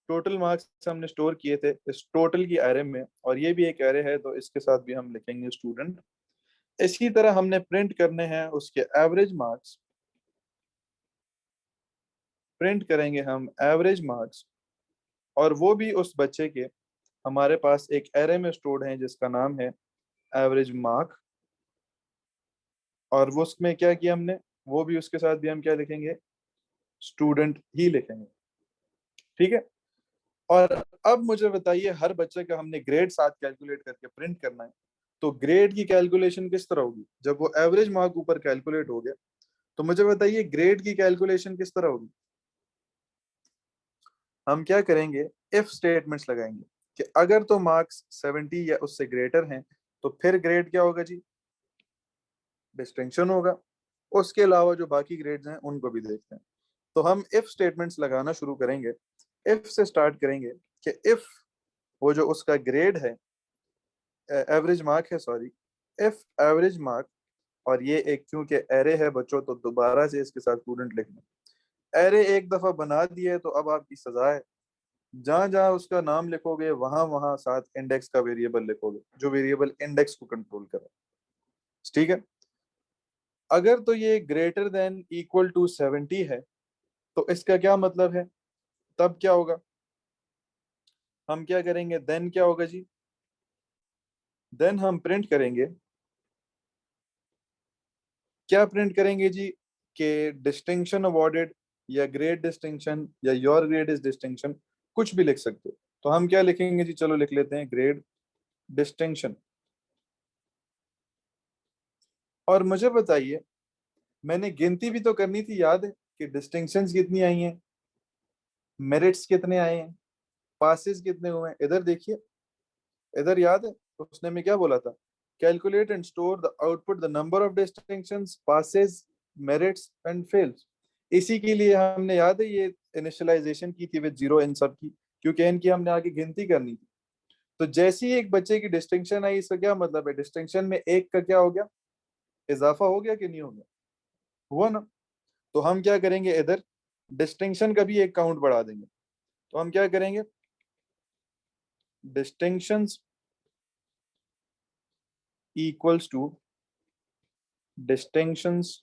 टोटल मार्क्स हमने स्टोर किए थे इस टोटल की एरे में, और ये भी एक एरे है तो इसके साथ भी हम लिखेंगे स्टूडेंट। इसी तरह हमने प्रिंट करने हैं उसके एवरेज मार्क्स, प्रिंट करेंगे हम एवरेज मार्क्स, और वो भी उस बच्चे के, हमारे पास एक एरे में स्टोर्ड है जिसका नाम है एवरेज मार्क। और वो उसमें क्या किया हमने, वो भी उसके साथ भी हम क्या लिखेंगे, स्टूडेंट ही लिखेंगे। ठीक है, और अब मुझे बताइए हर बच्चे का हमने ग्रेड साथ कैलकुलेट करके प्रिंट करना है, तो ग्रेड की कैलकुलेशन किस तरह होगी, जब वो एवरेज मार्क ऊपर कैलकुलेट हो गया, तो मुझे बताइए ग्रेड की कैलकुलेशन किस तरह होगी। हम क्या करेंगे, इफ स्टेटमेंट्स लगाएंगे कि अगर तो मार्क्स 70 या उससे ग्रेटर हैं तो फिर ग्रेड क्या होगा जी, डिस्टिंक्शन होगा। उसके अलावा जो बाकी ग्रेड्स हैं उनको भी देखते हैं। तो हम इफ स्टेटमेंट्स लगाना शुरू करेंगे। इफ से स्टार्ट करेंगे कि इफ वो जो उसका ग्रेड है, एवरेज मार्क है सॉरी, इफ एवरेज मार्क, और ये एक क्योंकि एरे है बच्चों तो दोबारा से इसके साथ स्टूडेंट लिखना। एरे एक दफा बना दिए तो अब आपकी सजा है, जहां जहां उसका नाम लिखोगे वहां वहां साथ इंडेक्स का वेरिएबल लिखोगे जो वेरिएबल इंडेक्स को कंट्रोल करे। ठीक है। अगर तो ये ग्रेटर देन इक्वल टू 70 है तो इसका क्या मतलब है, तब क्या होगा, हम क्या करेंगे, देन क्या होगा जी, देन हम प्रिंट करेंगे, क्या प्रिंट करेंगे जी, कि डिस्टिंक्शन अवॉर्डेड या ग्रेड डिस्टिंक्शन या योर ग्रेड इज डिस्टिंक्शन, कुछ भी लिख सकते हो। तो हम क्या लिखेंगे जी, चलो लिख लेते हैं ग्रेड डिस्टिंक्शन। और मुझे बताइए, मैंने गिनती भी तो करनी थी, याद है कि डिस्टिंक्शंस कितनी आई हैं, मेरिट्स कितने आए हैं, पासेस कितने हुए हैं। इधर देखिए, इधर याद है उसने में क्या बोला था, calculate and store the output the number of distinctions, passes, merits and fails. इसी के लिए हमने, याद है, ये इनिशियलाइजेशन की थी विद जीरो इन सब की, क्योंकि इनकी हमने आगे गिनती करनी थी। तो जैसे ही एक बच्चे की डिस्टिंक्शन आई, इसका क्या मतलब है, डिस्टिंक्शन में एक का क्या हो गया, इजाफा हो गया कि नहीं हो गया, हुआ ना। तो हम क्या करेंगे, इधर डिस्टिंक्शन का भी एक काउंट बढ़ा देंगे। तो हम क्या करेंगे, distinctions equals to distinctions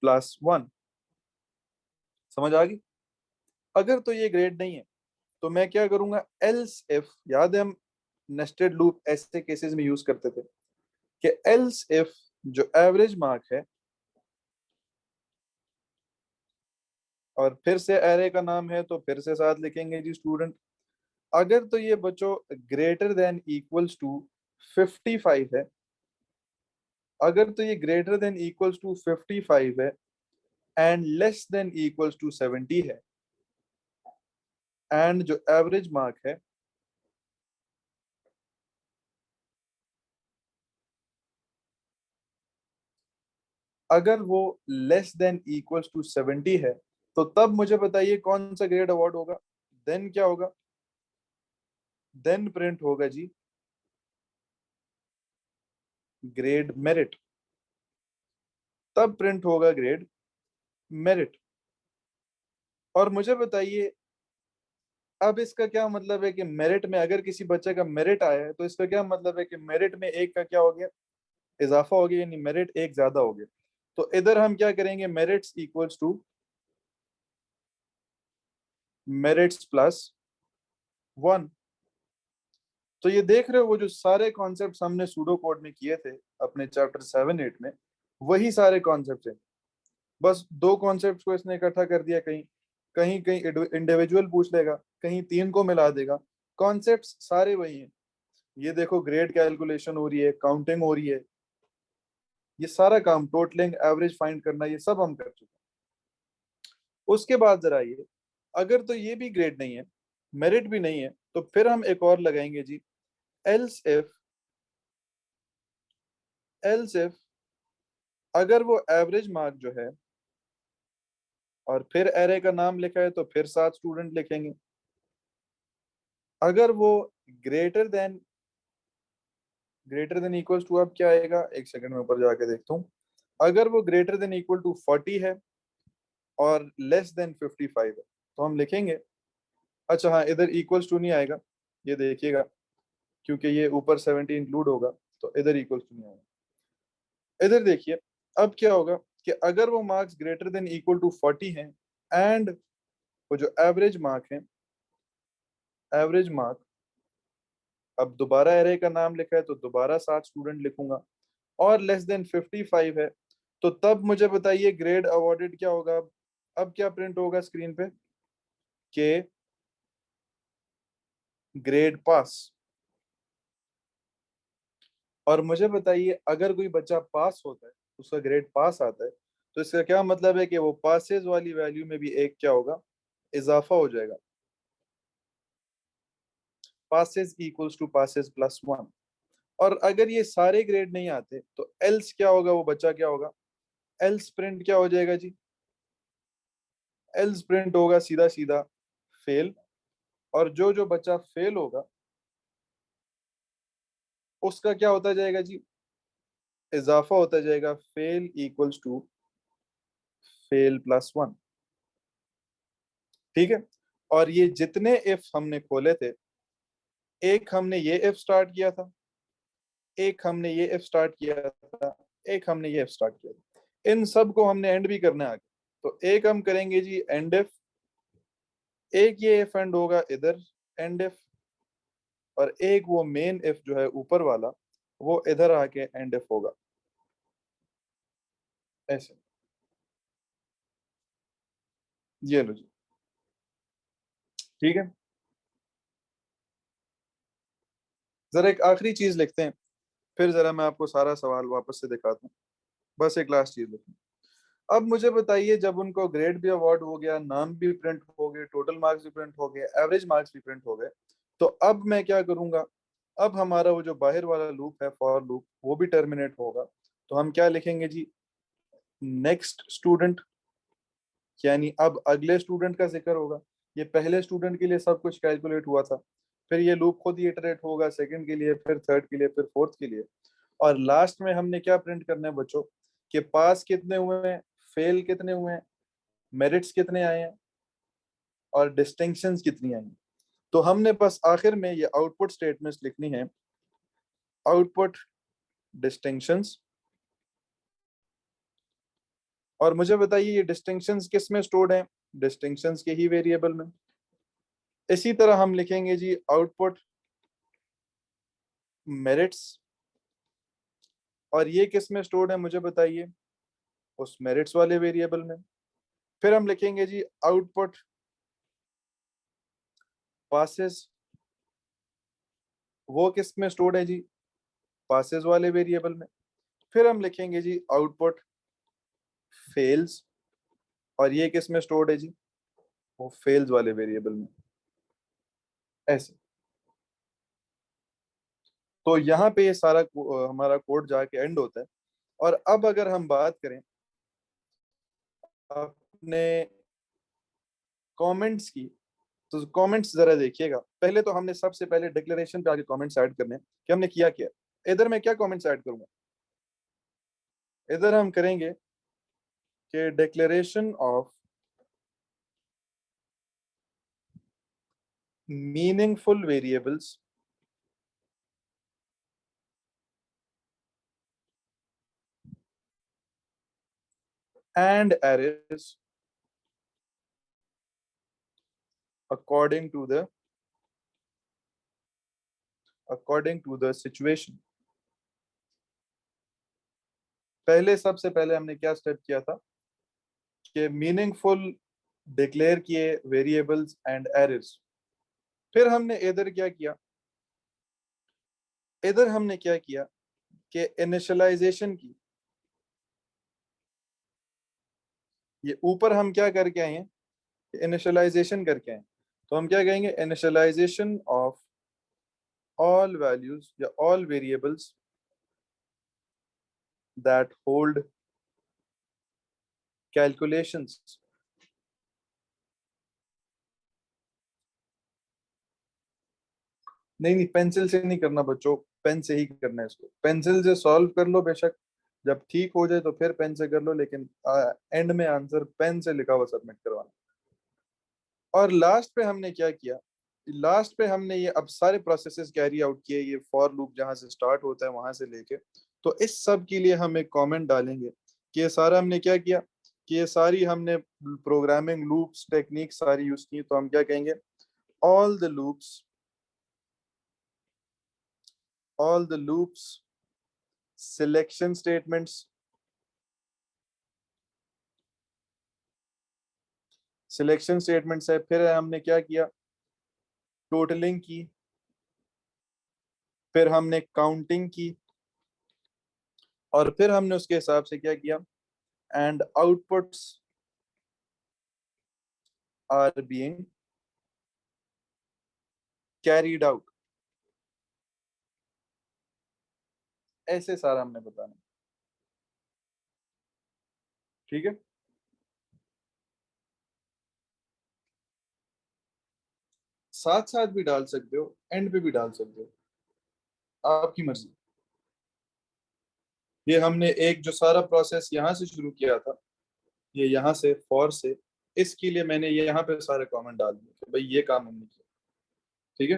plus one. समझ आ गई। अगर तो ये ग्रेड नहीं है तो मैं क्या करूंगा, एल्स इफ, याद है हम नेस्टेड लूप ऐसे केसेस में यूज करते थे कि एल्स इफ जो एवरेज मार्क है, और फिर से एरे का नाम है तो फिर से साथ लिखेंगे जी स्टूडेंट। अगर तो ये बच्चों ग्रेटर देन इक्वल्स टू 55 है, अगर तो ये ग्रेटर देन इक्वल्स टू 55 है and less than equals to 70 है, एंड जो एवरेज मार्क है, अगर वो लेस देन इक्वल्स टू 70 है, तो तब मुझे बताइए कौन सा ग्रेड अवार्ड होगा। देन क्या होगा, देन प्रिंट होगा जी ग्रेड मेरिट, तब प्रिंट होगा ग्रेड मेरिट। और मुझे बताइए, अब इसका क्या मतलब है कि मेरिट में अगर किसी बच्चे का मेरिट आया है तो इसका क्या मतलब है कि मेरिट में एक का क्या हो गया, इजाफा हो गया, यानी मेरिट एक ज्यादा हो गया। तो इधर हम क्या करेंगे, merits equals to merits plus one. तो ये देख रहे हो वो जो सारे कॉन्सेप्ट हमने सूडो कोड में किए थे अपने चैप्टर 7-8 में, वही सारे कॉन्सेप्ट हैं। बस दो कॉन्सेप्ट को इसने इकट्ठा कर दिया, कहीं कहीं कहीं इंडिविजुअल पूछ लेगा, कहीं तीन को मिला देगा, कॉन्सेप्ट सारे वही हैं। ये देखो ग्रेड कैलकुलेशन हो रही है, काउंटिंग हो रही है, ये सारा काम टोटलिंग एवरेज फाइंड करना ये सब हम कर चुके हैं। उसके बाद जरा ये, अगर तो ये भी ग्रेड नहीं है, मेरिट भी नहीं है, तो फिर हम एक और लगाएंगे जी, एल्स इफ, एल्स इफ अगर वो एवरेज मार्क जो है, और फिर एरे का नाम लिखा है तो फिर 7 स्टूडेंट लिखेंगे। अगर वो greater than, greater than equals to, अब क्या आएगा, एक सेकंड में ऊपर जाके देखता हूँ। अगर वो ग्रेटर देन इक्वल टू 40 है और लेस देन 55 है तो हम लिखेंगे, अच्छा हाँ, इधर इक्वल्स टू नहीं आएगा, ये देखिएगा, क्योंकि ये ऊपर 70 इंक्लूड होगा, तो इधर इक्वल्स टू नहीं आएगा। इधर देखिए, अब क्या होगा कि अगर वो marks greater than equal to 40 हैं एंड वो जो एवरेज मार्क है, एवरेज मार्क, अब दोबारा एरे का नाम लिखा है तो दोबारा 7 स्टूडेंट लिखूंगा, और लेस देन 55 है, तो तब मुझे बताइए ग्रेड अवॉर्डेड क्या होगा। अब क्या प्रिंट होगा स्क्रीन पे, के ग्रेड पास। और मुझे बताइए अगर कोई बच्चा पास होता है उसका ग्रेड पास आता है, तो इसका क्या मतलब है कि वो पासेस वाली वैल्यू में भी एक क्या होगा, इजाफा हो जाएगा। Passes equals to passes plus one. और अगर ये सारे ग्रेड नहीं आते तो एल्स क्या होगा, वो बच्चा क्या होगा, एल्स प्रिंट क्या हो जाएगा जी, एल्स प्रिंट होगा सीधा सीधा फेल। और जो जो बच्चा फेल होगा उसका क्या होता जाएगा जी, इजाफा होता जाएगा, fail equals to fail plus one. ठीक है। और ये जितने इफ हमने खोले थे, एक हमने ये इफ स्टार्ट किया था, एक हमने ये इफ स्टार्ट किया था, एक हमने ये इफ स्टार्ट किया था, इन सब को हमने एंड भी करना है आगे। तो एक हम करेंगे जी एंड इफ, एक ये इफ एंड होगा इधर एंड इफ, और एक वो मेन इफ जो है ऊपर वाला वो इधर आके एंड इफ होगा, ऐसे। ये लो जी। ठीक है। जरा एक आखिरी चीज लिखते हैं, फिर जरा मैं आपको सारा सवाल वापस से दिखाता हूँ। बस एक लास्ट चीज लिखते हैं। अब मुझे बताइए, जब उनको ग्रेड भी अवार्ड हो गया, नाम भी प्रिंट हो गए, टोटल मार्क्स भी प्रिंट हो गए, एवरेज मार्क्स भी प्रिंट हो गए, तो अब मैं क्या करूंगा, अब हमारा वो जो बाहर वाला लूप है फॉर लूप वो भी टर्मिनेट होगा। तो हम क्या लिखेंगे जी, नेक्स्ट स्टूडेंट, यानी अब अगले स्टूडेंट का जिक्र होगा। ये पहले स्टूडेंट के लिए सब कुछ कैलकुलेट हुआ था, फिर ये लूप खुद ही इटरेट होगा सेकंड के लिए, फिर थर्ड के लिए, फिर फोर्थ के लिए। और लास्ट में हमने क्या प्रिंट करना है बच्चों, कि पास कितने हुए हैं, फेल कितने हुए हैं, मेरिट्स कितने आए हैं, और डिस्टिंक्शंस कितनी आई हैं। तो हमने बस आखिर में ये आउटपुट स्टेटमेंट्स लिखनी है, आउटपुट डिस्टिंक्शंस। और मुझे बताइए ये डिस्टिंक्शंस किस में स्टोर्ड है, डिस्टिंक्शंस के ही वेरिएबल में। इसी तरह हम लिखेंगे जी आउटपुट मेरिट्स, और ये किस में स्टोर्ड है मुझे बताइए, उस मेरिट्स वाले वेरिएबल में। फिर हम लिखेंगे जी आउटपुट पासेस, वो किस में स्टोर्ड है जी, पासेस वाले वेरिएबल में। फिर हम लिखेंगे जी आउटपुट फेल्स, और ये किस में स्टोर्ड है जी, वो फेल्स वाले वेरिएबल में, ऐसे। तो यहाँ पे ये सारा हमारा कोड जाके एंड होता है। और अब अगर हम बात करें अपने कमेंट्स की, तो कमेंट्स जरा देखिएगा। पहले तो हमने सबसे पहले डिक्लेरेशन पे आके कमेंट्स ऐड करने हैं कि हमने किया क्या। इधर मैं क्या कमेंट्स ऐड करूंगा, इधर हम करेंगे कि declaration of meaningful variables and arrays according to the situation। पहले सबसे पहले हमने क्या स्टेप किया था कि मीनिंगफुल डिक्लेयर किए वेरिएबल्स एंड एरेज। फिर हमने इधर क्या किया, इधर हमने क्या किया कि इनिशियलाइजेशन की। ये ऊपर हम क्या करके आए हैं, इनिशियलाइजेशन करके आए हैं। तो हम क्या कहेंगे, इनिशियलाइजेशन ऑफ ऑल वैल्यूज या all variables that hold calculations. नहीं नहीं, पेंसिल से नहीं करना बच्चों, पेन से ही करना है इसको। पेंसिल से सॉल्व कर लो बेशक, जब ठीक हो जाए तो फिर पेन से कर लो, लेकिन एंड में आंसर पेन से लिखा हुआ सबमिट करवाना। और लास्ट पे हमने क्या किया, लास्ट पे हमने ये अब सारे प्रोसेसेस कैरी आउट किए, ये फॉर लूप जहां से स्टार्ट होता है वहां से लेके। तो इस सब के लिए हम एक कमेंट डालेंगे कि ये सारा हमने क्या किया, कि ये सारी हमने प्रोग्रामिंग लूप्स टेक्निक सारी यूज की। तो हम क्या कहेंगे, all the loops, all the loops selection statements, selection statements है। फिर हमने क्या किया, टोटलिंग की, फिर हमने काउंटिंग की, और फिर हमने उसके हिसाब से क्या किया, and outputs are being carried out, ऐसे सारा हमने बताना। ठीक है, साथ साथ भी डाल सकते हो, एंड पे भी डाल सकते हो, आपकी मर्जी। ये हमने एक जो सारा प्रोसेस यहाँ से शुरू किया था, ये यहाँ से फॉर से, इसके लिए मैंने ये यहाँ पे सारे कमेंट डाल दिए कि भाई ये काम हमने किया। ठीक है,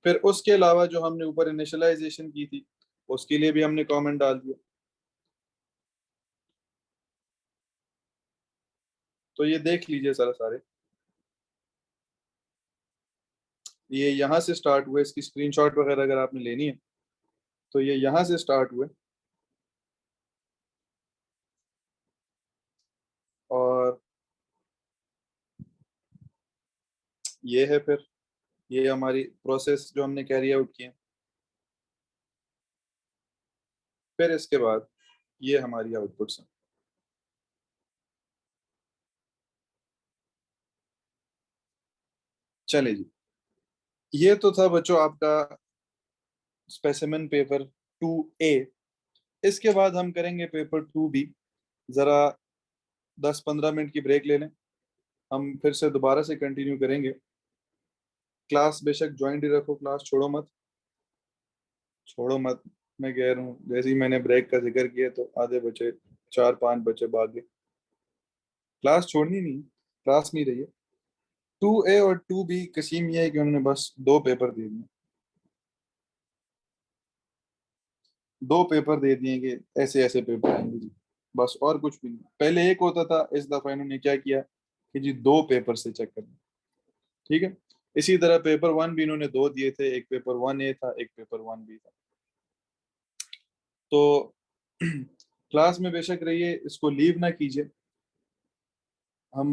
फिर उसके अलावा जो हमने ऊपर इनिशियलाइजेशन की थी, उसके लिए भी हमने कमेंट डाल दिया। तो ये देख लीजिए सारा सारे, ये यहाँ से स्टार्ट हुए, इसकी स्क्रीनशॉट वगैरह अगर आपने लेनी है तो ये यहाँ से स्टार्ट हुए, और ये है फिर ये हमारी प्रोसेस जो हमने कैरी आउट की है। फिर इसके बाद ये हमारी आउटपुट्स हैं। चले जी, ये तो था बच्चों आपका स्पेसिमेन पेपर 2A। इसके बाद हम करेंगे पेपर 2B। जरा 10-15 मिनट की ब्रेक ले लें, हम फिर से दोबारा से कंटिन्यू करेंगे। क्लास बेशक ज्वाइन ही रखो, क्लास छोड़ो मत, छोड़ो मत। मैं कह रहा हूँ जैसे ही मैंने ब्रेक का जिक्र किया तो आधे बच्चे, 4-5 बच्चे भाग गए। क्लास छोड़नी नहीं, क्लास में ही रहिए। 2A और 2B कसीम ये है कि उन्होंने बस दो पेपर दे दिए, दो पेपर दे दिए कि ऐसे ऐसे पेपर आएंगे जी, बस और कुछ भी नहीं। पहले एक होता था, इस दफा इन्होंने क्या किया कि जी दो पेपर से चेक करना। ठीक है, इसी तरह पेपर 1 भी इन्होंने दो दिए थे, एक पेपर 1A था, एक पेपर 1B था। तो क्लास में बेशक रहिए, इसको लीव ना कीजिए।